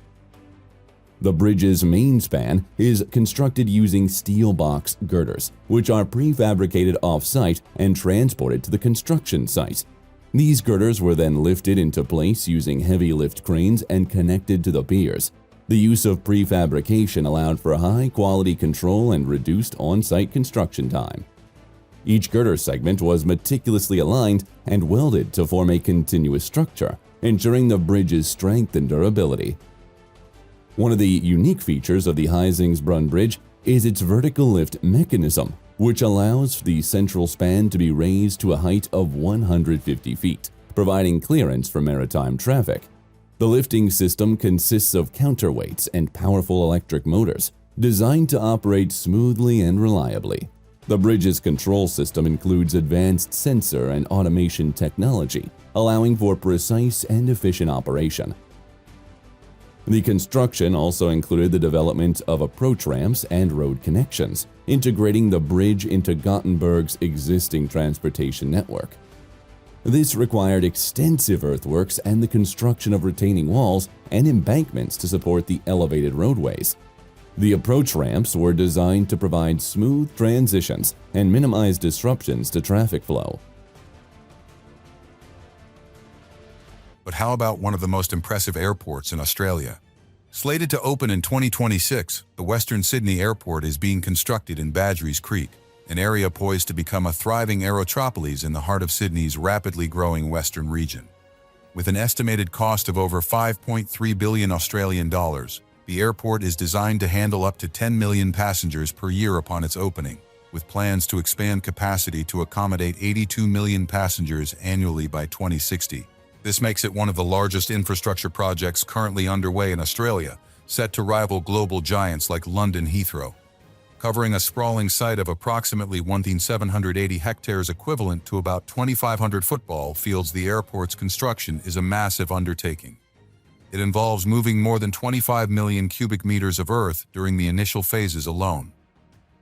The bridge's main span is constructed using steel box girders, which are prefabricated off-site and transported to the construction site. These girders were then lifted into place using heavy lift cranes and connected to the piers. The use of prefabrication allowed for high-quality control and reduced on-site construction time. Each girder segment was meticulously aligned and welded to form a continuous structure, ensuring the bridge's strength and durability. One of the unique features of the Hisingsbron Bridge is its vertical lift mechanism, which allows the central span to be raised to a height of 150 feet, providing clearance for maritime traffic. The lifting system consists of counterweights and powerful electric motors, designed to operate smoothly and reliably. The bridge's control system includes advanced sensor and automation technology, allowing for precise and efficient operation. The construction also included the development of approach ramps and road connections, integrating the bridge into Gothenburg's existing transportation network. This required extensive earthworks and the construction of retaining walls and embankments to support the elevated roadways. The approach ramps were designed to provide smooth transitions and minimize disruptions to traffic flow. But how about one of the most impressive airports in Australia? Slated to open in 2026, the Western Sydney Airport is being constructed in Badgerys Creek, an area poised to become a thriving aerotropolis in the heart of Sydney's rapidly growing western region. With an estimated cost of over 5.3 billion Australian dollars, the airport is designed to handle up to 10 million passengers per year upon its opening, with plans to expand capacity to accommodate 82 million passengers annually by 2060. This makes it one of the largest infrastructure projects currently underway in Australia, set to rival global giants like London Heathrow. Covering a sprawling site of approximately 1,780 hectares equivalent to about 2,500 football fields, the airport's construction is a massive undertaking. It involves moving more than 25 million cubic meters of earth during the initial phases alone.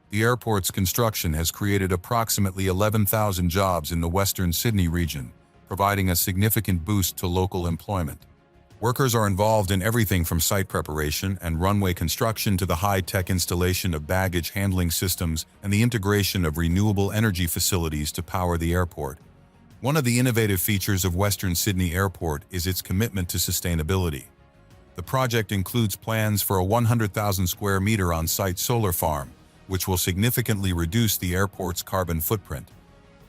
The airport's construction has created approximately 11,000 jobs in the Western Sydney region, providing a significant boost to local employment. Workers are involved in everything from site preparation and runway construction to the high-tech installation of baggage handling systems and the integration of renewable energy facilities to power the airport. One of the innovative features of Western Sydney Airport is its commitment to sustainability. The project includes plans for a 100,000 square meter on-site solar farm, which will significantly reduce the airport's carbon footprint.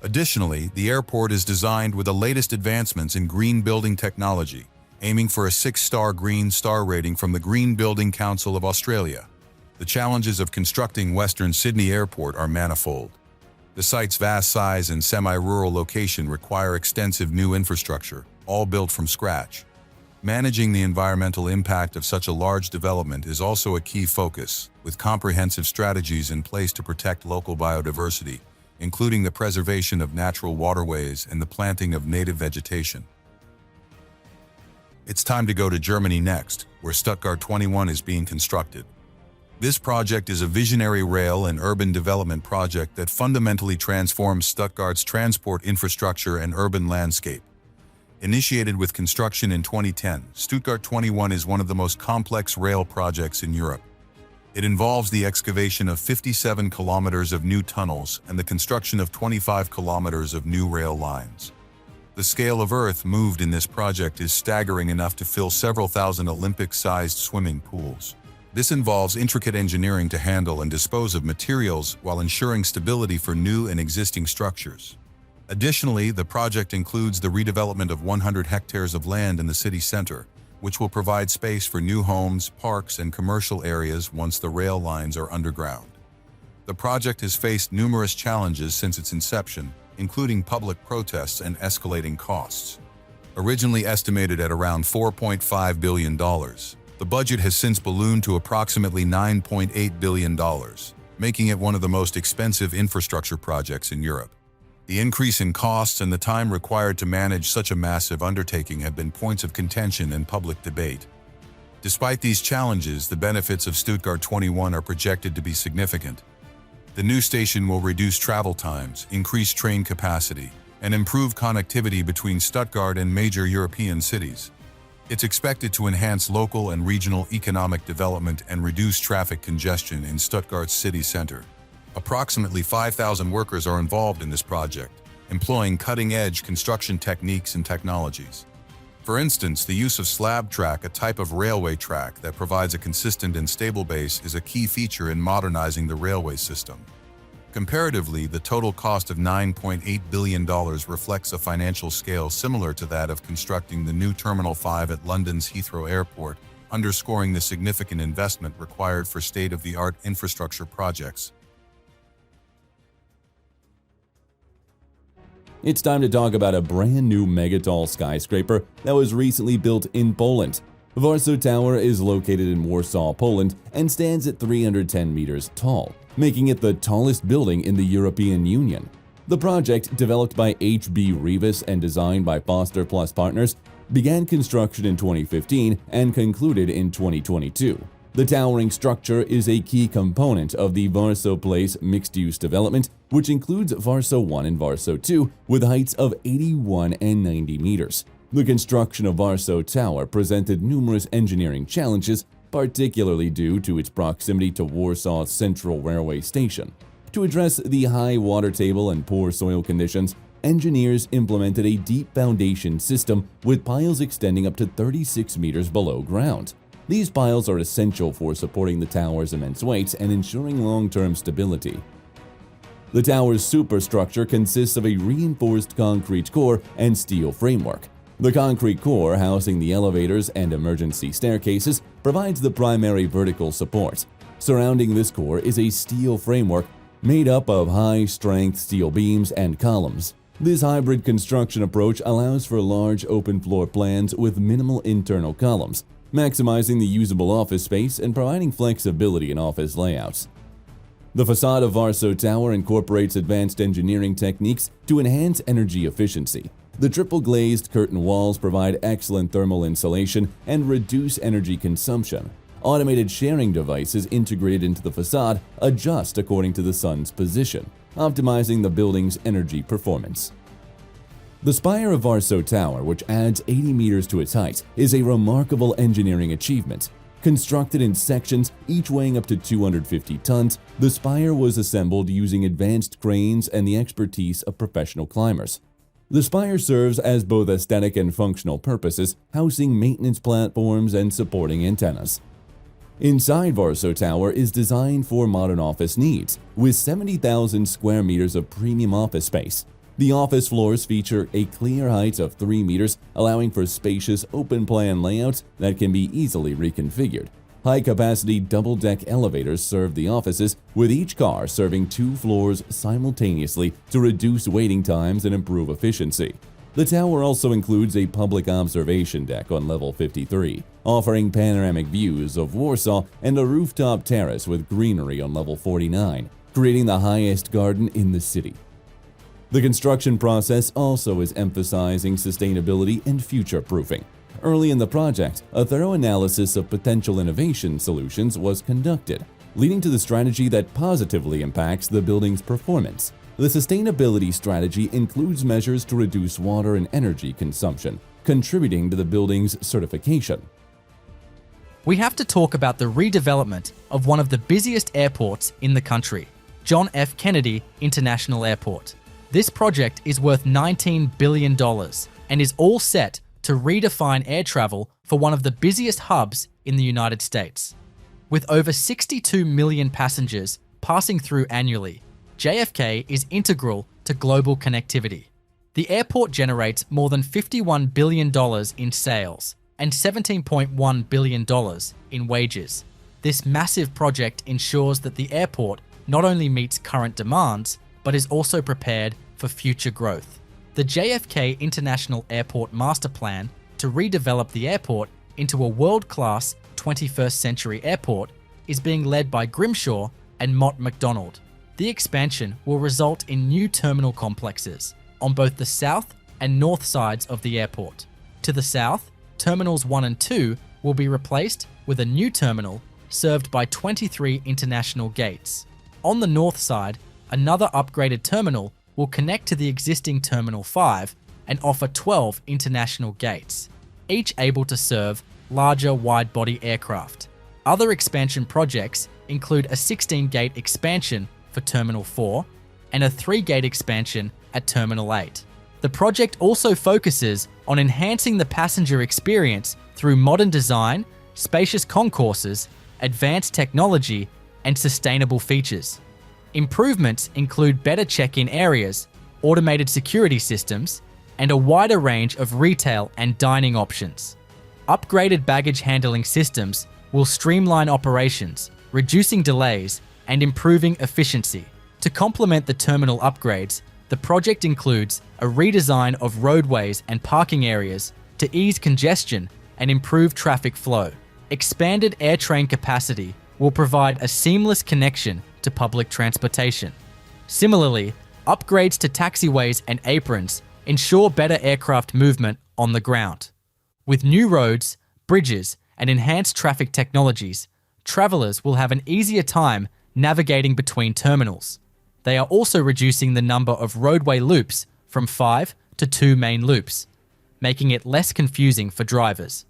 Additionally, the airport is designed with the latest advancements in green building technology, aiming for a 6-star Green Star rating from the Green Building Council of Australia. The challenges of constructing Western Sydney Airport are manifold. The site's vast size and semi-rural location require extensive new infrastructure, all built from scratch. Managing the environmental impact of such a large development is also a key focus, with comprehensive strategies in place to protect local biodiversity, including the preservation of natural waterways and the planting of native vegetation. It's time to go to Germany next, where Stuttgart 21 is being constructed. This project is a visionary rail and urban development project that fundamentally transforms Stuttgart's transport infrastructure and urban landscape. Initiated with construction in 2010, Stuttgart 21 is one of the most complex rail projects in Europe. It involves the excavation of 57 kilometers of new tunnels and the construction of 25 kilometers of new rail lines. The scale of earth moved in this project is staggering enough to fill several thousand Olympic-sized swimming pools. This involves intricate engineering to handle and dispose of materials while ensuring stability for new and existing structures. Additionally, the project includes the redevelopment of 100 hectares of land in the city center, which will provide space for new homes, parks, and commercial areas once the rail lines are underground. The project has faced numerous challenges since its inception, including public protests and escalating costs. Originally estimated at around $4.5 billion, the budget has since ballooned to approximately $9.8 billion, making it one of the most expensive infrastructure projects in Europe. The increase in costs and the time required to manage such a massive undertaking have been points of contention and public debate. Despite these challenges, the benefits of Stuttgart 21 are projected to be significant. The new station will reduce travel times, increase train capacity, and improve connectivity between Stuttgart and major European cities. It's expected to enhance local and regional economic development and reduce traffic congestion in Stuttgart's city center. Approximately 5,000 workers are involved in this project, employing cutting-edge construction techniques and technologies. For instance, the use of slab track, a type of railway track that provides a consistent and stable base, is a key feature in modernizing the railway system. Comparatively, the total cost of $9.8 billion reflects a financial scale similar to that of constructing the new Terminal 5 at London's Heathrow Airport, underscoring the significant investment required for state-of-the-art infrastructure projects. It's time to talk about a brand new megatall skyscraper that was recently built in Poland. Warsaw Tower is located in Warsaw, Poland, and stands at 310 meters tall, making it the tallest building in the European Union. The project, developed by H.B. Reavis and designed by Foster Plus Partners, began construction in 2015 and concluded in 2022. The towering structure is a key component of the Warsaw Place mixed-use development, which includes Warsaw 1 and Warsaw 2 with heights of 81 and 90 meters. The construction of Warsaw Tower presented numerous engineering challenges, particularly due to its proximity to Warsaw's Central Railway Station. To address the high water table and poor soil conditions, engineers implemented a deep foundation system with piles extending up to 36 meters below ground. These piles are essential for supporting the tower's immense weight and ensuring long-term stability. The tower's superstructure consists of a reinforced concrete core and steel framework. The concrete core, housing the elevators and emergency staircases, provides the primary vertical support. Surrounding this core is a steel framework made up of high-strength steel beams and columns. This hybrid construction approach allows for large open floor plans with minimal internal columns, maximizing the usable office space and providing flexibility in office layouts. The facade of Warsaw Tower incorporates advanced engineering techniques to enhance energy efficiency. The triple-glazed curtain walls provide excellent thermal insulation and reduce energy consumption. Automated sharing devices integrated into the facade adjust according to the sun's position, optimizing the building's energy performance. The spire of Warsaw Tower, which adds 80 meters to its height, is a remarkable engineering achievement. Constructed in sections, each weighing up to 250 tons, the spire was assembled using advanced cranes and the expertise of professional climbers. The spire serves as both aesthetic and functional purposes, housing maintenance platforms and supporting antennas. Inside Warsaw Tower is designed for modern office needs, with 70,000 square meters of premium office space. The office floors feature a clear height of 3 meters, allowing for spacious open-plan layouts that can be easily reconfigured. High-capacity double-deck elevators serve the offices, with each car serving 2 floors simultaneously to reduce waiting times and improve efficiency. The tower also includes a public observation deck on level 53, offering panoramic views of Warsaw, and a rooftop terrace with greenery on level 49, creating the highest garden in the city. The construction process also is emphasizing sustainability and future-proofing. Early in the project, a thorough analysis of potential innovation solutions was conducted, leading to the strategy that positively impacts the building's performance. The sustainability strategy includes measures to reduce water and energy consumption, contributing to the building's certification. We have to talk about the redevelopment of one of the busiest airports in the country, John F. Kennedy International Airport. This project is worth $19 billion and is all set to redefine air travel for one of the busiest hubs in the United States. With over 62 million passengers passing through annually, JFK is integral to global connectivity. The airport generates more than $51 billion in sales and $17.1 billion in wages. This massive project ensures that the airport not only meets current demands, but is also prepared for future growth. The JFK International Airport Master Plan to redevelop the airport into a world-class 21st century airport is being led by Grimshaw and Mott MacDonald. The expansion will result in new terminal complexes on both the south and north sides of the airport. To the south, Terminals 1 and 2 will be replaced with a new terminal served by 23 international gates. On the north side, another upgraded terminal will connect to the existing Terminal 5 and offer 12 international gates, each able to serve larger wide-body aircraft. Other expansion projects include a 16-gate expansion for Terminal 4 and a 3-gate expansion at Terminal 8. The project also focuses on enhancing the passenger experience through modern design, spacious concourses, advanced technology, and sustainable features. Improvements include better check-in areas, automated security systems, and a wider range of retail and dining options. Upgraded baggage handling systems will streamline operations, reducing delays and improving efficiency. To complement the terminal upgrades, the project includes a redesign of roadways and parking areas to ease congestion and improve traffic flow. Expanded air train capacity will provide a seamless connection to public transportation. Similarly, upgrades to taxiways and aprons ensure better aircraft movement on the ground. With new roads, bridges, and enhanced traffic technologies, travelers will have an easier time navigating between terminals. They are also reducing the number of roadway loops from 5 to 2 main loops, making it less confusing for drivers.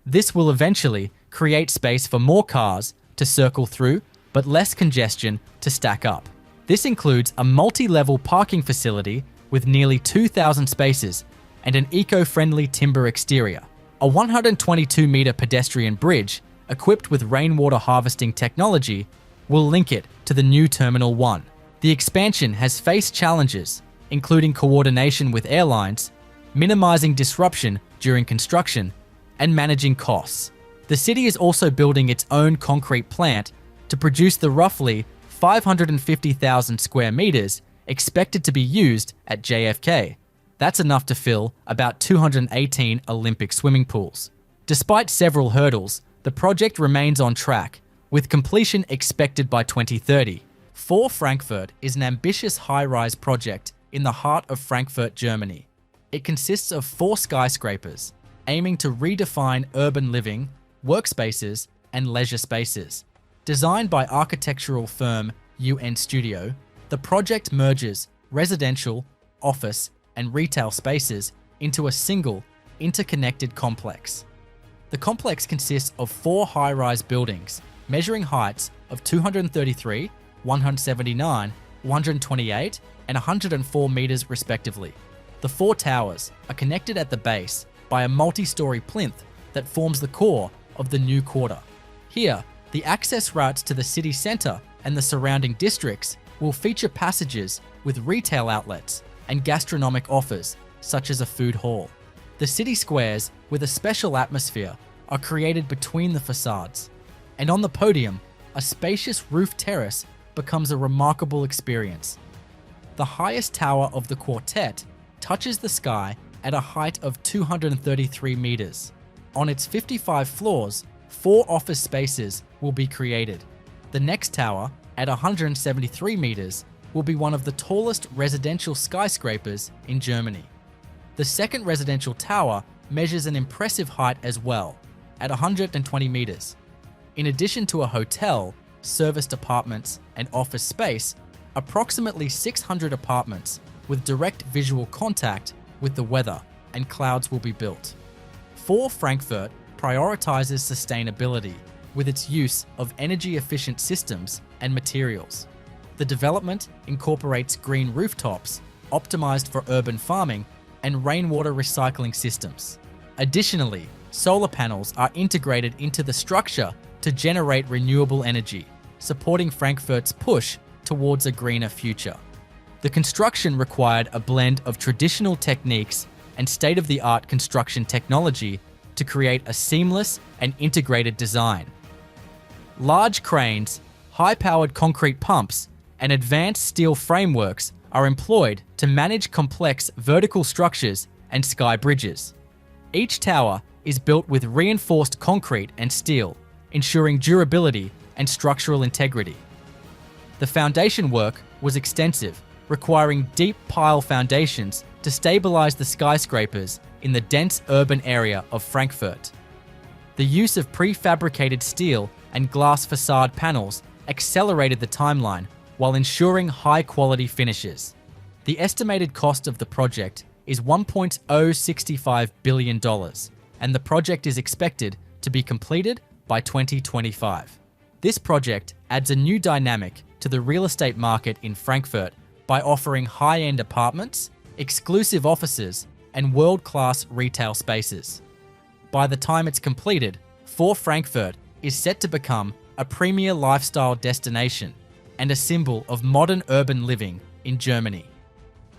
This will eventually create space for more cars to circle through, but less congestion to stack up. This includes a multi-level parking facility with nearly 2,000 spaces and an eco-friendly timber exterior. A 122-meter pedestrian bridge equipped with rainwater harvesting technology will link it to the new Terminal 1. The expansion has faced challenges, including coordination with airlines, minimizing disruption during construction, and managing costs. The city is also building its own concrete plant to produce the roughly 550,000 square meters expected to be used at JFK. That's enough to fill about 218 Olympic swimming pools. Despite several hurdles, the project remains on track, with completion expected by 2030. Faw Frankfurt is an ambitious high-rise project in the heart of Frankfurt, Germany. It consists of 4 skyscrapers, aiming to redefine urban living, workspaces, and leisure spaces. Designed by architectural firm UN Studio, the project merges residential, office, and retail spaces into a single, interconnected complex. The complex consists of 4 high-rise buildings, measuring heights of 233, 179, 128, and 104 meters respectively. The 4 towers are connected at the base by a multi-story plinth that forms the core of the new quarter. Here, the access routes to the city center and the surrounding districts will feature passages with retail outlets and gastronomic offers, such as a food hall. The city squares, with a special atmosphere, are created between the facades. And on the podium, a spacious roof terrace becomes a remarkable experience. The highest tower of the quartet touches the sky at a height of 233 meters. On its 55 floors, 4 office spaces will be created. The next tower, at 173 meters, will be one of the tallest residential skyscrapers in Germany. The second residential tower measures an impressive height as well, at 120 meters. In addition to a hotel, serviced apartments, and office space, approximately 600 apartments with direct visual contact with the weather and clouds will be built. Faw Frankfurt prioritizes sustainability with its use of energy-efficient systems and materials. The development incorporates green rooftops, optimized for urban farming, and rainwater recycling systems. Additionally, solar panels are integrated into the structure to generate renewable energy, supporting Frankfurt's push towards a greener future. The construction required a blend of traditional techniques and state-of-the-art construction technology to create a seamless and integrated design. Large cranes, high-powered concrete pumps, and advanced steel frameworks are employed to manage complex vertical structures and sky bridges. Each tower is built with reinforced concrete and steel, ensuring durability and structural integrity. The foundation work was extensive, requiring deep pile foundations to stabilize the skyscrapers in the dense urban area of Frankfurt. The use of prefabricated steel and glass facade panels accelerated the timeline while ensuring high-quality finishes. The estimated cost of the project is $1.065 billion, and the project is expected to be completed by 2025. This project adds a new dynamic to the real estate market in Frankfurt by offering high-end apartments, exclusive offices, and world-class retail spaces. By the time it's completed, Faw Frankfurt is set to become a premier lifestyle destination and a symbol of modern urban living in Germany.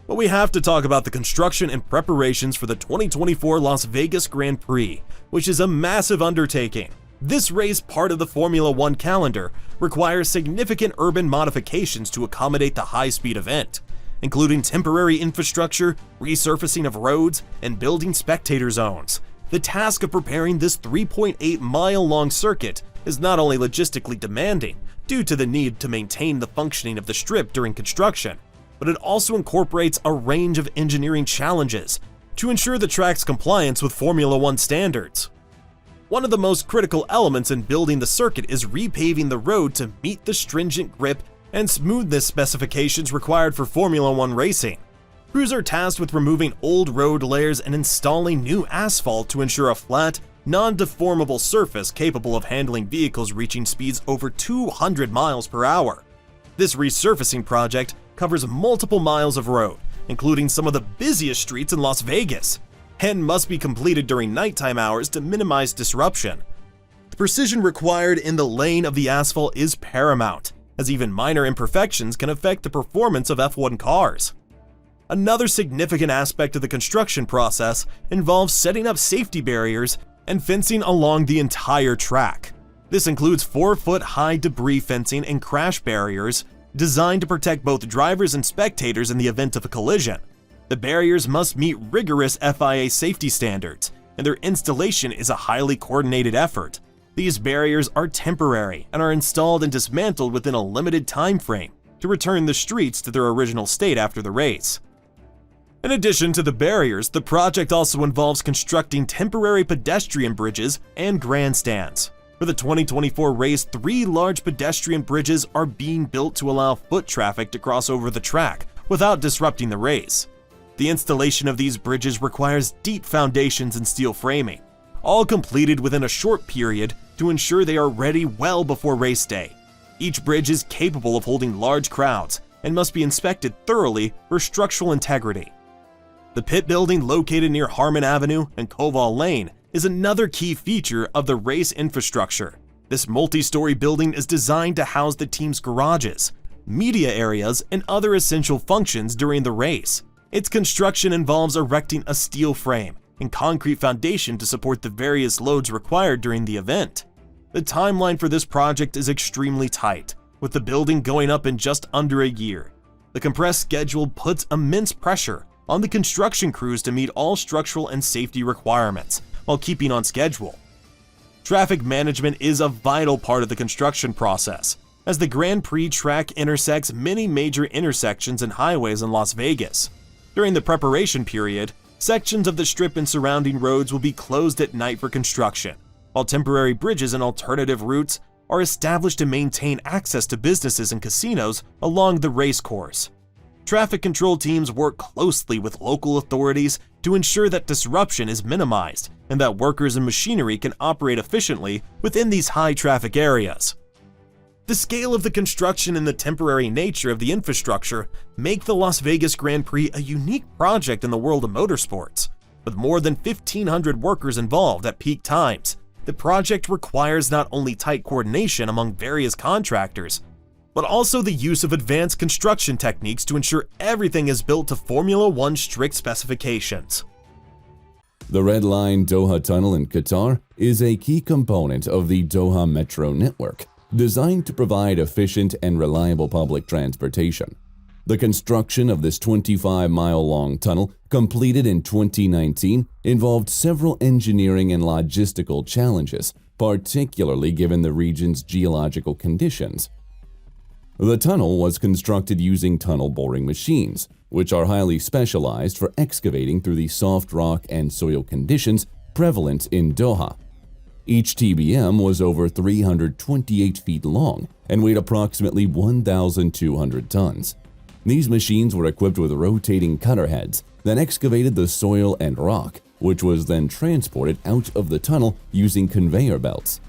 But we have to talk about the construction and preparations for the 2024 Las Vegas Grand Prix, which is a massive undertaking. This race, part of the Formula One calendar, requires significant urban modifications to accommodate the high-speed event, including temporary infrastructure, resurfacing of roads, and building spectator zones. The task of preparing this 3.8-mile-long circuit is not only logistically demanding, due to the need to maintain the functioning of the strip during construction, but it also incorporates a range of engineering challenges to ensure the track's compliance with Formula One standards. One of the most critical elements in building the circuit is repaving the road to meet the stringent grip and smoothness specifications required for Formula One racing. Crews are tasked with removing old road layers and installing new asphalt to ensure a flat, non-deformable surface capable of handling vehicles reaching speeds over 200 miles per hour. This resurfacing project covers multiple miles of road, including some of the busiest streets in Las Vegas, and must be completed during nighttime hours to minimize disruption. The precision required in the laying of the asphalt is paramount, as even minor imperfections can affect the performance of F1 cars. Another significant aspect of the construction process involves setting up safety barriers and fencing along the entire track. This includes 4-foot-high debris fencing and crash barriers designed to protect both drivers and spectators in the event of a collision. The barriers must meet rigorous FIA safety standards, and their installation is a highly coordinated effort. These barriers are temporary and are installed and dismantled within a limited time frame to return the streets to their original state after the race. In addition to the barriers, the project also involves constructing temporary pedestrian bridges and grandstands. For the 2024 race, 3 large pedestrian bridges are being built to allow foot traffic to cross over the track without disrupting the race. The installation of these bridges requires deep foundations and steel framing, all completed within a short period to ensure they are ready well before race day. Each bridge is capable of holding large crowds and must be inspected thoroughly for structural integrity. The pit building located near Harmon Avenue and Koval Lane is another key feature of the race infrastructure. This multi-story building is designed to house the team's garages, media areas, and other essential functions during the race. Its construction involves erecting a steel frame and concrete foundation to support the various loads required during the event. The timeline for this project is extremely tight, with the building going up in just under a year. The compressed schedule puts immense pressure on the construction crews to meet all structural and safety requirements while keeping on schedule. Traffic management is a vital part of the construction process, as the Grand Prix track intersects many major intersections and highways in Las Vegas. During the preparation period, sections of the strip and surrounding roads will be closed at night for construction, while temporary bridges and alternative routes are established to maintain access to businesses and casinos along the race course. Traffic control teams work closely with local authorities to ensure that disruption is minimized and that workers and machinery can operate efficiently within these high-traffic areas. The scale of the construction and the temporary nature of the infrastructure make the Las Vegas Grand Prix a unique project in the world of motorsports. With more than 1,500 workers involved at peak times, The project requires not only tight coordination among various contractors, but also the use of advanced construction techniques to ensure everything is built to Formula One strict specifications. The Red Line Doha Tunnel in Qatar is a key component of the Doha Metro network, designed to provide efficient and reliable public transportation. The construction of this 25-mile-long tunnel, completed in 2019, involved several engineering and logistical challenges, particularly given the region's geological conditions. The tunnel was constructed using tunnel boring machines, which are highly specialized for excavating through the soft rock and soil conditions prevalent in Doha. Each TBM was over 328 feet long and weighed approximately 1,200 tons. These machines were equipped with rotating cutter heads that excavated the soil and rock, which was then transported out of the tunnel using conveyor belts.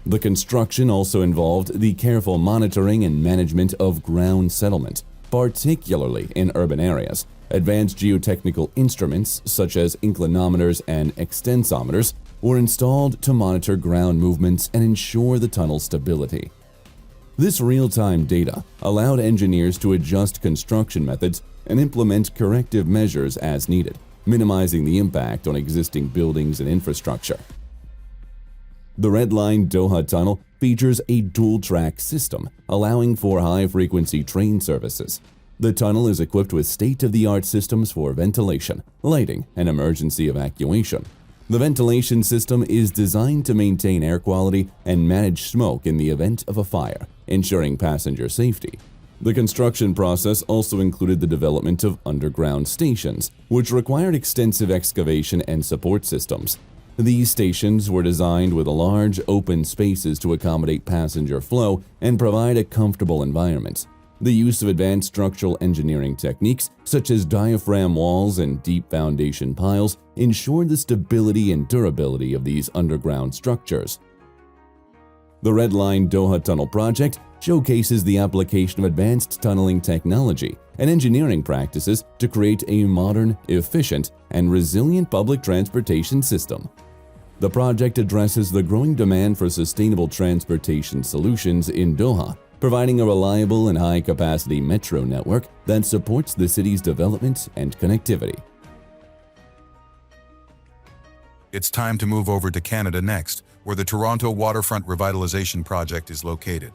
The construction also involved the careful monitoring and management of ground settlement, particularly in urban areas. Advanced geotechnical instruments such as inclinometers and extensometers were installed to monitor ground movements and ensure the tunnel's stability. This real-time data allowed engineers to adjust construction methods and implement corrective measures as needed, minimizing the impact on existing buildings and infrastructure. The Red Line Doha Tunnel features a dual-track system, allowing for high-frequency train services. The tunnel is equipped with state-of-the-art systems for ventilation, lighting, and emergency evacuation. The ventilation system is designed to maintain air quality and manage smoke in the event of a fire, ensuring passenger safety. The construction process also included the development of underground stations, which required extensive excavation and support systems. These stations were designed with large open spaces to accommodate passenger flow and provide a comfortable environment. The use of advanced structural engineering techniques, such as diaphragm walls and deep foundation piles, ensured the stability and durability of these underground structures. The Red Line Doha Tunnel project showcases the application of advanced tunneling technology and engineering practices to create a modern, efficient, and resilient public transportation system. The project addresses the growing demand for sustainable transportation solutions in Doha, providing a reliable and high-capacity metro network that supports the city's development and connectivity. It's time to move over to Canada next, where the Toronto Waterfront Revitalization Project is located.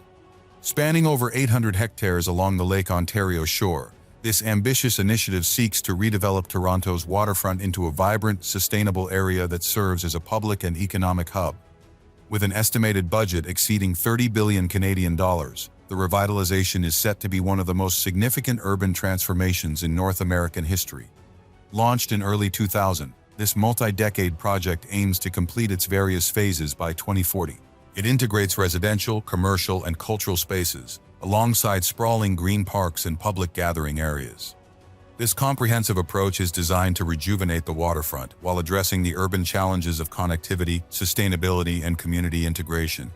Spanning over 800 hectares along the Lake Ontario shore, this ambitious initiative seeks to redevelop Toronto's waterfront into a vibrant, sustainable area that serves as a public and economic hub. With an estimated budget exceeding 30 billion Canadian dollars, the revitalization is set to be one of the most significant urban transformations in North American history. Launched in early 2000, this multi-decade project aims to complete its various phases by 2040. It integrates residential, commercial, and cultural spaces, alongside sprawling green parks and public gathering areas. This comprehensive approach is designed to rejuvenate the waterfront while addressing the urban challenges of connectivity, sustainability, and community integration.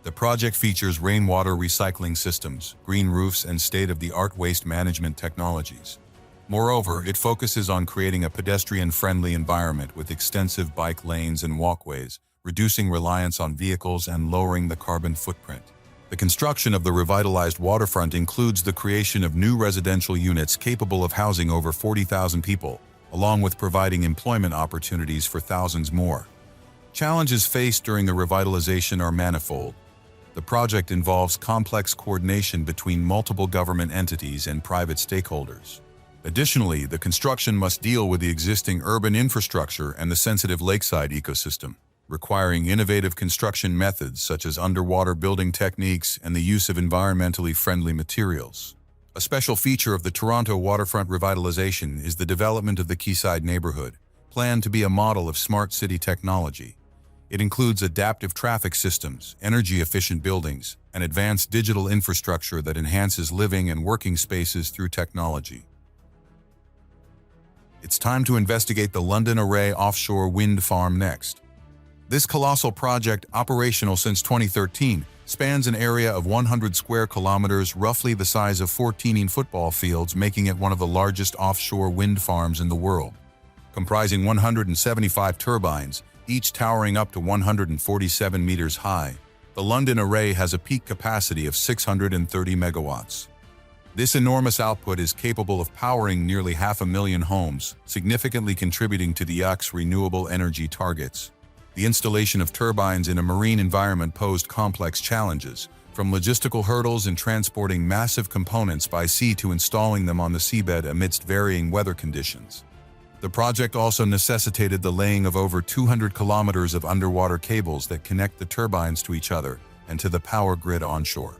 The project features rainwater recycling systems, green roofs, and state-of-the-art waste management technologies. Moreover, it focuses on creating a pedestrian-friendly environment with extensive bike lanes and walkways, reducing reliance on vehicles and lowering the carbon footprint. The construction of the revitalized waterfront includes the creation of new residential units capable of housing over 40,000 people, along with providing employment opportunities for thousands more. Challenges faced during the revitalization are manifold. The project involves complex coordination between multiple government entities and private stakeholders. Additionally, the construction must deal with the existing urban infrastructure and the sensitive lakeside ecosystem, requiring innovative construction methods such as underwater building techniques and the use of environmentally friendly materials. A special feature of the Toronto waterfront revitalization is the development of the Quayside neighborhood, planned to be a model of smart city technology. It includes adaptive traffic systems, energy-efficient buildings, and advanced digital infrastructure that enhances living and working spaces through technology. It's time to investigate the London Array offshore wind farm next. This colossal project, operational since 2013, spans an area of 100 square kilometers, roughly the size of 14 football fields, making it one of the largest offshore wind farms in the world. Comprising 175 turbines, each towering up to 147 meters high. The London Array has a peak capacity of 630 megawatts. This enormous output is capable of powering nearly 500,000 homes, significantly contributing to the UK's renewable energy targets. The installation of turbines in a marine environment posed complex challenges, from logistical hurdles in transporting massive components by sea to installing them on the seabed amidst varying weather conditions. The project also necessitated the laying of over 200 kilometers of underwater cables that connect the turbines to each other and to the power grid onshore.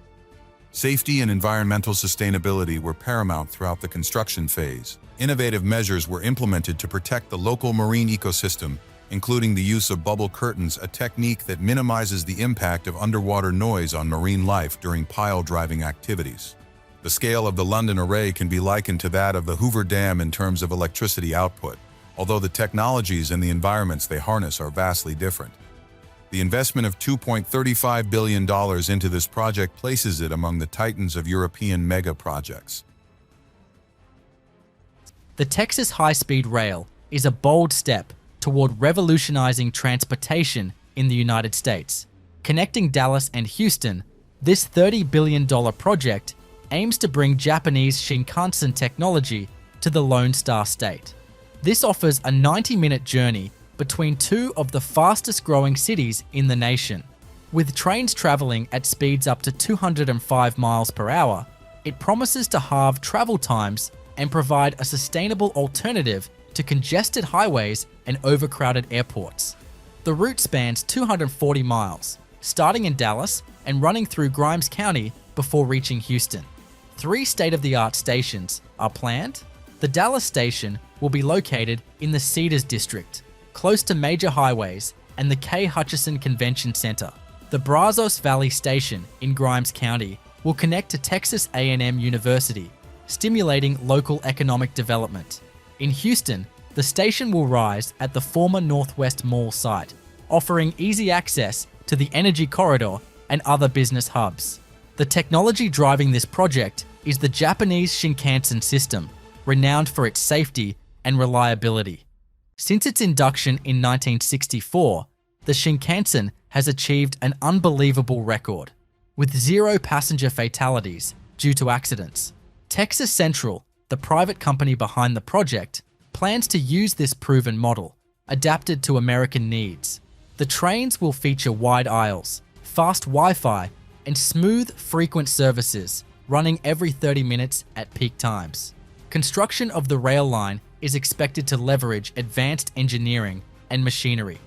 Safety and environmental sustainability were paramount throughout the construction phase. Innovative measures were implemented to protect the local marine ecosystem, including the use of bubble curtains, a technique that minimizes the impact of underwater noise on marine life during pile-driving activities. The scale of the London Array can be likened to that of the Hoover Dam in terms of electricity output, although the technologies and the environments they harness are vastly different. The investment of $2.35 billion into this project places it among the titans of European mega-projects. The Texas high-speed rail is a bold step toward revolutionizing transportation in the United States. Connecting Dallas and Houston, this $30 billion project aims to bring Japanese Shinkansen technology to the Lone Star State. This offers a 90-minute journey between two of the fastest-growing cities in the nation. With trains traveling at speeds up to 205 miles per hour, it promises to halve travel times and provide a sustainable alternative to congested highways and overcrowded airports. The route spans 240 miles, starting in Dallas and running through Grimes County before reaching Houston. 3 state-of-the-art stations are planned. The Dallas station will be located in the Cedars District, close to major highways and the K. Hutchison Convention Center. The Brazos Valley Station in Grimes County will connect to Texas A&M University, stimulating local economic development. In Houston, the station will rise at the former Northwest Mall site, offering easy access to the energy corridor and other business hubs. The technology driving this project is the Japanese Shinkansen system, renowned for its safety and reliability. Since its induction in 1964, the Shinkansen has achieved an unbelievable record, with 0 passenger fatalities due to accidents. Texas Central, the private company behind the project, plans to use this proven model, adapted to American needs. The trains will feature wide aisles, fast Wi-Fi, and smooth, frequent services, running every 30 minutes at peak times. Construction of the rail line is expected to leverage advanced engineering and machinery.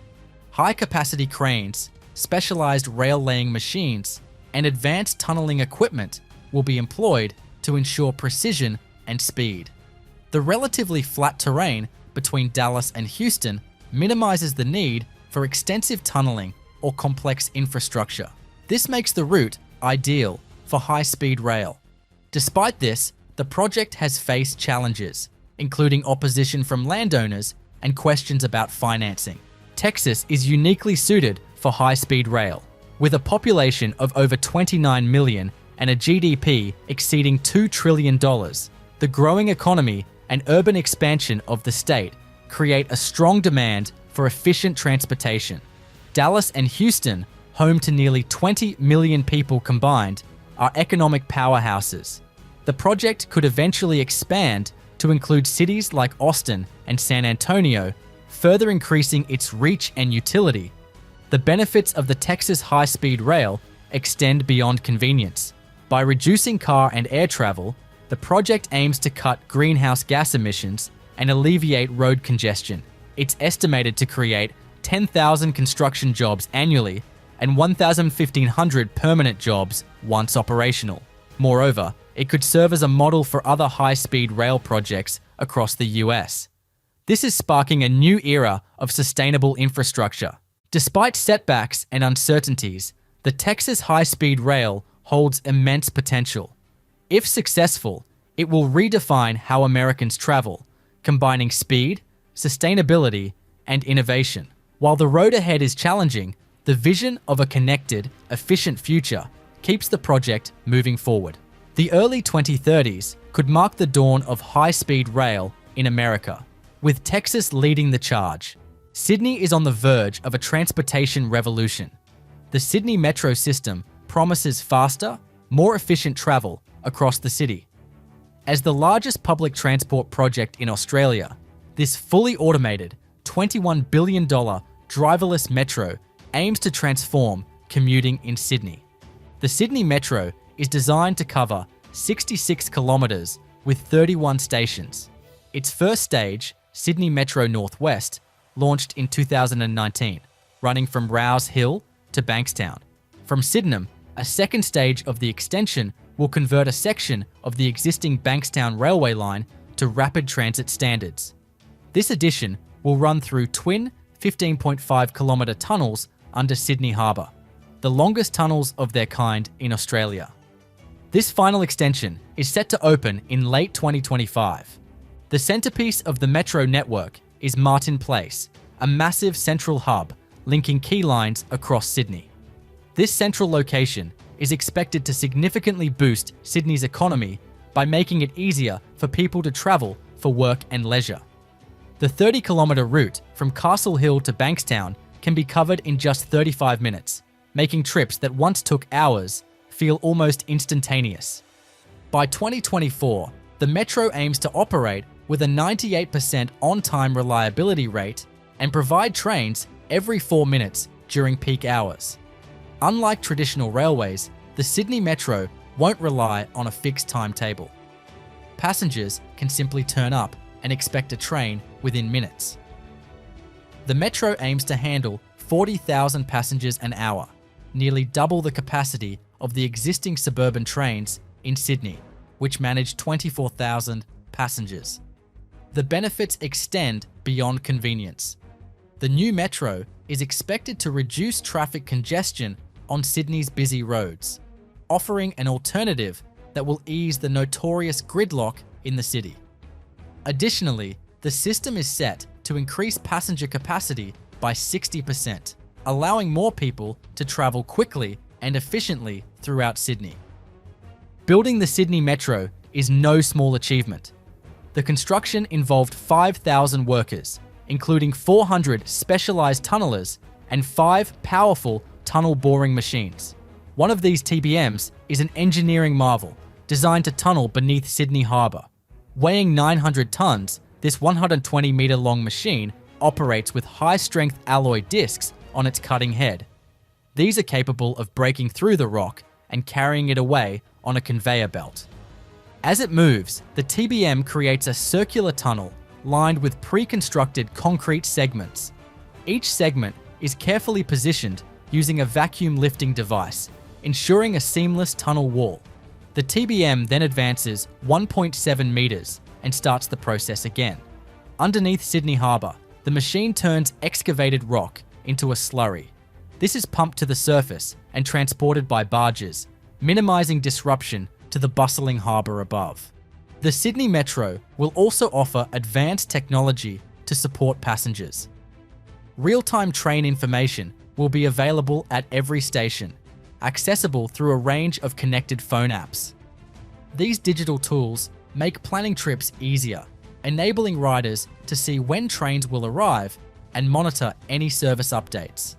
High-capacity cranes, specialized rail-laying machines, and advanced tunneling equipment will be employed to ensure precision and speed. The relatively flat terrain between Dallas and Houston minimizes the need for extensive tunneling or complex infrastructure. This makes the route ideal for high-speed rail. Despite this, the project has faced challenges, including opposition from landowners and questions about financing. Texas is uniquely suited for high-speed rail. With a population of over 29 million and a GDP exceeding $2 trillion, the growing economy and urban expansion of the state create a strong demand for efficient transportation. Dallas and Houston, home to nearly 20 million people combined, are economic powerhouses. The project could eventually expand to include cities like Austin and San Antonio, further increasing its reach and utility. The benefits of the Texas high-speed rail extend beyond convenience. By reducing car and air travel, the project aims to cut greenhouse gas emissions and alleviate road congestion. It's estimated to create 10,000 construction jobs annually and 1,500 permanent jobs once operational. Moreover, it could serve as a model for other high-speed rail projects across the US. This is sparking a new era of sustainable infrastructure. Despite setbacks and uncertainties, the Texas high-speed rail holds immense potential. If successful, it will redefine how Americans travel, combining speed, sustainability, and innovation. While the road ahead is challenging, the vision of a connected, efficient future keeps the project moving forward. The early 2030s could mark the dawn of high-speed rail in America, with Texas leading the charge. Sydney is on the verge of a transportation revolution. The Sydney Metro system promises faster, more efficient travel across the city. As the largest public transport project in Australia, this fully automated $21 billion driverless metro aims to transform commuting in Sydney. The Sydney Metro is designed to cover 66 kilometres with 31 stations. Its first stage, Sydney Metro Northwest, launched in 2019, running from Rouse Hill to Bankstown. From Sydenham, a second stage of the extension will convert a section of the existing Bankstown railway line to rapid transit standards. This addition will run through twin 15.5 kilometre tunnels under Sydney Harbour, the longest tunnels of their kind in Australia. This final extension is set to open in late 2025. The centrepiece of the metro network is Martin Place, a massive central hub linking key lines across Sydney. This central location is expected to significantly boost Sydney's economy by making it easier for people to travel for work and leisure. The 30-kilometre route from Castle Hill to Bankstown can be covered in just 35 minutes, making trips that once took hours feel almost instantaneous. By 2024, the Metro aims to operate with a 98% on-time reliability rate and provide trains every 4 minutes during peak hours. Unlike traditional railways, the Sydney Metro won't rely on a fixed timetable. Passengers can simply turn up and expect a train within minutes. The Metro aims to handle 40,000 passengers an hour, nearly double the capacity of the existing suburban trains in Sydney, which manage 24,000 passengers. The benefits extend beyond convenience. The new Metro is expected to reduce traffic congestion on Sydney's busy roads, offering an alternative that will ease the notorious gridlock in the city. Additionally, the system is set to increase passenger capacity by 60%, allowing more people to travel quickly and efficiently throughout Sydney. Building the Sydney Metro is no small achievement. The construction involved 5,000 workers, including 400 specialised tunnellers and 5 powerful tunnel boring machines. One of these TBMs is an engineering marvel designed to tunnel beneath Sydney Harbour. Weighing 900 tonnes, this 120-metre long machine operates with high-strength alloy discs on its cutting head. These are capable of breaking through the rock and carrying it away on a conveyor belt. As it moves, the TBM creates a circular tunnel lined with pre-constructed concrete segments. Each segment is carefully positioned using a vacuum lifting device, ensuring a seamless tunnel wall. The TBM then advances 1.7 metres and starts the process again. Underneath Sydney Harbour, the machine turns excavated rock into a slurry. This is pumped to the surface and transported by barges, minimising disruption to the bustling harbour above. The Sydney Metro will also offer advanced technology to support passengers. Real-time train information will be available at every station, accessible through a range of connected phone apps. These digital tools make planning trips easier, enabling riders to see when trains will arrive and monitor any service updates.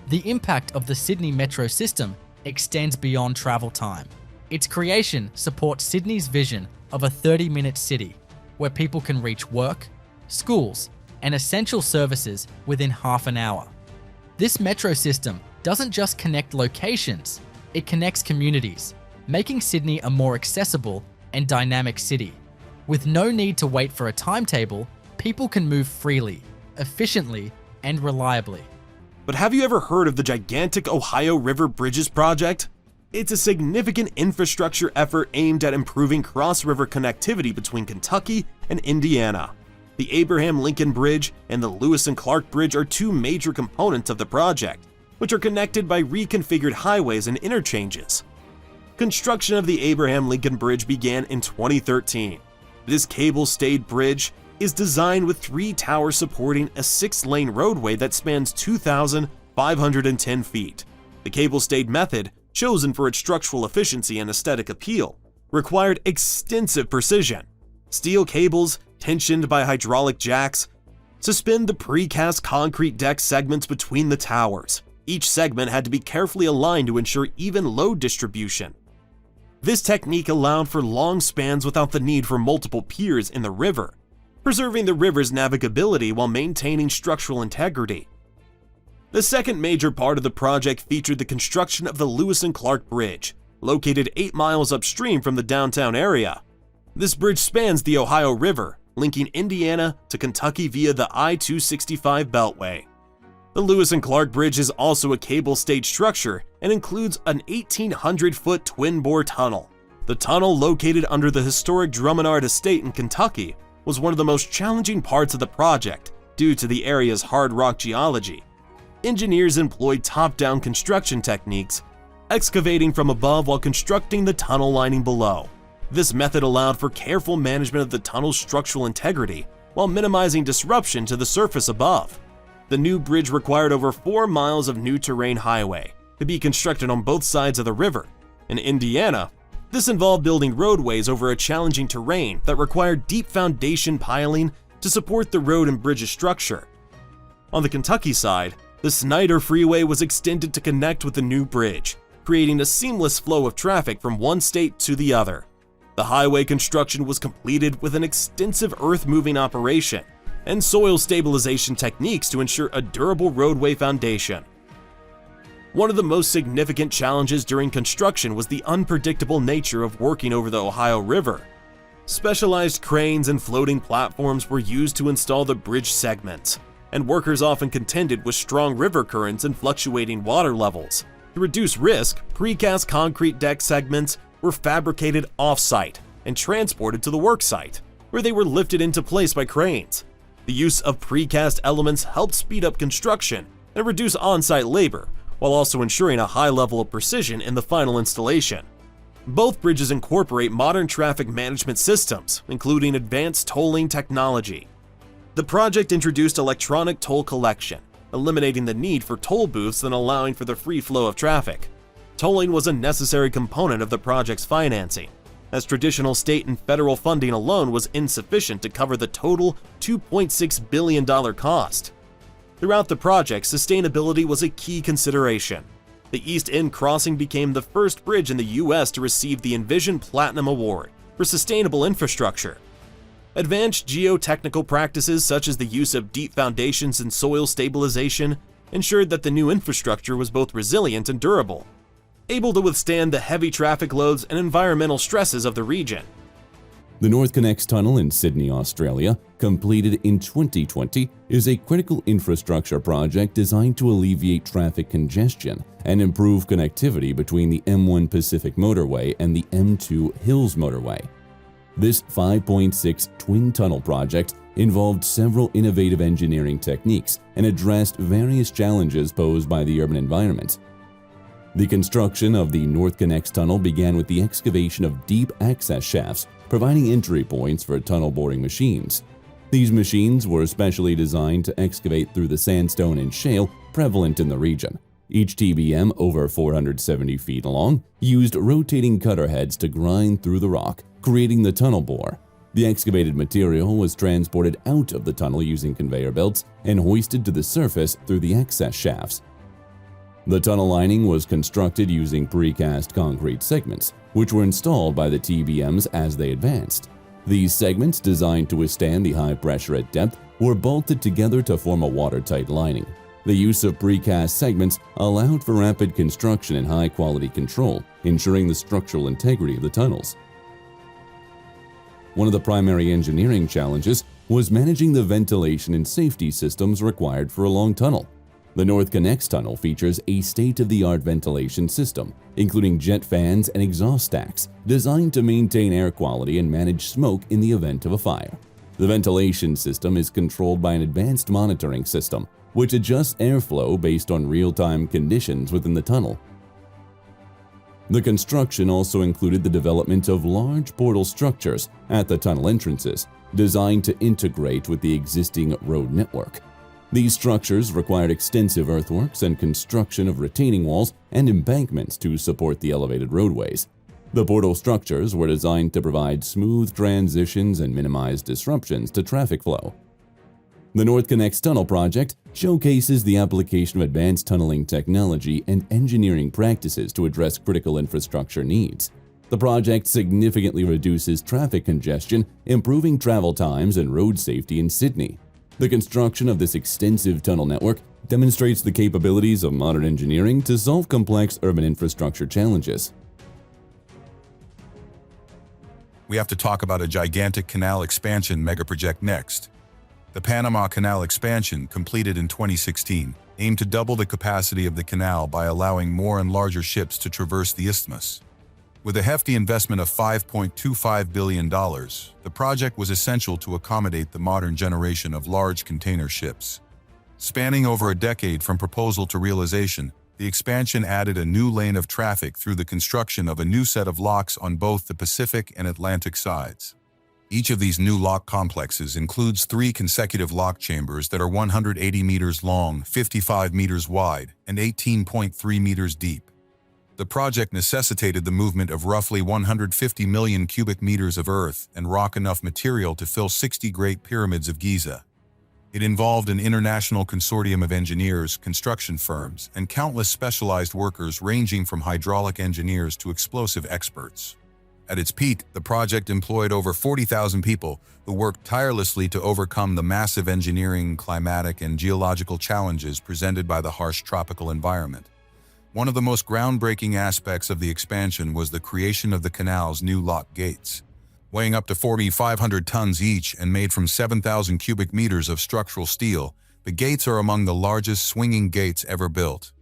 The impact of the Sydney Metro system extends beyond travel time. Its creation supports Sydney's vision of a 30-minute city where people can reach work, schools, and essential services within half an hour. This metro system doesn't just connect locations, it connects communities, making Sydney a more accessible and dynamic city. With no need to wait for a timetable, people can move freely, efficiently, and reliably. But have you ever heard of the gigantic Ohio River Bridges project? It's a significant infrastructure effort aimed at improving cross-river connectivity between Kentucky and Indiana. The Abraham Lincoln Bridge and the Lewis and Clark Bridge are two major components of the project, which are connected by reconfigured highways and interchanges. Construction of the Abraham Lincoln Bridge began in 2013. This cable-stayed bridge is designed with 3 towers supporting a 6-lane roadway that spans 2,510 feet. The cable-stayed method, chosen for its structural efficiency and aesthetic appeal, required extensive precision. Steel cables, tensioned by hydraulic jacks, Suspend the precast concrete deck segments between the towers. Each segment had to be carefully aligned to ensure even load distribution. This technique allowed for long spans without the need for multiple piers in the river, preserving the river's navigability while maintaining structural integrity. The second major part of the project featured the construction of the Lewis and Clark Bridge, located 8 miles upstream from the downtown area. This bridge spans the Ohio River, linking Indiana to Kentucky via the I-265 Beltway. The Lewis and Clark Bridge is also a cable-stayed structure and includes an 1,800-foot twin-bore tunnel. The tunnel, located under the historic Drummond Estate in Kentucky, was one of the most challenging parts of the project due to the area's hard rock geology. Engineers employed top-down construction techniques, excavating from above while constructing the tunnel lining below. This method allowed for careful management of the tunnel's structural integrity while minimizing disruption to the surface above. The new bridge required over 4 miles of new terrain highway to be constructed on both sides of the river. In Indiana, this involved building roadways over a challenging terrain that required deep foundation piling to support the road and bridge's structure. On the Kentucky side, the Snyder Freeway was extended to connect with the new bridge, creating a seamless flow of traffic from one state to the other. The highway construction was completed with an extensive earth-moving operation and soil stabilization techniques to ensure a durable roadway foundation. One of the most significant challenges during construction was the unpredictable nature of working over the Ohio River. Specialized cranes and floating platforms were used to install the bridge segments, and workers often contended with strong river currents and fluctuating water levels. To reduce risk, precast concrete deck segments were fabricated off-site and transported to the work site, where they were lifted into place by cranes. The use of precast elements helped speed up construction and reduce on-site labor, while also ensuring a high level of precision in the final installation. Both bridges incorporate modern traffic management systems, including advanced tolling technology. The project introduced electronic toll collection, eliminating the need for toll booths and allowing for the free flow of traffic. Tolling was a necessary component of the project's financing, as traditional state and federal funding alone was insufficient to cover the total $2.6 billion cost. Throughout the project, sustainability was a key consideration. The East End Crossing became the first bridge in the U.S. to receive the Envision Platinum Award for sustainable infrastructure. Advanced geotechnical practices such as the use of deep foundations and soil stabilization ensured that the new infrastructure was both resilient and durable, able to withstand the heavy traffic loads and environmental stresses of the region. The NorthConnex Tunnel in Sydney, Australia, completed in 2020, is a critical infrastructure project designed to alleviate traffic congestion and improve connectivity between the M1 Pacific Motorway and the M2 Hills Motorway. This 5.6 twin tunnel project involved several innovative engineering techniques and addressed various challenges posed by the urban environment. The construction of the NorthConnex Tunnel began with the excavation of deep access shafts, providing entry points for tunnel boring machines. These machines were specially designed to excavate through the sandstone and shale prevalent in the region. Each TBM, over 470 feet long, used rotating cutter heads to grind through the rock, creating the tunnel bore. The excavated material was transported out of the tunnel using conveyor belts and hoisted to the surface through the access shafts. The tunnel lining was constructed using precast concrete segments, which were installed by the TBMs as they advanced. These segments, designed to withstand the high pressure at depth, were bolted together to form a watertight lining. The use of precast segments allowed for rapid construction and high-quality control, ensuring the structural integrity of the tunnels. One of the primary engineering challenges was managing the ventilation and safety systems required for a long tunnel. The NorthConnex Tunnel features a state-of-the-art ventilation system, including jet fans and exhaust stacks, designed to maintain air quality and manage smoke in the event of a fire. The ventilation system is controlled by an advanced monitoring system, which adjusts airflow based on real-time conditions within the tunnel. The construction also included the development of large portal structures at the tunnel entrances, designed to integrate with the existing road network. These structures required extensive earthworks and construction of retaining walls and embankments to support the elevated roadways. The portal structures were designed to provide smooth transitions and minimize disruptions to traffic flow. The North Connects Tunnel project showcases the application of advanced tunneling technology and engineering practices to address critical infrastructure needs. The project significantly reduces traffic congestion, improving travel times and road safety in Sydney. The construction of this extensive tunnel network demonstrates the capabilities of modern engineering to solve complex urban infrastructure challenges. We have to talk about a gigantic canal expansion megaproject next. The Panama Canal expansion, completed in 2016, aimed to double the capacity of the canal by allowing more and larger ships to traverse the isthmus. With a hefty investment of $5.25 billion, the project was essential to accommodate the modern generation of large container ships. Spanning over a decade from proposal to realization, the expansion added a new lane of traffic through the construction of a new set of locks on both the Pacific and Atlantic sides. Each of these new lock complexes includes 3 consecutive lock chambers that are 180 meters long, 55 meters wide, and 18.3 meters deep. The project necessitated the movement of roughly 150 million cubic meters of earth and rock, enough material to fill 60 Great Pyramids of Giza. It involved an international consortium of engineers, construction firms, and countless specialized workers ranging from hydraulic engineers to explosive experts. At its peak, the project employed over 40,000 people who worked tirelessly to overcome the massive engineering, climatic, and geological challenges presented by the harsh tropical environment. One of the most groundbreaking aspects of the expansion was the creation of the canal's new lock gates. Weighing up to 4,500 tons each and made from 7,000 cubic meters of structural steel, the gates are among the largest swinging gates ever built.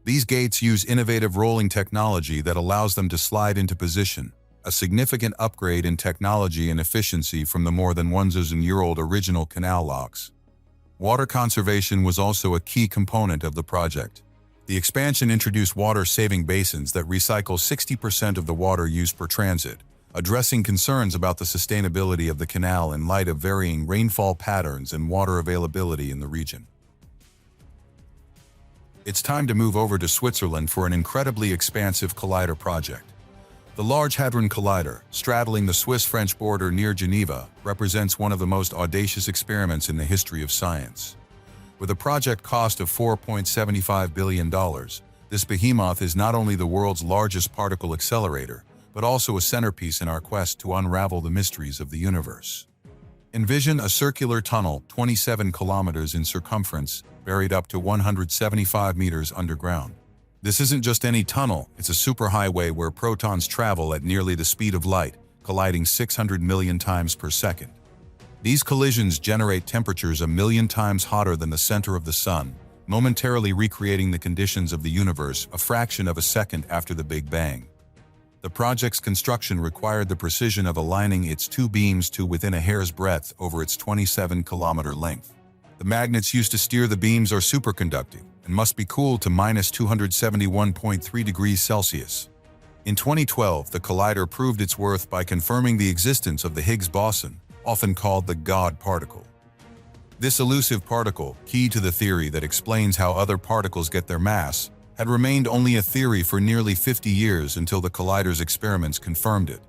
These gates use innovative rolling technology that allows them to slide into position, a significant upgrade in technology and efficiency from the more than 1,000-year-old original canal locks. Water conservation was also a key component of the project. The expansion introduced water-saving basins that recycle 60% of the water used per transit, addressing concerns about the sustainability of the canal in light of varying rainfall patterns and water availability in the region. It's time to move over to Switzerland for an incredibly expansive collider project. The Large Hadron Collider, straddling the Swiss-French border near Geneva, represents one of the most audacious experiments in the history of science. With a project cost of $4.75 billion, this behemoth is not only the world's largest particle accelerator, but also a centerpiece in our quest to unravel the mysteries of the universe. Envision a circular tunnel 27 kilometers in circumference, buried up to 175 meters underground. This isn't just any tunnel, it's a superhighway where protons travel at nearly the speed of light, colliding 600 million times per second. These collisions generate temperatures 1 million times hotter than the center of the sun, momentarily recreating the conditions of the universe a fraction of a second after the Big Bang. The project's construction required the precision of aligning its 2 beams to within a hair's breadth over its 27-kilometer length. The magnets used to steer the beams are superconducting and must be cooled to -271.3 degrees Celsius. In 2012, the collider proved its worth by confirming the existence of the Higgs boson, often called the God particle. This elusive particle, key to the theory that explains how other particles get their mass, had remained only a theory for nearly 50 years until the collider's experiments confirmed it.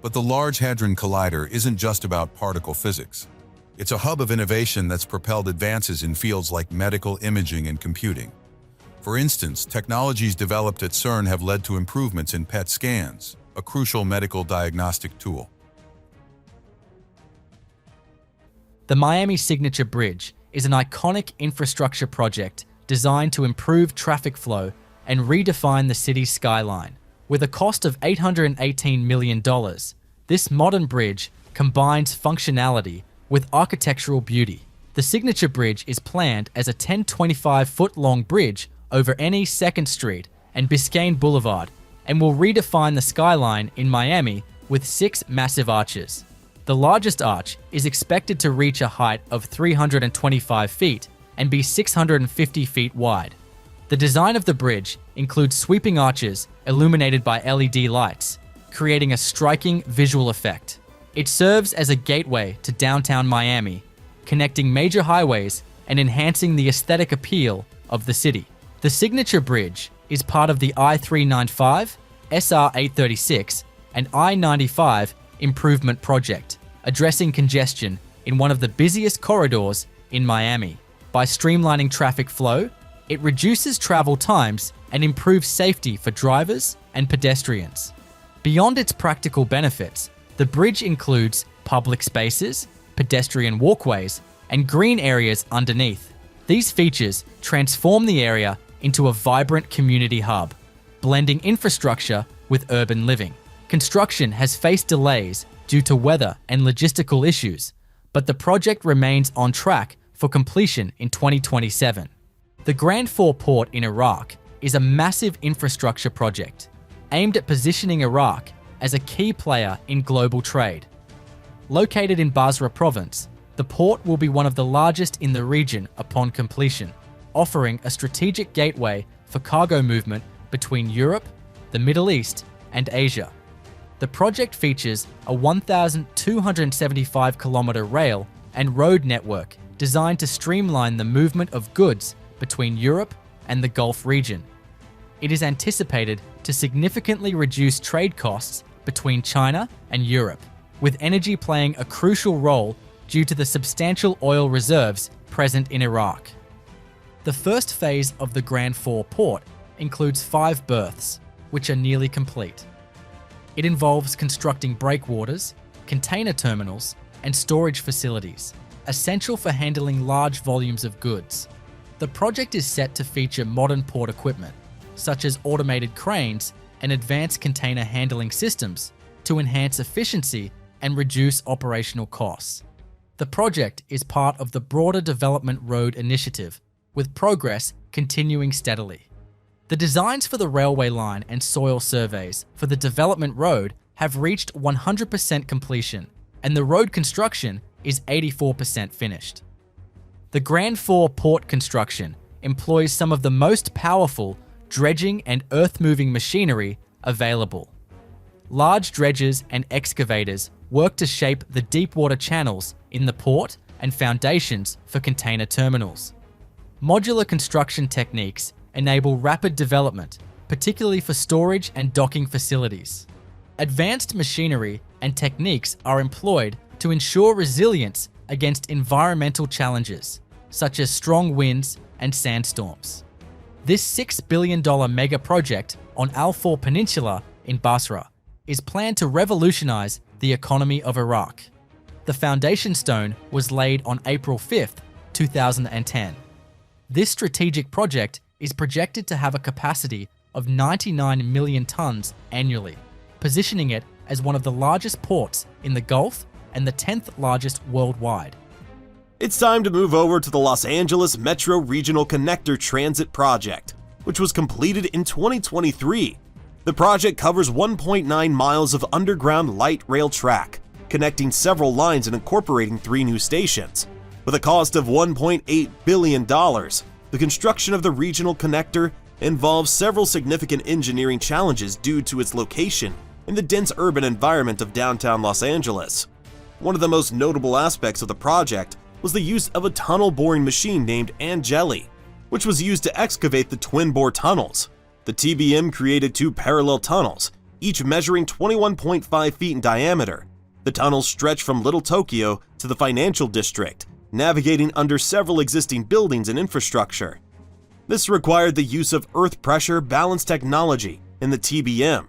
But the Large Hadron Collider isn't just about particle physics. It's a hub of innovation that's propelled advances in fields like medical imaging and computing. For instance, technologies developed at CERN have led to improvements in PET scans, a crucial medical diagnostic tool. The Miami Signature Bridge is an iconic infrastructure project designed to improve traffic flow and redefine the city's skyline. With a cost of $818 million, this modern bridge combines functionality with architectural beauty. The Signature Bridge is planned as a 1025-foot-long bridge over NE 2nd Street and Biscayne Boulevard and will redefine the skyline in Miami with 6 massive arches. The largest arch is expected to reach a height of 325 feet and be 650 feet wide. The design of the bridge includes sweeping arches illuminated by LED lights, creating a striking visual effect. It serves as a gateway to downtown Miami, connecting major highways and enhancing the aesthetic appeal of the city. The Signature Bridge is part of the I-395, SR-836, and I-95 improvement project, addressing congestion in one of the busiest corridors in Miami. By streamlining traffic flow, it reduces travel times and improves safety for drivers and pedestrians. Beyond its practical benefits, the bridge includes public spaces, pedestrian walkways, and green areas underneath. These features transform the area into a vibrant community hub, blending infrastructure with urban living. Construction has faced delays due to weather and logistical issues, but the project remains on track for completion in 2027. The Grand Faw Port in Iraq is a massive infrastructure project aimed at positioning Iraq as a key player in global trade. Located in Basra province, the port will be one of the largest in the region upon completion, offering a strategic gateway for cargo movement between Europe, the Middle East, and Asia. The project features a 1,275-kilometer rail and road network designed to streamline the movement of goods between Europe and the Gulf region. It is anticipated to significantly reduce trade costs between China and Europe, with energy playing a crucial role due to the substantial oil reserves present in Iraq. The first phase of the Grand Faw Port includes 5 berths, which are nearly complete. It involves constructing breakwaters, container terminals, and storage facilities, essential for handling large volumes of goods. The project is set to feature modern port equipment, such as automated cranes and advanced container handling systems, to enhance efficiency and reduce operational costs. The project is part of the broader Development Road Initiative, with progress continuing steadily. The designs for the railway line and soil surveys for the development road have reached 100% completion, and the road construction is 84% finished. The Grand Faw Port construction employs some of the most powerful dredging and earth-moving machinery available. Large dredgers and excavators work to shape the deep-water channels in the port and foundations for container terminals. Modular construction techniques enable rapid development, particularly for storage and docking facilities. Advanced machinery and techniques are employed to ensure resilience against environmental challenges, such as strong winds and sandstorms. This $6 billion mega project on Al Faw Peninsula in Basra is planned to revolutionize the economy of Iraq. The foundation stone was laid on April 5, 2010. This strategic project is projected to have a capacity of 99 million tons annually, positioning it as one of the largest ports in the Gulf and the 10th largest worldwide. It's time to move over to the Los Angeles Metro Regional Connector Transit Project, which was completed in 2023. The project covers 1.9 miles of underground light rail track, connecting several lines and incorporating 3 new stations. With a cost of $1.8 billion, the construction of the regional connector involves several significant engineering challenges due to its location in the dense urban environment of downtown Los Angeles. One of the most notable aspects of the project was the use of a tunnel boring machine named Angeli, which was used to excavate the twin-bore tunnels. The TBM created 2 parallel tunnels, each measuring 21.5 feet in diameter. The tunnels stretch from Little Tokyo to the financial district, navigating under several existing buildings and infrastructure. This required the use of earth pressure balance technology in the TBM,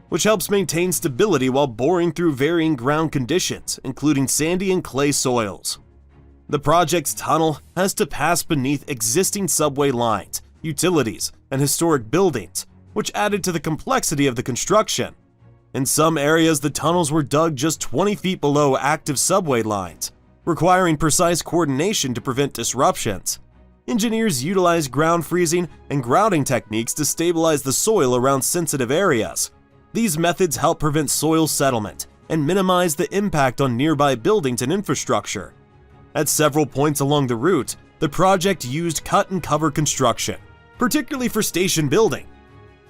which helps maintain stability while boring through varying ground conditions, including sandy and clay soils. The project's tunnel has to pass beneath existing subway lines, utilities, and historic buildings, which added to the complexity of the construction. In some areas, the tunnels were dug just 20 feet below active subway lines, requiring precise coordination to prevent disruptions. Engineers utilize ground freezing and grouting techniques to stabilize the soil around sensitive areas. These methods help prevent soil settlement and minimize the impact on nearby buildings and infrastructure. At several points along the route, the project used cut-and-cover construction, particularly for station building.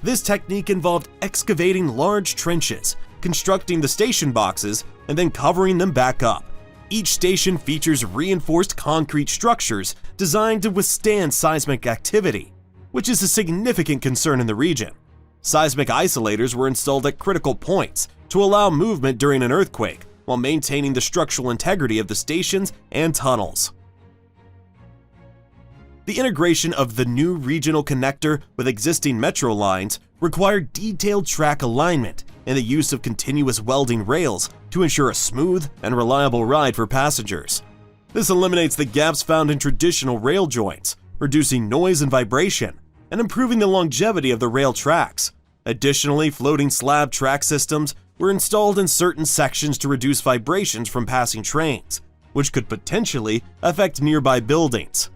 This technique involved excavating large trenches, constructing the station boxes, and then covering them back up. Each station features reinforced concrete structures designed to withstand seismic activity, which is a significant concern in the region. Seismic isolators were installed at critical points to allow movement during an earthquake, while maintaining the structural integrity of the stations and tunnels. The integration of the new regional connector with existing metro lines required detailed track alignment and the use of continuous welding rails to ensure a smooth and reliable ride for passengers. This eliminates the gaps found in traditional rail joints, reducing noise and vibration, and improving the longevity of the rail tracks. Additionally, floating slab track systems were installed in certain sections to reduce vibrations from passing trains, which could potentially affect nearby buildings.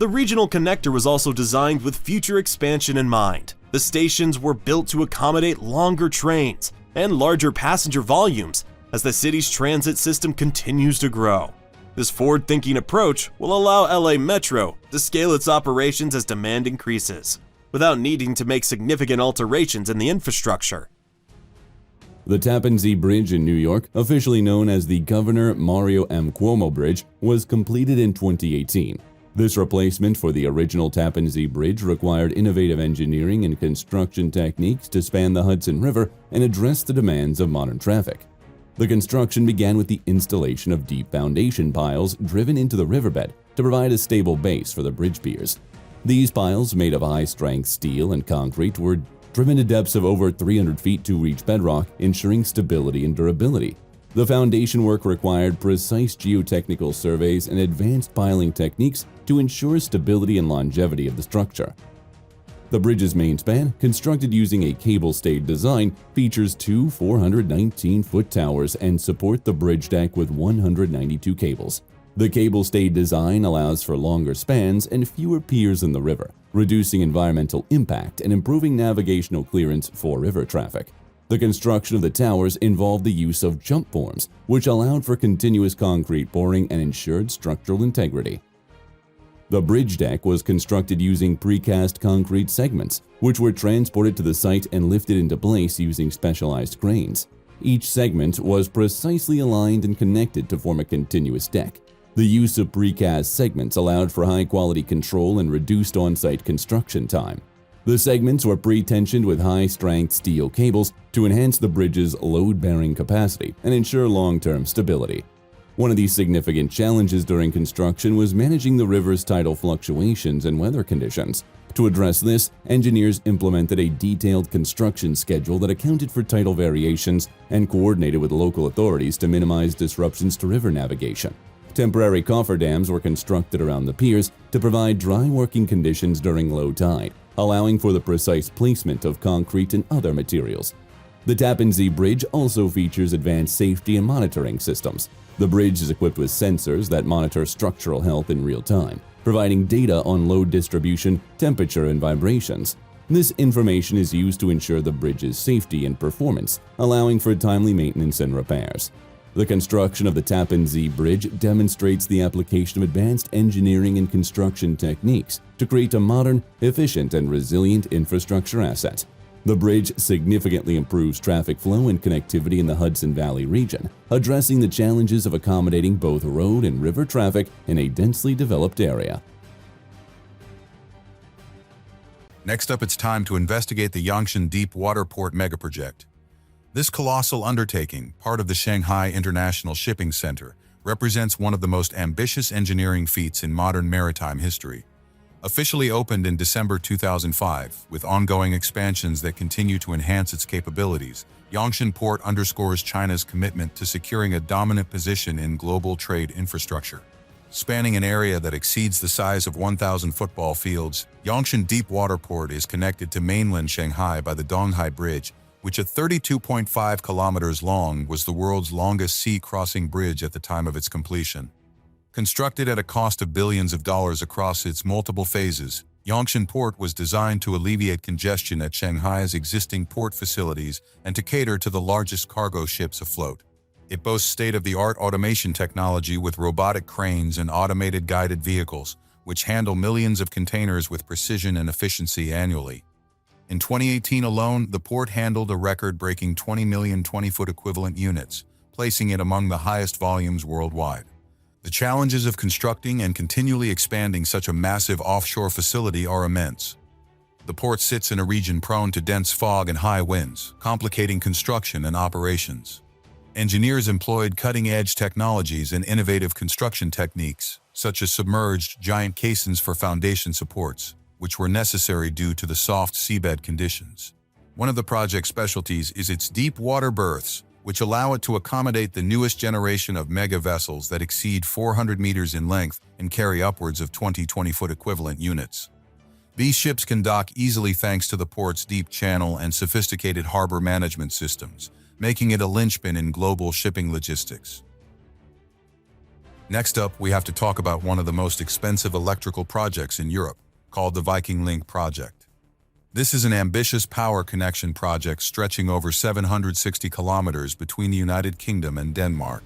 The regional connector was also designed with future expansion in mind. The stations were built to accommodate longer trains and larger passenger volumes as the city's transit system continues to grow. This forward-thinking approach will allow LA Metro to scale its operations as demand increases, without needing to make significant alterations in the infrastructure. The Tappan Zee Bridge in New York, officially known as the Governor Mario M. Cuomo Bridge, was completed in 2018. This replacement for the original Tappan Zee Bridge required innovative engineering and construction techniques to span the Hudson River and address the demands of modern traffic. The construction began with the installation of deep foundation piles driven into the riverbed to provide a stable base for the bridge piers. These piles, made of high-strength steel and concrete, were driven to depths of over 300 feet to reach bedrock, ensuring stability and durability. The foundation work required precise geotechnical surveys and advanced piling techniques to ensure stability and longevity of the structure. The bridge's main span, constructed using a cable-stayed design, features two 419-foot towers and support the bridge deck with 192 cables. The cable-stayed design allows for longer spans and fewer piers in the river, reducing environmental impact and improving navigational clearance for river traffic. The construction of the towers involved the use of jump forms, which allowed for continuous concrete pouring and ensured structural integrity. The bridge deck was constructed using precast concrete segments, which were transported to the site and lifted into place using specialized cranes. Each segment was precisely aligned and connected to form a continuous deck. The use of precast segments allowed for high-quality control and reduced on-site construction time. The segments were pre-tensioned with high-strength steel cables to enhance the bridge's load-bearing capacity and ensure long-term stability. One of these significant challenges during construction was managing the river's tidal fluctuations and weather conditions. To address this, engineers implemented a detailed construction schedule that accounted for tidal variations and coordinated with local authorities to minimize disruptions to river navigation. Temporary cofferdams were constructed around the piers to provide dry working conditions during low tide, allowing for the precise placement of concrete and other materials. The Tappan Zee Bridge also features advanced safety and monitoring systems. The bridge is equipped with sensors that monitor structural health in real time, providing data on load distribution, temperature, and vibrations. This information is used to ensure the bridge's safety and performance, allowing for timely maintenance and repairs. The construction of the Tappan Zee Bridge demonstrates the application of advanced engineering and construction techniques to create a modern, efficient, and resilient infrastructure asset. The bridge significantly improves traffic flow and connectivity in the Hudson Valley region, addressing the challenges of accommodating both road and river traffic in a densely developed area. Next up, it's time to investigate the Yangshan Deep Water Port Megaproject. This colossal undertaking, part of the Shanghai International Shipping Center, represents one of the most ambitious engineering feats in modern maritime history. Officially opened in December 2005, with ongoing expansions that continue to enhance its capabilities, Yangshan Port underscores China's commitment to securing a dominant position in global trade infrastructure. Spanning an area that exceeds the size of 1,000 football fields, Yangshan Deep Water Port is connected to mainland Shanghai by the Donghai Bridge, which at 32.5 kilometers long was the world's longest sea-crossing bridge at the time of its completion. Constructed at a cost of billions of dollars across its multiple phases, Yangshan Port was designed to alleviate congestion at Shanghai's existing port facilities and to cater to the largest cargo ships afloat. It boasts state-of-the-art automation technology with robotic cranes and automated guided vehicles, which handle millions of containers with precision and efficiency annually. In 2018 alone, the port handled a record-breaking 20 million 20-foot equivalent units, placing it among the highest volumes worldwide. The challenges of constructing and continually expanding such a massive offshore facility are immense. The port sits in a region prone to dense fog and high winds, complicating construction and operations. Engineers employed cutting-edge technologies and innovative construction techniques, such as submerged giant caissons for foundation supports, which were necessary due to the soft seabed conditions. One of the project's specialties is its deep water berths, which allow it to accommodate the newest generation of mega vessels that exceed 400 meters in length and carry upwards of 20-20-foot equivalent units. These ships can dock easily thanks to the port's deep channel and sophisticated harbor management systems, making it a linchpin in global shipping logistics. Next up, we have to talk about one of the most expensive electrical projects in Europe, called the Viking Link project. This is an ambitious power connection project stretching over 760 kilometers between the United Kingdom and Denmark.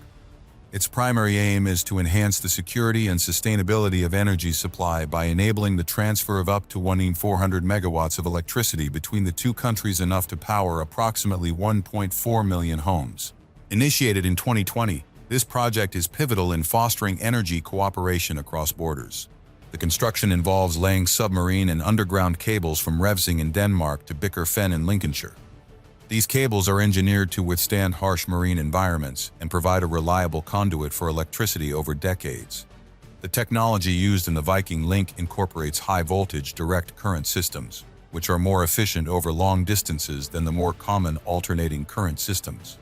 Its primary aim is to enhance the security and sustainability of energy supply by enabling the transfer of up to 1,400 megawatts of electricity between the two countries, enough to power approximately 1.4 million homes. Initiated in 2020, this project is pivotal in fostering energy cooperation across borders. The construction involves laying submarine and underground cables from Revsing in Denmark to Bicker Fen in Lincolnshire. These cables are engineered to withstand harsh marine environments and provide a reliable conduit for electricity over decades. The technology used in the Viking Link incorporates high-voltage direct current systems, which are more efficient over long distances than the more common alternating current systems.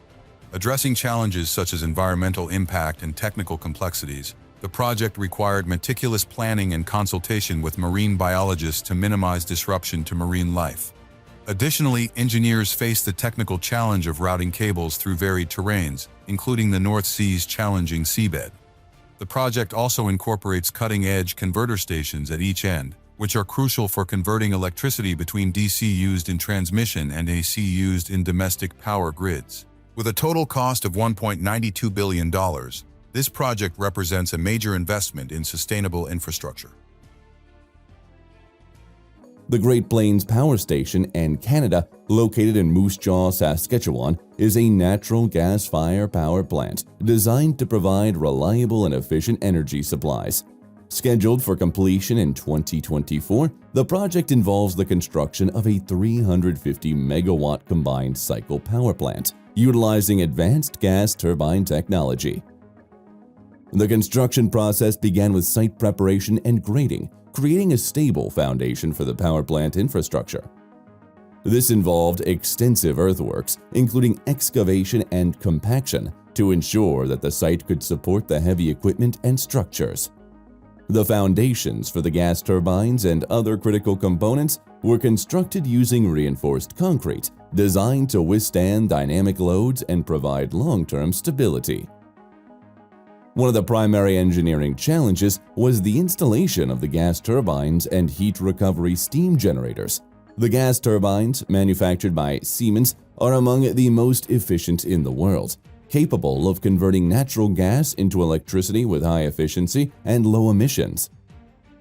Addressing challenges such as environmental impact and technical complexities, the project required meticulous planning and consultation with marine biologists to minimize disruption to marine life. Additionally, engineers faced the technical challenge of routing cables through varied terrains, including the North Sea's challenging seabed. The project also incorporates cutting-edge converter stations at each end, which are crucial for converting electricity between DC used in transmission and AC used in domestic power grids. With a total cost of $1.92 billion, this project represents a major investment in sustainable infrastructure. The Great Plains Power Station in Canada, located in Moose Jaw, Saskatchewan, is a natural gas-fired power plant designed to provide reliable and efficient energy supplies. Scheduled for completion in 2024, the project involves the construction of a 350-megawatt combined cycle power plant, utilizing advanced gas turbine technology. The construction process began with site preparation and grading, creating a stable foundation for the power plant infrastructure. This involved extensive earthworks, including excavation and compaction, to ensure that the site could support the heavy equipment and structures. The foundations for the gas turbines and other critical components were constructed using reinforced concrete, designed to withstand dynamic loads and provide long-term stability. One of the primary engineering challenges was the installation of the gas turbines and heat recovery steam generators. The gas turbines, manufactured by Siemens, are among the most efficient in the world, capable of converting natural gas into electricity with high efficiency and low emissions.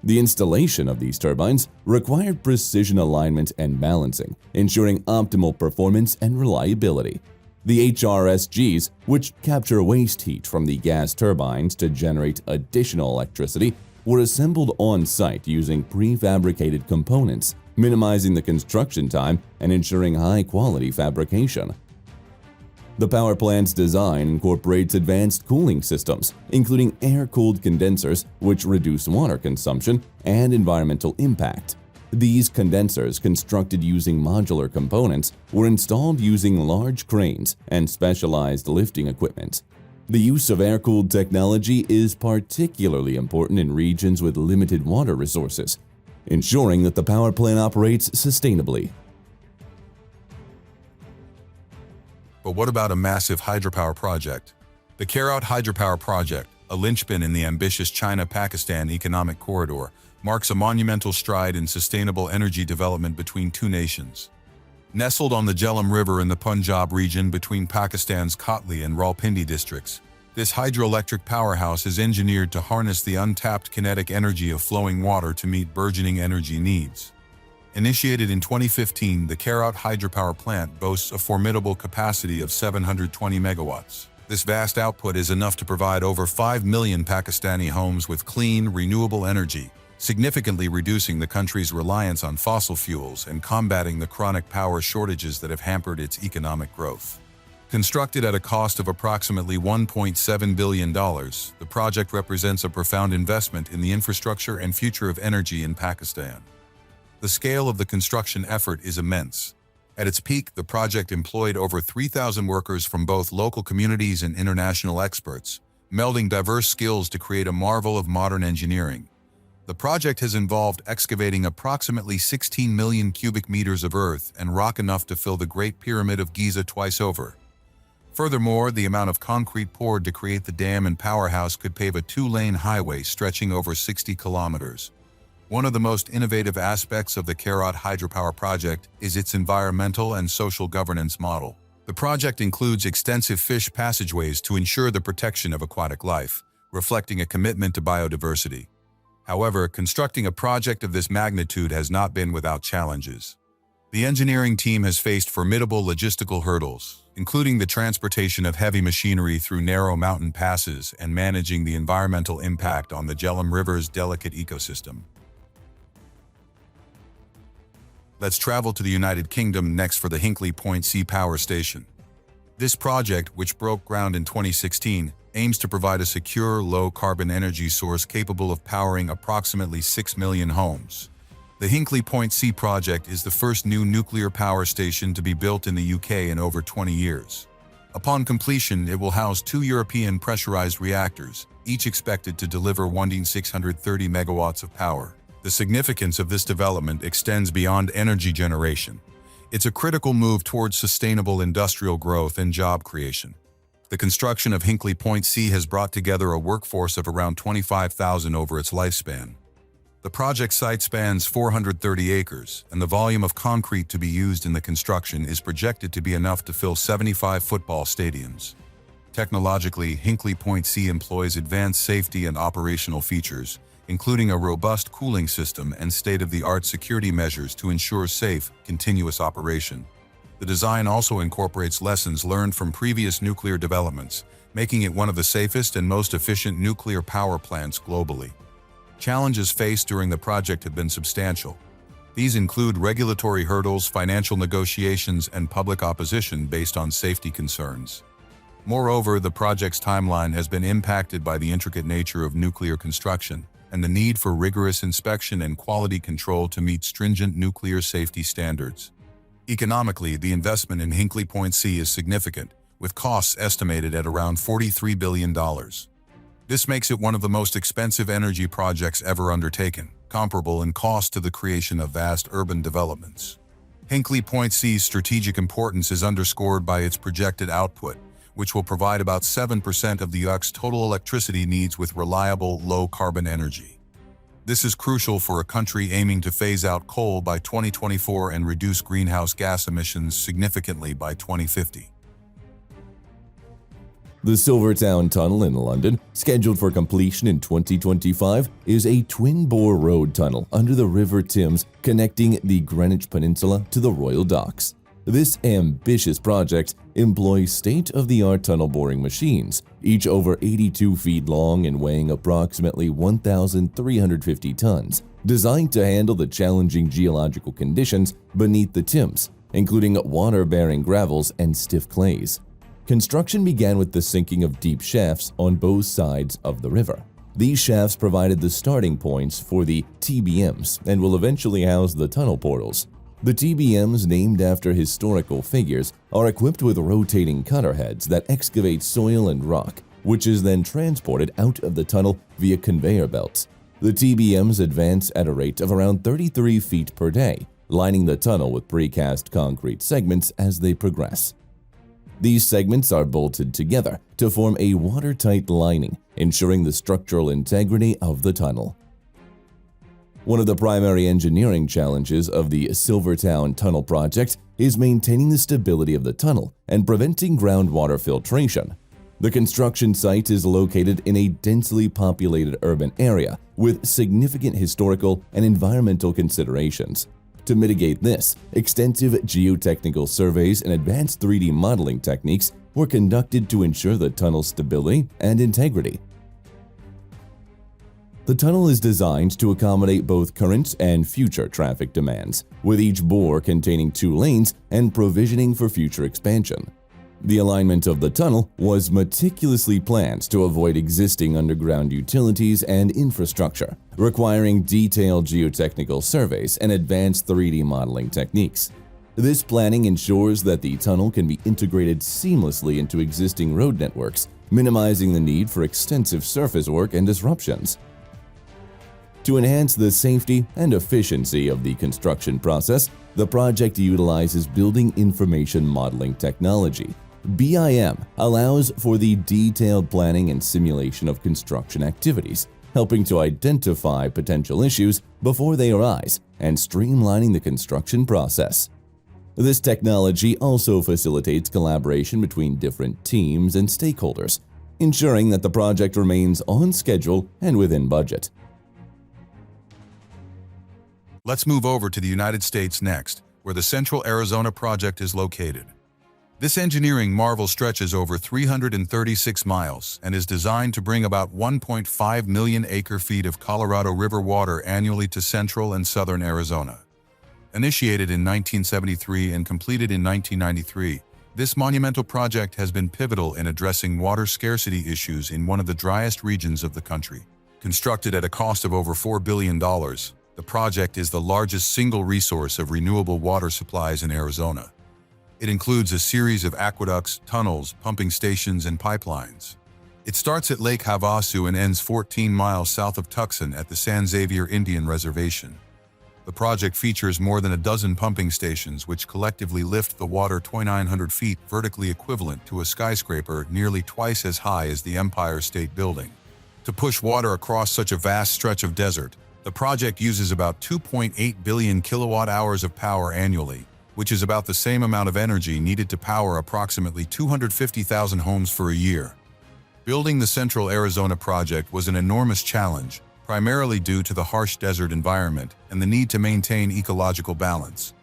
The installation of these turbines required precision alignment and balancing, ensuring optimal performance and reliability. The HRSGs, which capture waste heat from the gas turbines to generate additional electricity, were assembled on-site using prefabricated components, minimizing the construction time and ensuring high-quality fabrication. The power plant's design incorporates advanced cooling systems, including air-cooled condensers, which reduce water consumption and environmental impact. These condensers, constructed using modular components, were installed using large cranes and specialized lifting equipment. The use of air-cooled technology is particularly important in regions with limited water resources, ensuring that the power plant operates sustainably. But what about a massive hydropower project? The Cairo Hydropower Project, a linchpin in the ambitious China-Pakistan economic corridor, marks a monumental stride in sustainable energy development between two nations. Nestled on the Jhelum River in the Punjab region between Pakistan's Kotli and Rawalpindi districts, this hydroelectric powerhouse is engineered to harness the untapped kinetic energy of flowing water to meet burgeoning energy needs. Initiated in 2015, the Cairo Hydropower Plant boasts a formidable capacity of 720 megawatts. This vast output is enough to provide over 5 million Pakistani homes with clean, renewable energy, significantly reducing the country's reliance on fossil fuels and combating the chronic power shortages that have hampered its economic growth. Constructed at a cost of approximately $1.7 billion, the project represents a profound investment in the infrastructure and future of energy in Pakistan. The scale of the construction effort is immense. At its peak, the project employed over 3,000 workers from both local communities and international experts, melding diverse skills to create a marvel of modern engineering. The project has involved excavating approximately 16 million cubic meters of earth and rock enough to fill the Great Pyramid of Giza twice over. Furthermore, the amount of concrete poured to create the dam and powerhouse could pave a 2-lane highway stretching over 60 kilometers. One of the most innovative aspects of the Kherat hydropower project is its environmental and social governance model. The project includes extensive fish passageways to ensure the protection of aquatic life, reflecting a commitment to biodiversity. However, constructing a project of this magnitude has not been without challenges. The engineering team has faced formidable logistical hurdles, including the transportation of heavy machinery through narrow mountain passes and managing the environmental impact on the Jhelum River's delicate ecosystem. Let's travel to the United Kingdom next for the Hinkley Point C power station. This project, which broke ground in 2016, aims to provide a secure, low-carbon energy source capable of powering approximately 6 million homes. The Hinkley Point C project is the first new nuclear power station to be built in the UK in over 20 years. Upon completion, it will house 2 European pressurized reactors, each expected to deliver 1,630 megawatts of power. The significance of this development extends beyond energy generation. It's a critical move towards sustainable industrial growth and job creation. The construction of Hinkley Point C has brought together a workforce of around 25,000 over its lifespan. The project site spans 430 acres, and the volume of concrete to be used in the construction is projected to be enough to fill 75 football stadiums. Technologically, Hinkley Point C employs advanced safety and operational features, including a robust cooling system and state-of-the-art security measures to ensure safe, continuous operation. The design also incorporates lessons learned from previous nuclear developments, making it one of the safest and most efficient nuclear power plants globally. Challenges faced during the project have been substantial. These include regulatory hurdles, financial negotiations, and public opposition based on safety concerns. Moreover, the project's timeline has been impacted by the intricate nature of nuclear construction and the need for rigorous inspection and quality control to meet stringent nuclear safety standards. Economically, the investment in Hinkley Point C is significant, with costs estimated at around $43 billion. This makes it one of the most expensive energy projects ever undertaken, comparable in cost to the creation of vast urban developments. Hinkley Point C's strategic importance is underscored by its projected output, which will provide about 7% of the UK's total electricity needs with reliable, low-carbon energy. This is crucial for a country aiming to phase out coal by 2024 and reduce greenhouse gas emissions significantly by 2050. The Silvertown Tunnel in London, scheduled for completion in 2025, is a twin-bore road tunnel under the River Thames connecting the Greenwich Peninsula to the Royal Docks. This ambitious project employs state-of-the-art tunnel boring machines, each over 82 feet long and weighing approximately 1,350 tons, designed to handle the challenging geological conditions beneath the Thames, including water-bearing gravels and stiff clays. Construction began with the sinking of deep shafts on both sides of the river. These shafts provided the starting points for the TBMs and will eventually house the tunnel portals. The TBMs, named after historical figures, are equipped with rotating cutter heads that excavate soil and rock, which is then transported out of the tunnel via conveyor belts. The TBMs advance at a rate of around 33 feet per day, lining the tunnel with precast concrete segments as they progress. These segments are bolted together to form a watertight lining, ensuring the structural integrity of the tunnel. One of the primary engineering challenges of the Silvertown Tunnel project is maintaining the stability of the tunnel and preventing groundwater filtration. The construction site is located in a densely populated urban area with significant historical and environmental considerations. To mitigate this, extensive geotechnical surveys and advanced 3D modeling techniques were conducted to ensure the tunnel's stability and integrity. The tunnel is designed to accommodate both current and future traffic demands, with each bore containing 2 lanes and provisioning for future expansion. The alignment of the tunnel was meticulously planned to avoid existing underground utilities and infrastructure, requiring detailed geotechnical surveys and advanced 3D modeling techniques. This planning ensures that the tunnel can be integrated seamlessly into existing road networks, minimizing the need for extensive surface work and disruptions. To enhance the safety and efficiency of the construction process, the project utilizes Building Information Modeling technology. BIM allows for the detailed planning and simulation of construction activities, helping to identify potential issues before they arise and streamlining the construction process. This technology also facilitates collaboration between different teams and stakeholders, ensuring that the project remains on schedule and within budget. Let's move over to the United States next, where the Central Arizona Project is located. This engineering marvel stretches over 336 miles and is designed to bring about 1.5 million acre-feet of Colorado River water annually to central and southern Arizona. Initiated in 1973 and completed in 1993, this monumental project has been pivotal in addressing water scarcity issues in one of the driest regions of the country. Constructed at a cost of over $4 billion, the project is the largest single resource of renewable water supplies in Arizona. It includes a series of aqueducts, tunnels, pumping stations, and pipelines. It starts at Lake Havasu and ends 14 miles south of Tucson at the San Xavier Indian Reservation. The project features more than a dozen pumping stations which collectively lift the water 2,900 feet, vertically equivalent to a skyscraper nearly twice as high as the Empire State Building. To push water across such a vast stretch of desert, the project uses about 2.8 billion kilowatt-hours of power annually, which is about the same amount of energy needed to power approximately 250,000 homes for a year. Building the Central Arizona Project was an enormous challenge, primarily due to the harsh desert environment and the need to maintain ecological balance.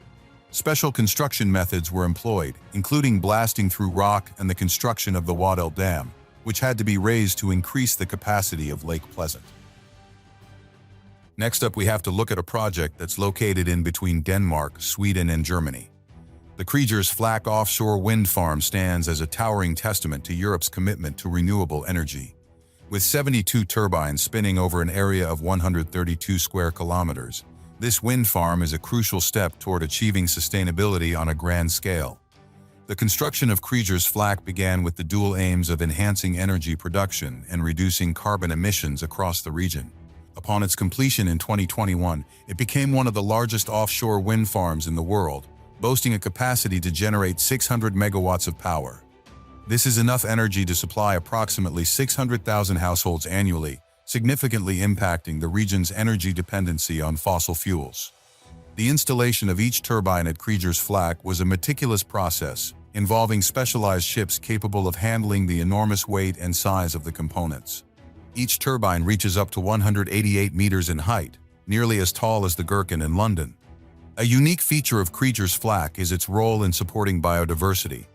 Special construction methods were employed, including blasting through rock and the construction of the Waddell Dam, which had to be raised to increase the capacity of Lake Pleasant. Next up, we have to look at a project that's located in between Denmark, Sweden, and Germany. The Kriegers Flak offshore wind farm stands as a towering testament to Europe's commitment to renewable energy. With 72 turbines spinning over an area of 132 square kilometers, this wind farm is a crucial step toward achieving sustainability on a grand scale. The construction of Kriegers Flak began with the dual aims of enhancing energy production and reducing carbon emissions across the region. Upon its completion in 2021, it became one of the largest offshore wind farms in the world, boasting a capacity to generate 600 megawatts of power. This is enough energy to supply approximately 600,000 households annually, significantly impacting the region's energy dependency on fossil fuels. The installation of each turbine at Kriegers Flak was a meticulous process, involving specialized ships capable of handling the enormous weight and size of the components. Each turbine reaches up to 188 meters in height, nearly as tall as the Gherkin in London. A unique feature of Kriegers Flak is its role in supporting biodiversity.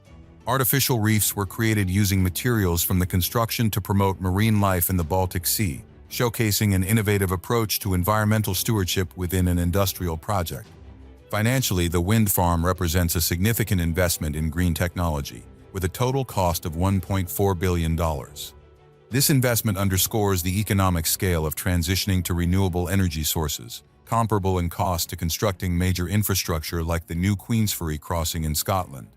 Artificial reefs were created using materials from the construction to promote marine life in the Baltic Sea, showcasing an innovative approach to environmental stewardship within an industrial project. Financially, the wind farm represents a significant investment in green technology, with a total cost of $1.4 billion. This investment underscores the economic scale of transitioning to renewable energy sources, comparable in cost to constructing major infrastructure like the new Queensferry crossing in Scotland.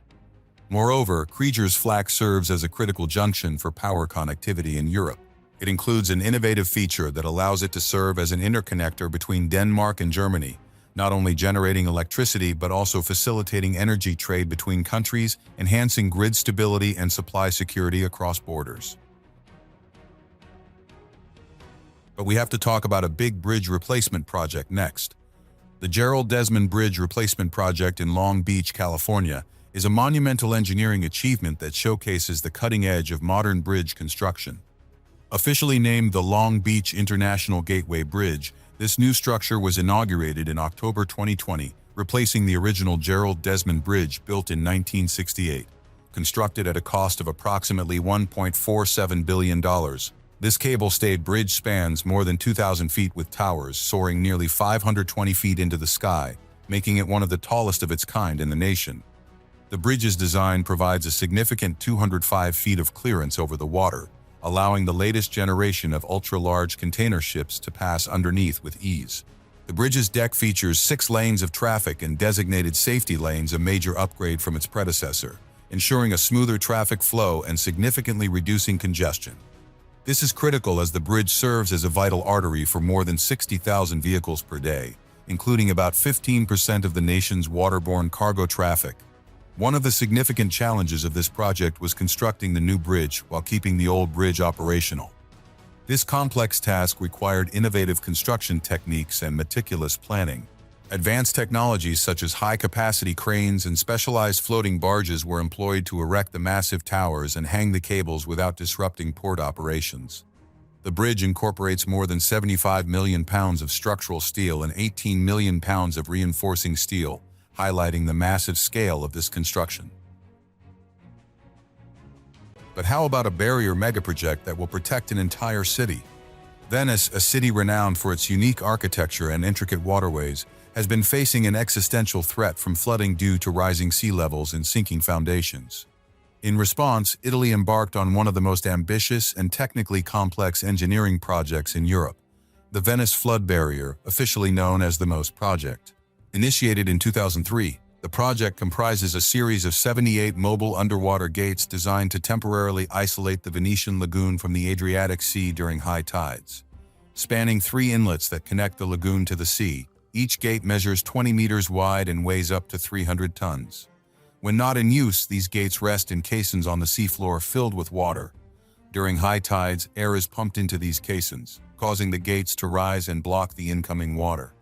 Moreover, Kriegers Flak serves as a critical junction for power connectivity in Europe. It includes an innovative feature that allows it to serve as an interconnector between Denmark and Germany, not only generating electricity but also facilitating energy trade between countries, enhancing grid stability and supply security across borders. But we have to talk about a big bridge replacement project next. The Gerald Desmond Bridge Replacement Project in Long Beach, California, is a monumental engineering achievement that showcases the cutting edge of modern bridge construction. Officially named the Long Beach International Gateway Bridge, this new structure was inaugurated in October 2020, replacing the original Gerald Desmond Bridge built in 1968. Constructed at a cost of approximately $1.47 billion, this cable-stayed bridge spans more than 2,000 feet with towers soaring nearly 520 feet into the sky, making it one of the tallest of its kind in the nation. The bridge's design provides a significant 205 feet of clearance over the water, allowing the latest generation of ultra-large container ships to pass underneath with ease. The bridge's deck features 6 lanes of traffic and designated safety lanes, a major upgrade from its predecessor, ensuring a smoother traffic flow and significantly reducing congestion. This is critical as the bridge serves as a vital artery for more than 60,000 vehicles per day, including about 15% of the nation's waterborne cargo traffic. One of the significant challenges of this project was constructing the new bridge while keeping the old bridge operational. This complex task required innovative construction techniques and meticulous planning. Advanced technologies such as high-capacity cranes and specialized floating barges were employed to erect the massive towers and hang the cables without disrupting port operations. The bridge incorporates more than 75 million pounds of structural steel and 18 million pounds of reinforcing steel, highlighting the massive scale of this construction. But how about a barrier megaproject that will protect an entire city? Venice, a city renowned for its unique architecture and intricate waterways, has been facing an existential threat from flooding due to rising sea levels and sinking foundations. In response, Italy embarked on one of the most ambitious and technically complex engineering projects in Europe, the Venice Flood Barrier, officially known as the MOST project. Initiated in 2003, the project comprises a series of 78 mobile underwater gates designed to temporarily isolate the Venetian lagoon from the Adriatic Sea during high tides. Spanning 3 inlets that connect the lagoon to the sea, each gate measures 20 meters wide and weighs up to 300 tons. When not in use, these gates rest in caissons on the seafloor filled with water. During high tides, air is pumped into these caissons, causing the gates to rise and block the incoming water.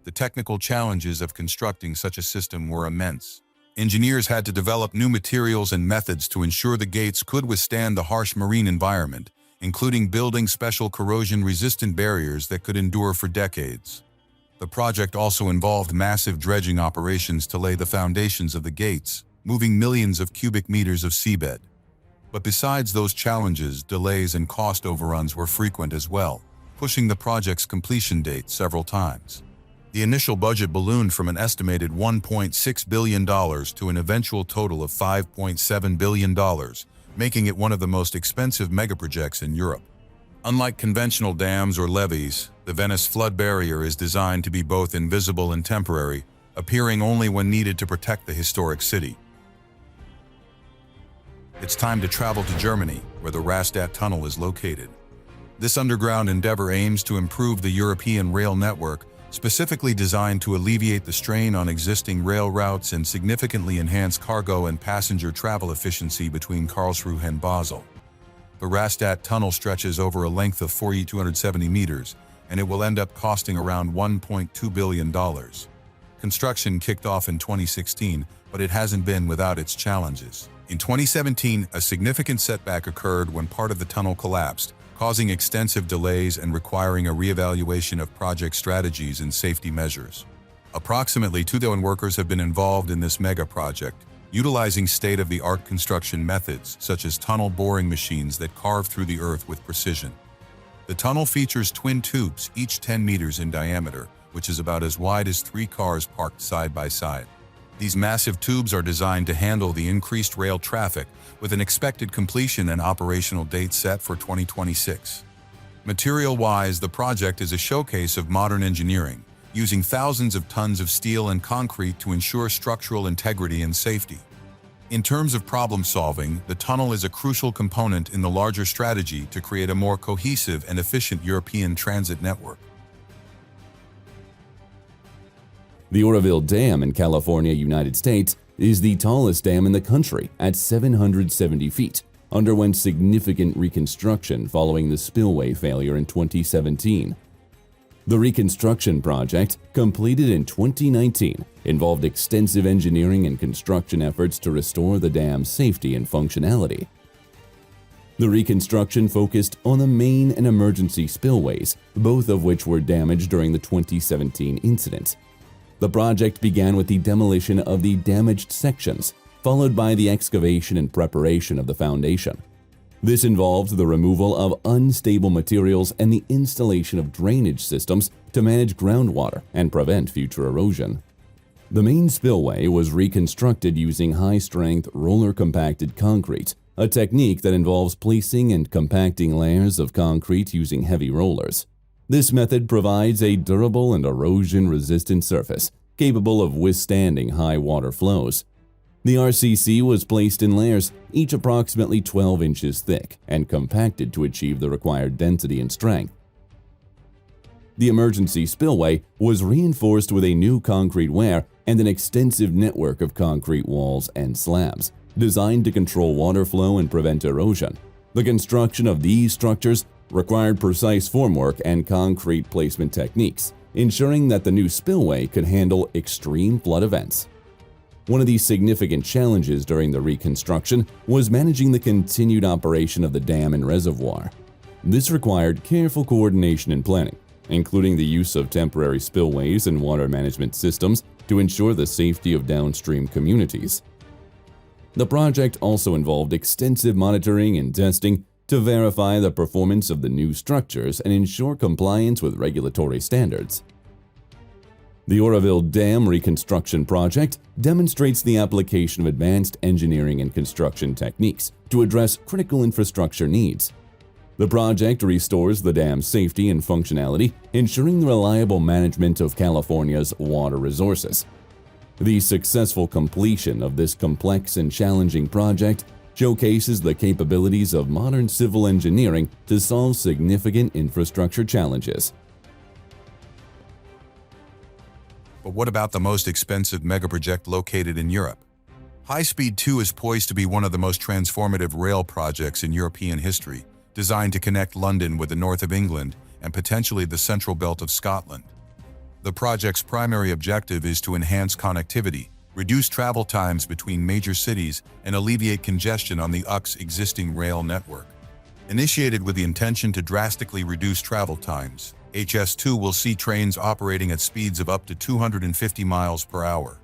The technical challenges of constructing such a system were immense. Engineers had to develop new materials and methods to ensure the gates could withstand the harsh marine environment, including building special corrosion-resistant barriers that could endure for decades. The project also involved massive dredging operations to lay the foundations of the gates, moving millions of cubic meters of seabed. But besides those challenges, delays and cost overruns were frequent as well, pushing the project's completion date several times. The initial budget ballooned from an estimated $1.6 billion to an eventual total of $5.7 billion, making it one of the most expensive megaprojects in Europe. Unlike conventional dams or levees, the Venice Flood Barrier is designed to be both invisible and temporary, appearing only when needed to protect the historic city. It's time to travel to Germany, where the Rastatt Tunnel is located. This underground endeavor aims to improve the European rail network, specifically designed to alleviate the strain on existing rail routes and significantly enhance cargo and passenger travel efficiency between Karlsruhe and Basel. The Rastatt Tunnel stretches over a length of 4,270 meters, and it will end up costing around $1.2 billion. Construction kicked off in 2016, but it hasn't been without its challenges. In 2017, a significant setback occurred when part of the tunnel collapsed, causing extensive delays and requiring a reevaluation of project strategies and safety measures. Approximately 2,000 workers have been involved in this mega project, utilizing state-of-the-art construction methods such as tunnel boring machines that carve through the earth with precision. The tunnel features twin tubes, each 10 meters in diameter, which is about as wide as 3 cars parked side by side. These massive tubes are designed to handle the increased rail traffic, with an expected completion and operational date set for 2026. Material-wise, the project is a showcase of modern engineering, using thousands of tons of steel and concrete to ensure structural integrity and safety. In terms of problem-solving, the tunnel is a crucial component in the larger strategy to create a more cohesive and efficient European transit network. The Oroville Dam in California, United States, is the tallest dam in the country at 770 feet, underwent significant reconstruction following the spillway failure in 2017. The reconstruction project, completed in 2019, involved extensive engineering and construction efforts to restore the dam's safety and functionality. The reconstruction focused on the main and emergency spillways, both of which were damaged during the 2017 incident. The project began with the demolition of the damaged sections, followed by the excavation and preparation of the foundation. This involved the removal of unstable materials and the installation of drainage systems to manage groundwater and prevent future erosion. The main spillway was reconstructed using high-strength roller-compacted concrete, a technique that involves placing and compacting layers of concrete using heavy rollers. This method provides a durable and erosion-resistant surface, capable of withstanding high water flows. The RCC was placed in layers, each approximately 12 inches thick, and compacted to achieve the required density and strength. The emergency spillway was reinforced with a new concrete weir and an extensive network of concrete walls and slabs, designed to control water flow and prevent erosion. The construction of these structures required precise formwork and concrete placement techniques, ensuring that the new spillway could handle extreme flood events. One of the significant challenges during the reconstruction was managing the continued operation of the dam and reservoir. This required careful coordination and planning, including the use of temporary spillways and water management systems to ensure the safety of downstream communities. The project also involved extensive monitoring and testing to verify the performance of the new structures and ensure compliance with regulatory standards. The Oroville Dam reconstruction project demonstrates the application of advanced engineering and construction techniques to address critical infrastructure needs. The project restores the dam's safety and functionality, ensuring the reliable management of California's water resources. The successful completion of this complex and challenging project showcases the capabilities of modern civil engineering to solve significant infrastructure challenges. But what about the most expensive megaproject located in Europe? High Speed 2 is poised to be one of the most transformative rail projects in European history, designed to connect London with the north of England and potentially the central belt of Scotland. The project's primary objective is to enhance connectivity, reduce travel times between major cities, and alleviate congestion on the UK's existing rail network. Initiated with the intention to drastically reduce travel times, HS2 will see trains operating at speeds of up to 250 miles per hour.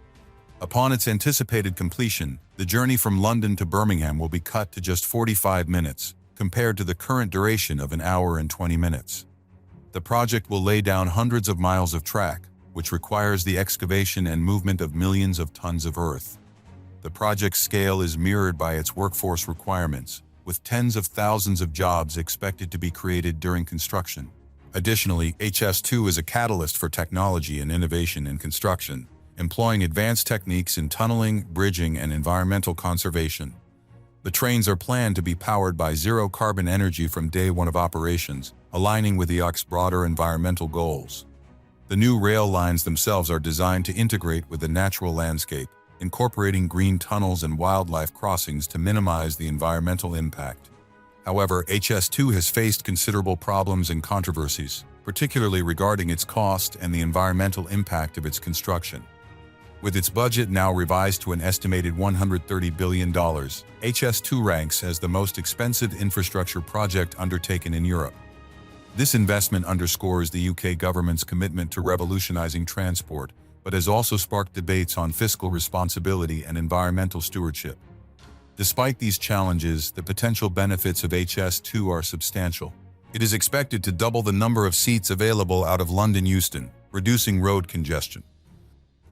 Upon its anticipated completion, the journey from London to Birmingham will be cut to just 45 minutes, compared to the current duration of an hour and 20 minutes. The project will lay down hundreds of miles of track, which requires the excavation and movement of millions of tons of earth. The project's scale is mirrored by its workforce requirements, with tens of thousands of jobs expected to be created during construction. Additionally, HS2 is a catalyst for technology and innovation in construction, employing advanced techniques in tunneling, bridging, and environmental conservation. The trains are planned to be powered by zero-carbon energy from day one of operations, aligning with the UK's broader environmental goals. The new rail lines themselves are designed to integrate with the natural landscape, incorporating green tunnels and wildlife crossings to minimize the environmental impact. However, HS2 has faced considerable problems and controversies, particularly regarding its cost and the environmental impact of its construction. With its budget now revised to an estimated $130 billion, HS2 ranks as the most expensive infrastructure project undertaken in Europe. This investment underscores the UK government's commitment to revolutionizing transport, but has also sparked debates on fiscal responsibility and environmental stewardship. Despite these challenges, the potential benefits of HS2 are substantial. It is expected to double the number of seats available out of London Euston, reducing road congestion.